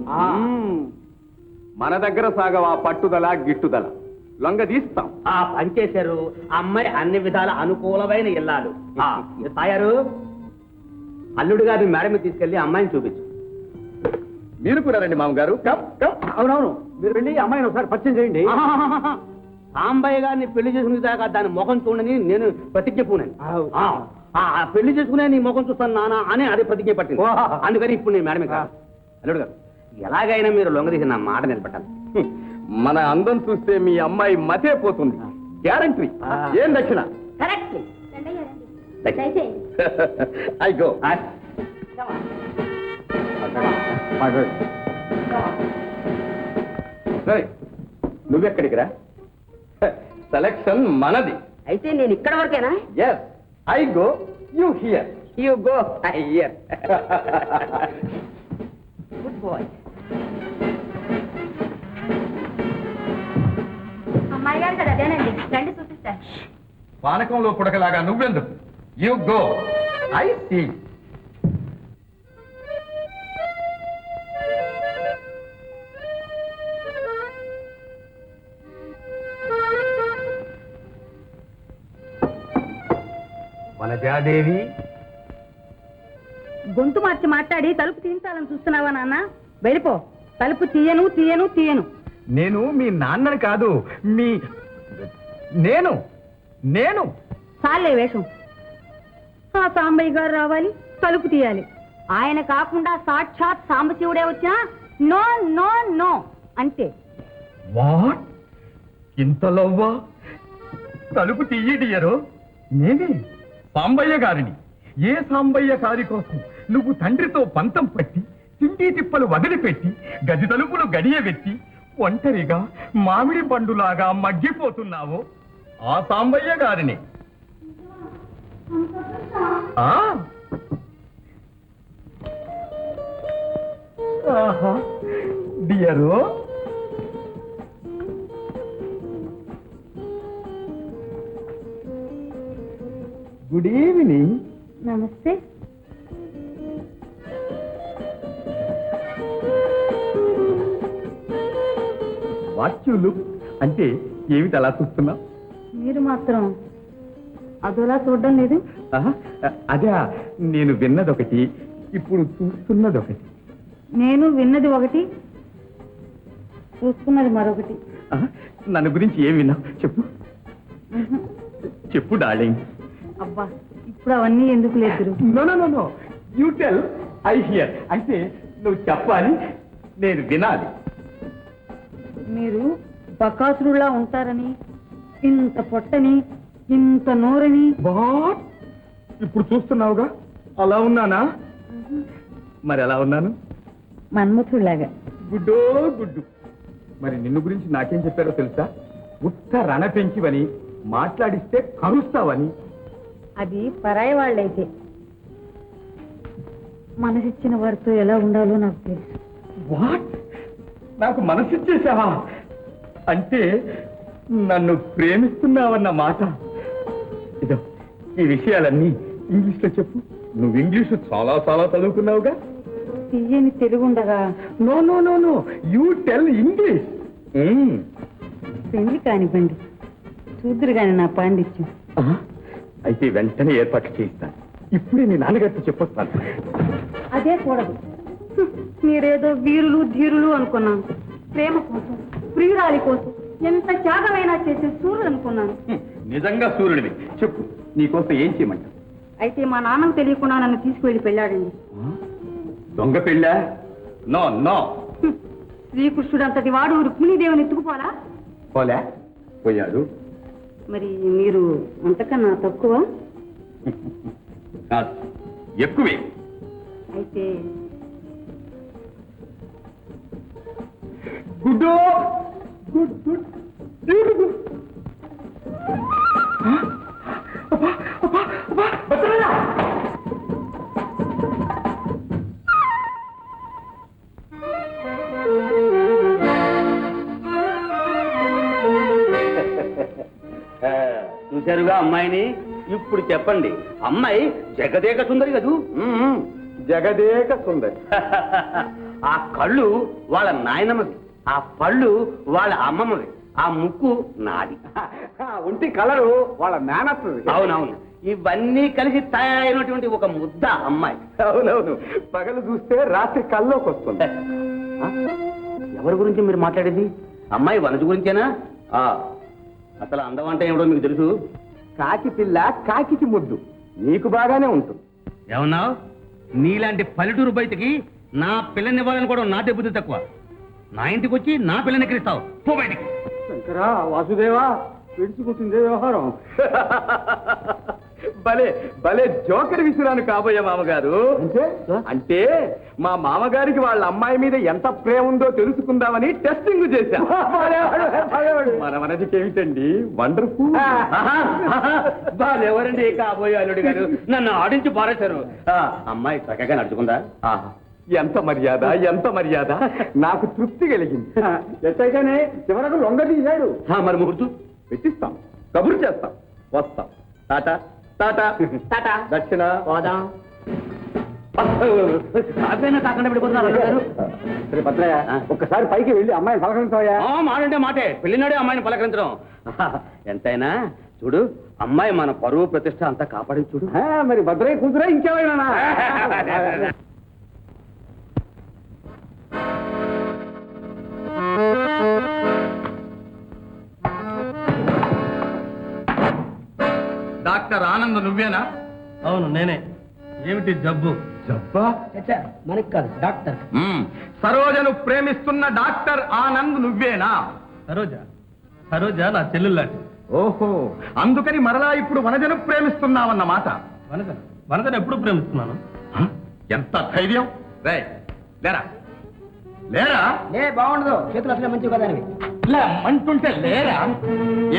మన దగ్గర సాగవా పట్టుదల గిట్టుదల, లొంగ తీస్తాం.
ఆ పని చేశారు. అమ్మాయి అన్ని విధాల అనుకూలమైన ఇల్లాలు. తాయారు, అల్లుడు గారి మేడం మీద తీసుకెళ్లి అమ్మాయిని చూపించు.
మీరు కూడా రండి మామగారు.
అవునవును, మీరు వెళ్ళి అమ్మాయిని ఒకసారి పరిచయం చేయండి.
సాంబయ్య గారిని పెళ్లి చేసుకునే దాకా దాని ముఖం చూడని నేను ప్రతిజ్ఞ పూనాను. పెళ్లి చేసుకునే నీ ముఖం చూస్తాను నానా అని అదే ప్రతిజ్ఞ పట్టింది. అందుకని ఇప్పుడు నేను మేడమే కాదు. అల్లుడు గారు, ఎలాగైనా మీరు లొంగదీసి నా మాట నిలబెట్టాలి.
మన అందం చూస్తే మీ అమ్మాయి మతే పోతుంది, గ్యారంటీ. ఏం దక్షిణ? I go. నువ్వెక్కడికి రా, సెలక్షన్ మనది.
అయితే నేను ఇక్కడ వరకేనా?
Yes, I go, you here.
You go, I here. Good boy.
అమ్మాయి గారు కదా, అదేనండి, రండి చూపిస్తాను.
పానకంలో పుడకలాగా నువ్వెందుకు? You go, I see. Vanajadevi,
గొంతు మార్చి మాట్లాడి తలుపు తీయించాలని చూస్తున్నావా నాన్న? వెళ్ళిపో. తలుపు తీయను తీయను తీయను.
నేను మీ నాన్నని కాదు, నేను
చాలే వేషం. ఆ సాంబయ్య గారు రావాలి, తలుపు తీయాలి. ఆయన కాకుండా సాక్షాత్ సాంబశివుడే వచ్చినా నో నో నో అంతే.
వాట్? ఇంత లవ్వా? తలుపు తీయడియరో నేనే, సాంబయ్య గారిని. ఏ సాంబయ్య గారి కోసం నువ్వు తండ్రితో పంతం పట్టి, తిండి తిప్పలు వదిలిపెట్టి, గది తలుపులు గడియవెత్తి, ఒంటరిగా మామిడి పండులాగా మగ్గిపోతున్నావో ఆ సాంబయ్య గారిని. ఆహా డియరో, గుడ్ ఈవినింగ్.
నమస్తే.
వాట్ యు లుక్ అంటే ఏమిటి అలా చూస్తున్నా?
మీరు మాత్రం అదోలా చూడడం లేదు.
అదే, నేను విన్నదొకటి, ఇప్పుడు చూస్తున్నదొకటి.
నేను విన్నది ఒకటి, చూస్తున్నది మరొకటి.
నన్ను గురించి ఏం విన్నావు చెప్పు. చెప్పు డార్లింగ్.
అబ్బా, ఇప్పుడు అవన్నీ ఎందుకు లేదు?
No no no, you tell, I hear. అంటే నువ్వు చెప్పాలి, నేను వినాలి.
మీరు బకాసురులా ఉంటారని, ఇంత పొట్టని, ఇంత నోరని.
వాట్? ఇప్పుడు చూస్తున్నావుగా, అలా ఉన్నానా? మరి ఎలా ఉన్నాను?
మన్మథుడిలాగా.
గుడ్డో గుడ్డు. మరి నిన్ను గురించి నాకేం చెప్పారో తెలుసా? ఉత్త రణ పెంచివని, మాట్లాడిస్తే కరుస్తావని.
అది పరాయి వాళ్ళైతే, మనసిచ్చిన వారితో ఎలా ఉండాలో నాకు తెలుసు.
వాట్? నాకు మనసిచ్చేసావా? అంటే నన్ను ప్రేమిస్తున్నావన్న మాట. ఇదో ఈ విషయాలన్నీ ఇంగ్లీష్ లో చెప్పు. నువ్వు ఇంగ్లీషు చాలా చాలా చదువుకున్నావుగా.
తీయని తెలుగు ఉండగా
no no no no you tell English.
పెళ్లి కానివ్వండి, చూద్దరు గాని నా పాండిత్యం.
అయితే వెంటనే ఏర్పాట్లు చేయిస్తాను. ఇప్పుడే నీ నాన్నగారితో చెప్పొస్తాను.
అదే కూడదు. మీరేదో వీరులు ధీరులు అనుకున్నాను. ప్రేమ కోసం, ప్రియురాలి కోసం ఎంత త్యాగమైనా చేసే సూర్యుడు అనుకున్నాను.
నిజంగా సూర్యుడివి. చెప్పు, నీకోసం ఏం చేయమంటావు?
అయితే మా నాన్నకు తెలియకుండా నన్ను తీసుకువెళ్ళి పెళ్ళాడండి.
దొంగ పెళ్ళా? No no.
శ్రీకృష్ణుడు అంతటి వాడు రుక్మిణీదేవిని ఎత్తుకుపోలా?
పోలే, పోయాడు.
మరి మీరు అంతకన్నా తక్కువ?
కాదు, ఎక్కువే.
అయితే
గుడ్ గుడ్ గుడ్ బ్యూటిఫుల్.
చూశారుగా అమ్మాయిని. ఇప్పుడు చెప్పండి, అమ్మాయి జగదేక సుందరి కదూ?
జగదేక సుందరి.
ఆ కళ్ళు వాళ్ళ నాయనమ్మది, ఆ పళ్ళు వాళ్ళ అమ్మమ్మది, ఆ ముక్కు నాది,
ఒంటి కలరు వాళ్ళ మేనత్తది.
అవునవును, ఇవన్నీ కలిసి తయారైనటువంటి ఒక ముద్ద అమ్మాయి.
అవునవును, పగలు చూస్తే రాత్రి కల్లోకి వస్తుంది.
ఎవరి గురించి మీరు మాట్లాడేది? అమ్మాయి వనజ గురించేనా? అసలు అందం అంటే ఏమిటో మీకు తెలుసు?
కాకి పిల్ల కాకికి ముద్దు. నీకు బాగానే ఉంటుంది.
ఏమన్నావు? నీలాంటి పల్లెటూరు బయటికి నా పిల్లనివ్వాలని కూడా నాటే బుద్ధి తక్కువ. నా ఇంటికి వచ్చి నా పిల్లని ఎక్కిరిస్తావు. పో బయటికి.
శంకరా, వాసుదేవా, విడిచిపోతుందే వ్యవహారం. భలే భలే జోకర్ విసిరాను కాబోయే మామగారు. అంటే మా మామగారికి వాళ్ళ అమ్మాయి మీద ఎంత ప్రేమ ఉందో తెలుసుకుందామని టెస్టింగ్ చేశా. మన మనదికి ఏమిటండి వండర్ఫుల్.
ఎవరండి కాబోయే అల్లుడి గారు? నన్ను ఆడించి పారేశారు. అమ్మాయి చక్కగా నడుచుకుందా?
ఎంత మర్యాద, ఎంత మర్యాద. నాకు తృప్తి కలిగింది. ఎట్టయితేనే చివరకు లొంగ తీశాడు.
మరి ముహూర్తు
పెట్టిస్తాం, కబురు చేస్తాం, వస్తాం. టాటా టాటా టాటా. దక్షిణ
పోదాం. కాకపోయినా కాకుండా పడిపోతున్నారు గారు.
సరే భద్రయ్య, ఒక్కసారి పైకి వెళ్ళి అమ్మాయిని పలకరించాయా?
మాటంటే మాటే, పెళ్లినాడే అమ్మాయిని పలకరించడం. ఎంతైనా చూడు, అమ్మాయి మన పరువు ప్రతిష్ట అంతా కాపాడి చూడు.
మరి భద్రయ్య కూతురా ఇంకేమైనా? డాక్టర్ ఆనంద్ నువ్వేనా?
అవును, నేనే. ఏమిటి జబ్బు?
జబ్బా?
మనకి కాదు, డాక్టర్.
సరోజను ప్రేమిస్తున్న డాక్టర్ ఆనంద్ నువ్వేనా?
సరోజ, సరోజ నా చెల్లెల్లాంటి.
ఓహో, అందుకని మరలా ఇప్పుడు వనజను ప్రేమిస్తున్నావన్నమాట.
వనజన, వనజన ఎప్పుడు ప్రేమిస్తున్నాను.
ఎంత ధైర్యం! రే లేరా, లేరా.
బాగుండదు, చేతులు అసలే మంచివి కదా అని.
అంటుంటే లేరా.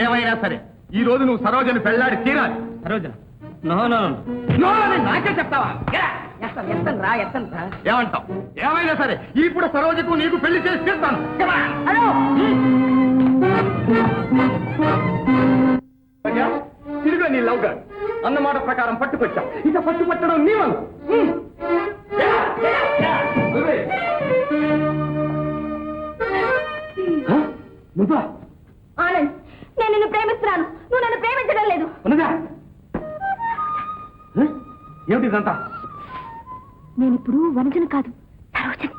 ఏమైనా సరే ఈ రోజు నువ్వు సరోజను పెళ్ళాడి తీరాలి.
సరోజన, నో నో
నో అని నాకే చెప్తావా?
ఎత్తండి రా.
ఏమంటావు? ఏమైనా సరే ఇప్పుడు సరోజకు నీకు పెళ్లి చేసి తీస్తాను. తిరిగా నీ లవ్ గారు అన్నమాట ప్రకారం పట్టుకొచ్చా. ఇక పట్టుపట్టడం నీ వల్ల. నువ్వా?
ఆనంద్, నేను నిన్ను ప్రేమిస్తున్నాను. నువ్వు నన్ను ప్రేమించడం లేదు.
ఏమిటి ఇదంతా?
నేను ఇప్పుడు వనజను కాదు, సరోజని.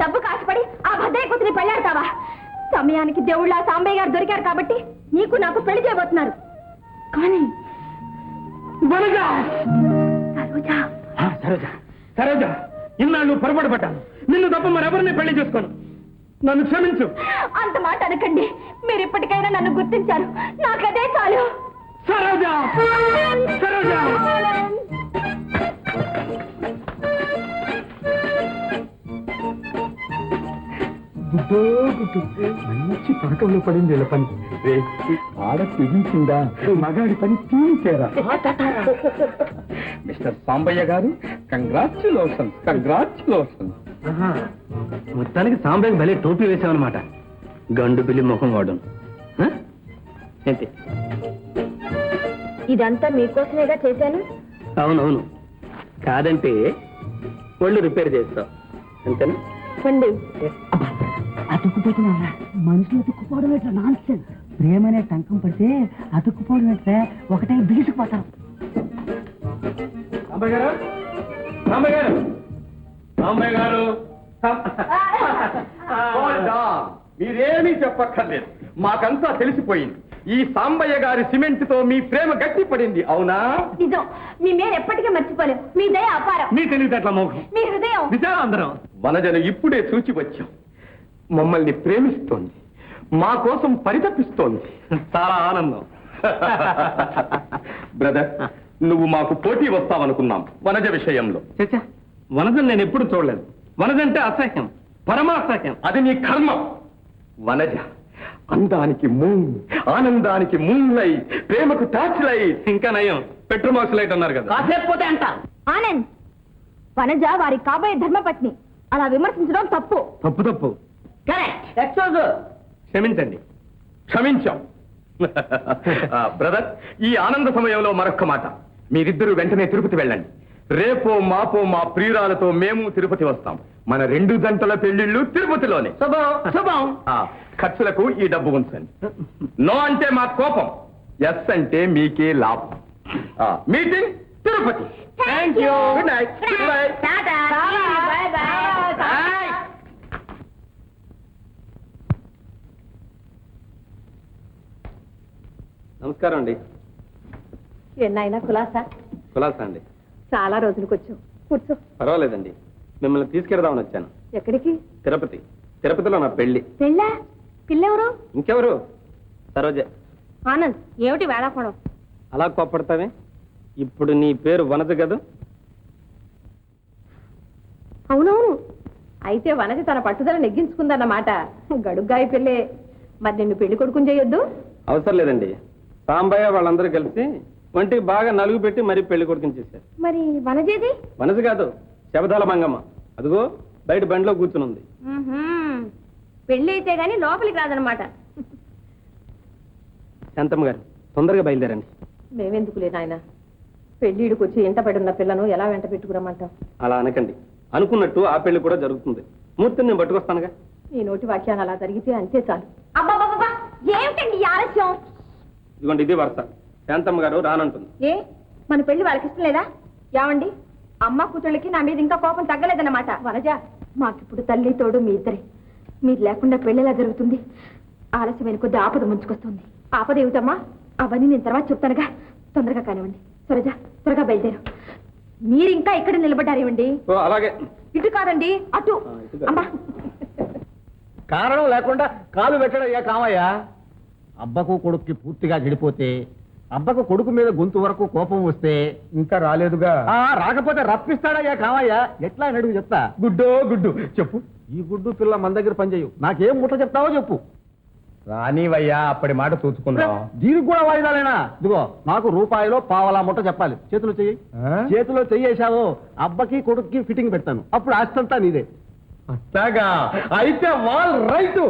డబ్బు కాసుపడి ఆ భద్రయ్య కూతుని పెళ్ళాడతావా? సమయానికి దేవుళ్ళ సాంబయ్య గారు దొరికారు కాబట్టి నీకు నాకు పెళ్లి చేయబోతున్నారు. కానీ
సరోజ, సరోజ, ఇన్నాళ్ళు పొరపాటు పడ్డాను. నిన్ను తప్ప మరెవరిని పెళ్లి చేసుకోను. నన్ను క్షమించు.
అంత మాట అనకండి. మీరు ఇప్పటికైనా నన్ను గుర్తించారు. నాకదే చాలు.
సరోజ, సరోజ. మంచి పథకంలో పడింది ఇలా పని. ఆడ తెగించిందా, మగాడి పని తీయించారా? మిస్టర్ సాంబయ్య గారు, కంగ్రాచ్యులేషన్స్, కంగ్రాచ్యులేషన్స్.
మొత్తానికి సాంబయ్యకి భలే టోపీ వేసావన్నమాట. గండు బిల్లి ముఖం వాడు. ఏంటి?
ఇదంతా మీకోసమేగా చేశాను.
అవునవును, కాదంటే ఒళ్ళు రిపేర్ చేస్తావు అంతేనా?
పండు
అతుక్కుపోతున్నా మనుషులు అతుక్కుపోవడం ఎట్లా నాన్సెన్స్. ప్రేమనే టంకం పడితే అతుక్కుపోవడం ఎట్లా ఒకటే బిగుసుకుపోతారు.
రామయ్య గారు, రామయ్య గారు, రామయ్య గారు.
మీరేమీ చెప్పక్కర్లేదు, మాకంతా తెలిసిపోయింది. ఈ సాంబయ్య గారి సిమెంట్ తో మీ ప్రేమ గట్టి పడింది, అవునా?
నిజం, మీ మేలు ఎప్పటికీ మర్చిపోలేం. మీ దయ అపారం.
మీ తెలివితేటల మోహం,
మీ హృదయం
నిజాలు అందరం.
వనజను ఇప్పుడే చూచి వచ్చాం. మమ్మల్ని ప్రేమిస్తోంది, మా కోసం పరితపిస్తోంది.
చాలా ఆనందం.
బ్రదర్, నువ్వు మాకు పోటీ వస్తావనుకున్నాం వనజ విషయంలో.
చచ్చా, వనజను నేను ఎప్పుడు చూడలేదు. వనజంటే అసహ్యం, పరమాసహ్యం.
అది నీ కర్మ. వనజ అందానికి మూన్, ఆనందానికి మూన్ లైట్, ప్రేమకు టార్చ్ లైట్.
ఇంకా నయం, పెట్రోమాక్స్ లైట్ అన్నారు కదా.
కాసేపు పోతే అంట.
ఆనంద్, వనజ వారి కాబోయే ధర్మపత్ని. అలా విమర్శించడం తప్పు.
తప్పు తప్పు. క్షమించండి.
క్షమించాం. బ్రదర్, ఈ ఆనంద సమయంలో మరొక్క మాట. మీరిద్దరూ వెంటనే తిరుపతి వెళ్ళండి. రేపో మాపో మా ప్రియురాలతో మేము తిరుపతి వస్తాం. మన 2 జంటల పెళ్లిళ్ళు తిరుపతిలోనే.
శుభం.
ఖర్చులకు ఈ డబ్బు ఉంచండి. నో అంటే మా కోపం, ఎస్ అంటే మీకే లాభం. Meeting Tirupati.
Thank you.
Good night. Good bye.
Tata. By by.
నమస్కారం అండి.
ఎన్నైనా కులాసా?
కులాసా అండి.
చాలా రోజులకు వచ్చావు, కూర్చో.
పర్వాలేదండి, మిమ్మల్ని తీసుకెడదామని వచ్చాను.
ఎక్కడికి?
తిరుపతి. తిరుపతిలో నా పెళ్లి.
పెళ్ళా? పిల్లెవరు?
ఇంకెవరు? సరోజ.
ఆనంద్, ఏమిటి వేళాకోవడం?
అలా కోప్పడతావే? ఇప్పుడు నీ పేరు వనజ కదా?
అవునవును. అయితే వనజ తన పట్టుదల నెగ్గించుకుందన్నమాట. గడుగ్గాయి పెళ్ళే. మరి నిన్ను పెళ్లి కొడుకుని చేయొద్దు?
అవసరం లేదండి, సాంబయ్య వాళ్ళందరూ కలిసి వంటికి బాగా నలుగు పెట్టి మరీ పెళ్లి కొడుకుని చేశారు.
మరి వనజేది?
వనజ కాదు, శబదాల మంగమ్మ. అదిగో బయట బండిలో కూర్చుని ఉంది.
పెళ్లి అయితే గాని లోపలికి రాదనమాట.
శాంతమ్మ గారు, తొందరగా బయలుదేరండి.
మేమెందుకులే నాయన, పెళ్లిడికి వచ్చి ఎంట పడున్న పిల్లను ఎలా వెంట పెట్టుకురమ్మంటావు?
అలా అనకండి. అనుకున్నట్టు ఆ పెళ్లి కూడా జరుగుతుంది. మూర్తిని నేను పట్టుకొస్తానుగా.
నీ నోటి వాక్యాన్ని అలా జరిగితే అంతే చాలు.
అబ్బాబాబా, ఏమిటండి ఈ ఆలస్యం?
ఇదిగోండి, ఇది వరుస. శాంతమ్మ గారు రానంటుంది.
ఏ, మన పెళ్లి వాళ్ళకి ఇష్టం లేదా? ఏమండి, అమ్మ కూతుళ్ళకి నా మీద ఇంకా కోపం తగ్గలేదన్నమాట.
వనజ, మాకిప్పుడు తల్లి తోడు మీ ఇద్దరే. మీరు లేకుండా పెళ్లిలా జరుగుతుంది. ఆలస్యమైన కొద్ది ఆపద ముంచుకొస్తుంది. ఆపద ఏమిటమ్మా? అవన్నీ నేను తర్వాత చెప్తానుగా. తొందరగా కానివ్వండి. సరేజా, త్వరగా బయలుదేరు. మీరు ఇంకా ఇక్కడ నిలబడ్డారేమండి?
ఓ అలాగే.
ఇటు కాదండి, అటు.
ఇటు కాదు.
అమ్మా,
కారణం లేకుండా కాలు పెట్టడయ్యా కామయ్య. అబ్బకు కొడుక్కి పూర్తిగా చెడిపోతే, అబ్బకు కొడుకు మీద గొంతు వరకు కోపం వస్తే ఇంకా రాలేదుగా. రాకపోతే రప్పిస్తాడయ్యా కామయ్య. ఎట్లా అని అడుగు చెప్తా. గుడ్డో గుడ్డు చెప్పు. ఈ గుడ్డు పిల్ల మన దగ్గర పనిచేయు. నాకేం ముట్ట చెప్తావో చెప్పు.
రానివయ్యా, అప్పటి మాట చూసుకుందాం.
దీనికి కూడా వాయిదాలేనా? ఇదిగో, నాకు రూపాయిలో పావలా ముట్ట చెప్పాలి. చేతిలో చెయ్యి. చేతిలో చెయ్యేశావో అబ్బకి కొడుక్కి ఫిట్టింగ్ పెడతాను. అప్పుడు ఆస్తంతా నీదే.
అట్లాగా అయితే వాల్ రైట్.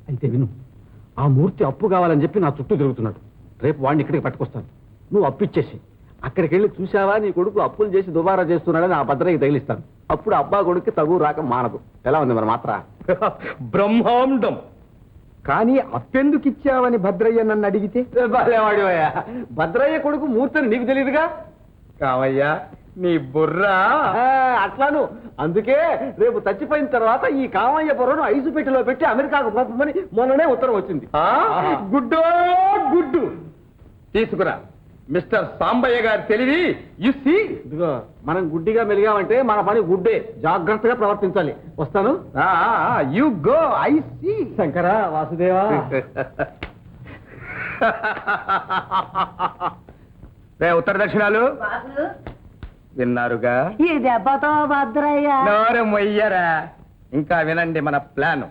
అయితే విను, ఆ మూర్తి అప్పు కావాలని చెప్పి నా చుట్టూ తిరుగుతున్నాడు. రేపు వాడిని ఇక్కడికి పట్టుకొస్తాను. నువ్వు అప్పు ఇచ్చేసి అక్కడికి వెళ్ళి చూసావా నీ కొడుకు అప్పులు చేసి దుబారా చేస్తున్నాడని ఆ భద్రకి తగిలిస్తాను. అప్పుడు అబ్బా కొడుక్కి తగు రాక మానదు. ఎలా ఉంది మరి మాత్ర?
బ్రహ్మాండం. కానీ అప్పెందుకు ఇచ్చావని భద్రయ్య నన్ను అడిగితే?
బాలేవాడివయ్యా, భద్రయ్య కొడుకు మూర్తిని నీకు తెలియదుగా.
కావయ్యా, నీ బుర్రా
అట్లాను. అందుకే రేపు చచ్చిపోయిన తర్వాత ఈ కామయ్య బుర్రను ఐసు పెట్టిలో పెట్టి అమెరికాకు పంపమని మొన్ననే ఉత్తరం వచ్చింది.
గుడ్డో గుడ్డు తీసుకురా. మిస్టర్ సాంబయ్య గారు తెలివి యుసి.
ఇదిగో, మనం గుడ్డిగా మెలిగామంటే మన పని గుడ్డే. జాగ్రత్తగా ప్రవర్తించాలి. వస్తాను.
You go. I see.
శంకరా, వాసుదేవా.
ఉత్తర దక్షిణాలు విన్నారుగా.
ఈ దెబ్బతో భద్రయ్య.
నోరు మొయ్యరా. ఇంకా వినండి మన ప్లాన్.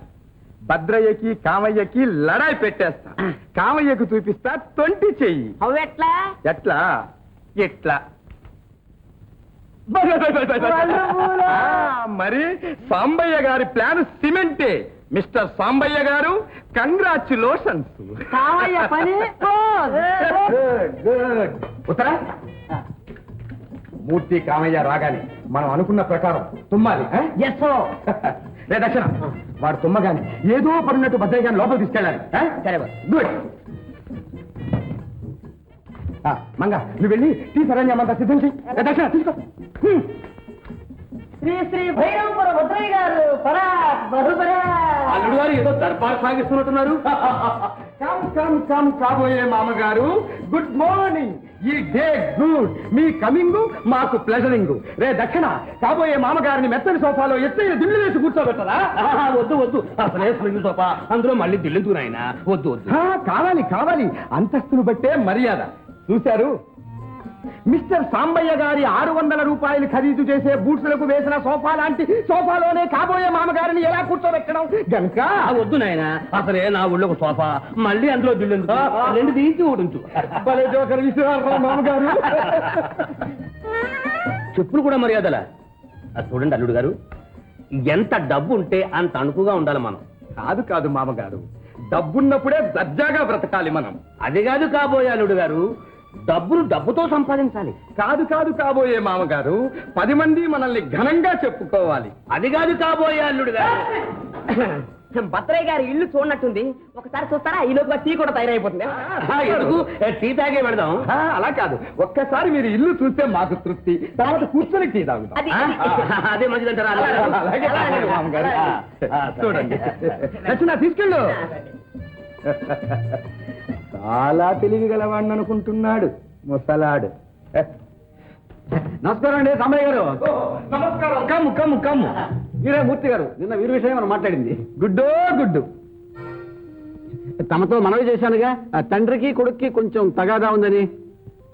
భద్రయ్యకి కామయ్యకి లడాయి పెట్టేస్తా. కామయ్యకు చూపిస్తా 20 చెయ్యి.
ఎట్లా?
ఎట్లా? ఎట్లా? మరి సాంబయ్య గారి ప్లాన్ సిమెంటే. మిస్టర్ సాంబయ్య గారు, కంగ్రాచ్యులేషన్స్.
కావయ్య పని
ఉత్తరా మూర్తి కామయ్య రాగానే మనం అనుకున్న ప్రకారం తుమ్మాలి. రే దక్షిణ, వాడు తుమ్మగాని ఏదో పడినట్టు భద్రయ్య గారిని లోపలికి తీసుకెళ్ళాలి. గుడ్. మంగ, నువ్వు వెళ్ళి టీ సరంజామంతా సిద్ధం చెయ్యి. దక్షిణ తీసుకో.
శ్రీ శ్రీ భైరవపుర భద్రయ్య గారు పరాక్ బహుపరా.
అల్లుడు గారు ఏదో దర్బార్ సాగిస్తున్నట్టున్నారు. కమ్ కమ్ కమ్ కాబోయే మామగారు, గుడ్ మార్నింగ్. ఈ డే గుడ్, మీ కమింగ్ మాకు ప్లెజరింగ్. రే దక్షిణ, కాబోయే మామగారిని మెత్తని సోఫాలో ఎత్తైన దిల్లు వేసి కూర్చోబెట్టరా?
వద్దు వద్దు, అసలే స్ప్రింగ్ సోఫా, అందులో మళ్ళీ దిల్లుతూ నాయన. వద్దు వద్దు.
కావాలి కావాలి, అంతస్తును బట్టే మర్యాద. చూశారు, మిస్టర్ సాంబయ్య గారి 600 రూపాయలు ఖరీదు చేసే బూట్స్లకు వేసిన సోఫా లాంటి సోఫాలోనే కాబోయే మామగారిని ఎలా కూర్చోబెట్టడం గనుక
వద్దు నాయన, అసలే నా ఊళ్ళో ఒక సోఫా, మళ్ళీ అందులో దిల్లు రెండు తీసి ఊడించు.
భలే జోకర్ విసిరారు మామగారు.
చెప్పులు కూడా మర్యాదలా? అది చూడండి అల్లుడు గారు, ఎంత డబ్బు ఉంటే అంత అణుకుగా ఉండాలి మనం.
కాదు కాదు మామగారు, డబ్బున్నప్పుడే దర్జాగా బ్రతకాలి మనం.
అది కాదు కాబోయే అల్లుడు గారు, డబ్బును డబ్బుతో సంపాదించాలి.
కాదు కాదు కాబోయే మామగారు, 10 మంది మనల్ని ఘనంగా చెప్పుకోవాలి.
అది కాదు కాబోయే అల్లుడు గారు.
భద్రయ్య గారి ఇల్లు చూడనట్టుంది, ఒకసారి చూస్తారా? ఈ లోపల టీ కూడా తయారైపోతుంది.
ఎందుకు టీ తాగే పెడదాం?
అలా కాదు, ఒక్కసారి మీరు ఇల్లు చూస్తే మాకు తృప్తి, తర్వాత కూర్చొని టీ తాగుతాం.
అదే మంచిదంటారా?
అలాగే మామగారు. చూడండి, నచ్చిన తీసుకెళ్ళు. చాలా తెలివి గలవాడిని అనుకుంటున్నాడు ముసలాడు.
నమస్కారం అండి సాంబయ్య గారు.
నమస్కారం.
కమ్ము కమ్ము కమ్ము. మీరే మూర్తి గారు, నిన్న వీరి విషయం మనం మాట్లాడింది.
గుడ్డో గుడ్డు.
తమతో మనవి చేశానుగా, ఆ తండ్రికి కొడుక్కి కొంచెం తగాదా ఉందని.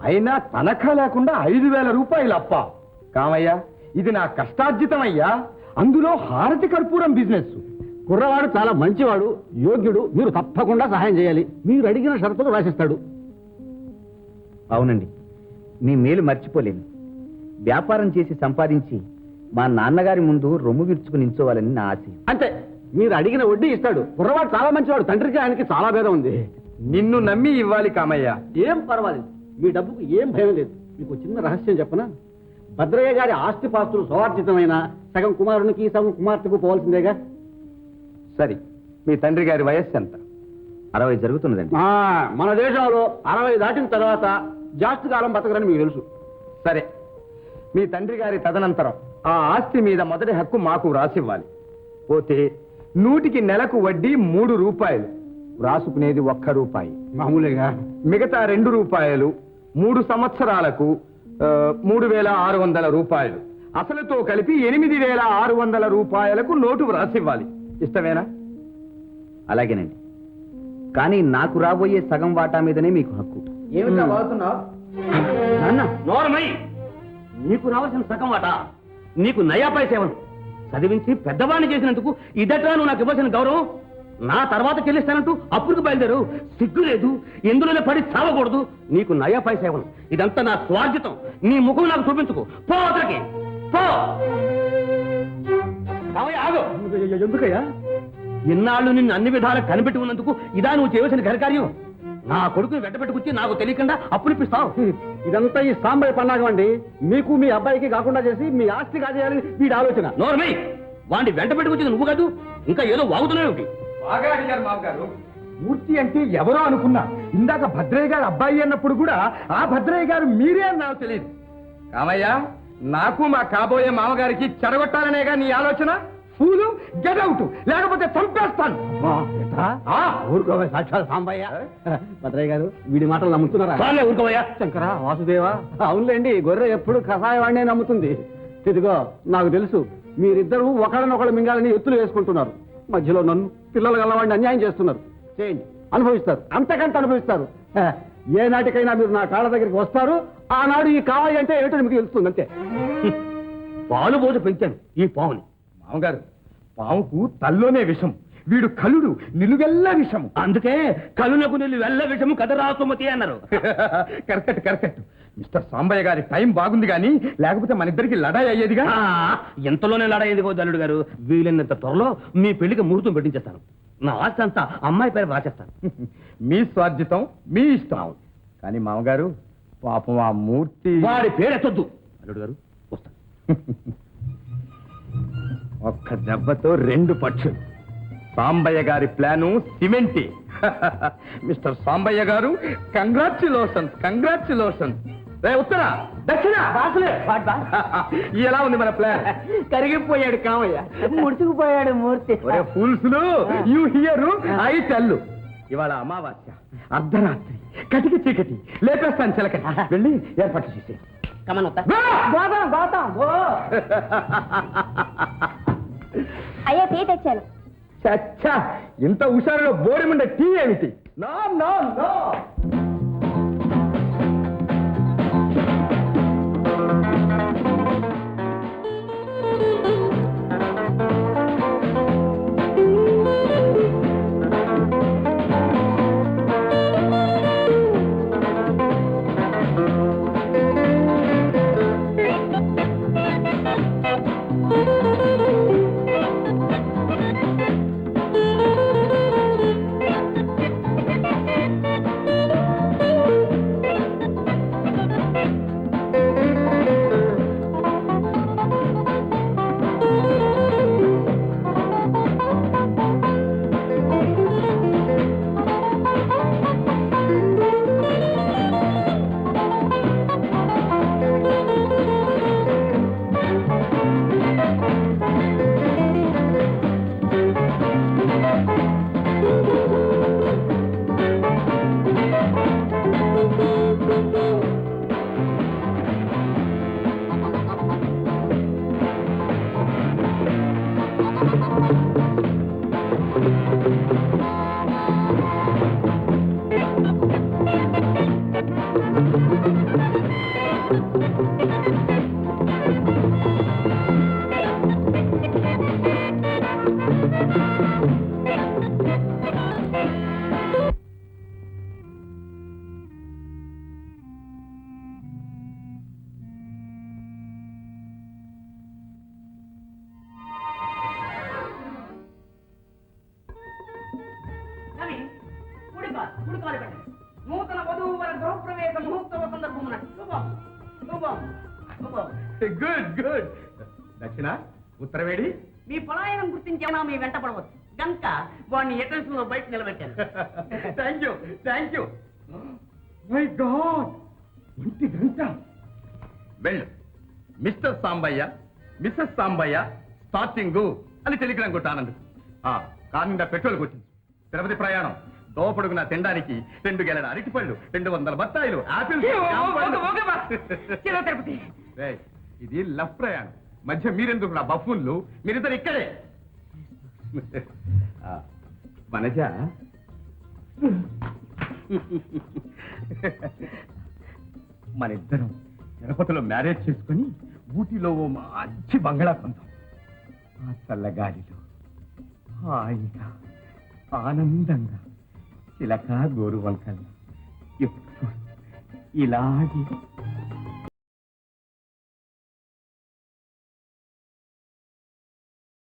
అయినా తనఖా లేకుండా 5,000 రూపాయలు అప్ప. కామయ్య, ఇది నా కష్టార్జితమయ్యా, అందులో హారతి కర్పూరం బిజినెస్.
కుర్రవాడు చాలా మంచివాడు, యోగ్యుడు, మీరు తప్పకుండా సహాయం చేయాలి. మీరు అడిగిన షరతులు రాసిస్తాడు.
అవునండి, మీ మేలు మర్చిపోలేను. వ్యాపారం చేసి సంపాదించి మా నాన్నగారి ముందు రొమ్ము విరుచుకు నించోవాలని నా ఆశ.
అంతే, మీరు అడిగిన వడ్డీ ఇస్తాడు. కుర్రవాడు చాలా మంచివాడు, తండ్రికి ఆయనకి చాలా భేదం ఉంది.
నిన్ను నమ్మి ఇవ్వాలి కామయ్య.
ఏం పర్వాలేదు, మీ డబ్బుకు ఏం భయం లేదు. మీకు చిన్న రహస్యం చెప్పనా? భద్రయ్య గారి ఆస్తిపాస్తులు స్వార్జితమైన సగం కుమారునికి సగం కుమార్తెకు పోవాల్సిందేగా.
సరే, మీ తండ్రి గారి వయస్సు ఎంత?
60 జరుగుతున్నదండి.
మన దేశంలో 60 దాటిన తర్వాత జాస్తి కాలం బతకరని మీకు తెలుసు.
సరే, మీ తండ్రి గారి తదనంతరం ఆ ఆస్తి మీద మొదటి హక్కు మాకు వ్రాసివ్వాలి. పోతే 100కి నెలకు వడ్డీ 3 రూపాయలు, వ్రాసుకునేది 1 రూపాయి
మామూలుగా.
మిగతా 2 రూపాయలు 3 సంవత్సరాలకు 3,600 రూపాయలు. అసలుతో కలిపి 8,600 రూపాయలకు నోటు వ్రాసివ్వాలి. ఇష్టమేనా?
అలాగేనండి, కానీ నాకు రాబోయే సగం వాటా మీదనే మీకు హక్కు.
ఏమిటా వాడుతున్నావు
నాన్న? నోరమై, నీకు రావాల్సిన సగం వాట నీకు నయా పైసేవను చదివించి పెద్దవాడిని చేసినందుకు ఇదట్రా నువ్వు నాకు ఇవ్వాల్సిన గౌరవం. నా తర్వాత చెల్లిస్తానంటూ అప్పుడుకు బయలుదేరు. సిగ్గు లేదు, ఎందులోనే పడి చావకూడదు. నీకు నయా పైసేవను, ఇదంతా నా స్వార్జితం. నీ ముఖం నాకు చూపించుకో. పో అతనికి, పో. ఆగు.
ఎందుకయ్యా?
ఇన్నాళ్ళు నిన్ను అన్ని విధాలు కనిపెట్టి ఉన్నందుకు ఇదా నువ్వు చేయవలసిన ఘనకార్యం? నా కొడుకుని వెంటబెట్టుకొచ్చి నాకు తెలియకుండా అప్పులిప్పిస్తావు.
ఇదంతా ఈ సాంబయ్య పన్నాగం అండి. మీకు మీ అబ్బాయికి కాకుండా చేసి మీ ఆస్తి కాజేయాలని వీడి ఆలోచన.
నోర్మై, వాడిని వెంట పెట్టుకొచ్చింది నువ్వు కాదు, ఇంకా ఏదో వాగుతున్నావు.
బాగా అడిగారు మామగారు. మూర్తి అంటే ఎవరో అనుకున్నా, ఇందాక భద్రయ్య గారు అబ్బాయి అన్నప్పుడు కూడా ఆ భద్రయ్య గారు మీరే అని నాకు తెలియదు. కామయ్య, నాకు మా కాబోయే మామగారికి చెడగొట్టాలనేగా నీ ఆలోచన? ఫూలు, గెట్ అవుట్, లేకపోతే చంపేస్తాను.
ఊరుకోవా సాక్షాత్ సాంబయ్య. భద్రయ్య గారు, వీడి మాటలు నమ్ముతున్నారా?
ఊరుకోవయ్యా.
శంకర, వాసుదేవా, అవునులేండి, గొర్రె ఎప్పుడు కషాయవాడినే నమ్ముతుంది. ఇదిగో, నాకు తెలుసు మీరిద్దరూ ఒకళ్ళనొకళ్ళు మింగాలని ఎత్తులు వేసుకుంటున్నారు. మధ్యలో నన్ను, పిల్లలు గలవాడిని అన్యాయం చేస్తున్నారు. చేయండి, అనుభవిస్తారు, అంతకంత అనుభవిస్తారు. ఏ నాటికైనా మీరు నా కాళ్ళ దగ్గరికి వస్తారు. ఆనాడు ఈ కావాలి అంటే ఏమిటో మీకు తెలుస్తుంది. అంతే.
పాలు పోసి పెంచాను ఈ పావుని.
మామగారు, పాముకు తల్లోనే విషం, వీడు కలుడు నిలువెల్ల విషము.
అందుకే కలునకు నిల్లు వెళ్ళ విషము కదరా సుమతి అన్నారు.
Correct correct. మిస్టర్ సాంబయ్య గారి టైం బాగుంది కానీ లేకపోతే మన ఇద్దరికి లడాయి అయ్యేదిగా.
ఎంతలోనే లడయ్యేది అల్లుడు గారు. వీలైనంత త్వరలో మీ పెళ్లికి ముహూర్తం పెట్టించేస్తాను. నా ఆస్తి అంతా అమ్మాయి పేరు రాసేస్తాను.
మీ స్వార్జితం మీ ఇష్టం. కానీ మామగారు పాపం ఆ మూర్తి
వాడి పేరు ఎత్తొద్దు అల్లుడు గారు. వస్తాను.
ఒక్క దెబ్బతో 2 పక్షులు. సాంబయ్య గారి ప్లాను సిమెంటి. మిస్టర్ సాంబయ్య గారు కంగ్రాచ్యులేషన్. ఉత్తర దక్షిణ ఎలా ఉంది మన ప్లాన్?
కరిగిపోయాడు కామయ్య, ముడుచుకుపోయాడు మూర్తి.
ఫూల్స్లు యు హియర్ ఐ టెల్. ఇవాళ అమావాస్య, అర్ధరాత్రి, కటికి చీకటి. లేపేస్తాను చిలకని. వెళ్ళి ఏర్పాటు చేసే.
అయ్యా టీ తెచ్చాను.
చచ్చా, ఇంత హుషారులో బోడిముండే టీ ఏమిటి? No no no.
నూతన వధువు వారి గృహప్రవేశ మహోత్సవ సందర్భమున
గుడ్ గుడ్. దక్షిణ ఉత్తరవేడి.
మీ పలాయనం గుర్తించేనా మీ వెంట పడవచ్చు గంట వాడిని ఎంట్రన్స్ లో బయట నిలబెట్టాను.
Thank you. మై గాడ్, 1 గంట. వెళ్ళు. Mister Sambayya, missus Sambayya starting అని టెలిగ్రామ్ కొట్టానందు. కారు నిండా పెట్రోల్ కొట్టింది. తిరుపతి ప్రయాణం. దోపడుగున తినడానికి 2 గెలల అరటిపళ్ళు, 200 బత్తాయిలు, ఆపిల్.
తిరుపతి
ఇది లఫ్ ప్రయాణం. మధ్య మీరెందుకు నా బఫూన్లు? మీరిద్దరు ఇక్కడే. వనజ, మనిద్దరం తిరుపతిలో మ్యారేజ్ చేసుకుని ఊటీలో ఓ మంచి బంగళా పొందాం. ఆ చల్లగాలిలో హాయిగా ఆనందంగా చిలక గోరు వంకల్లా ఎప్పుడు ఇలాగే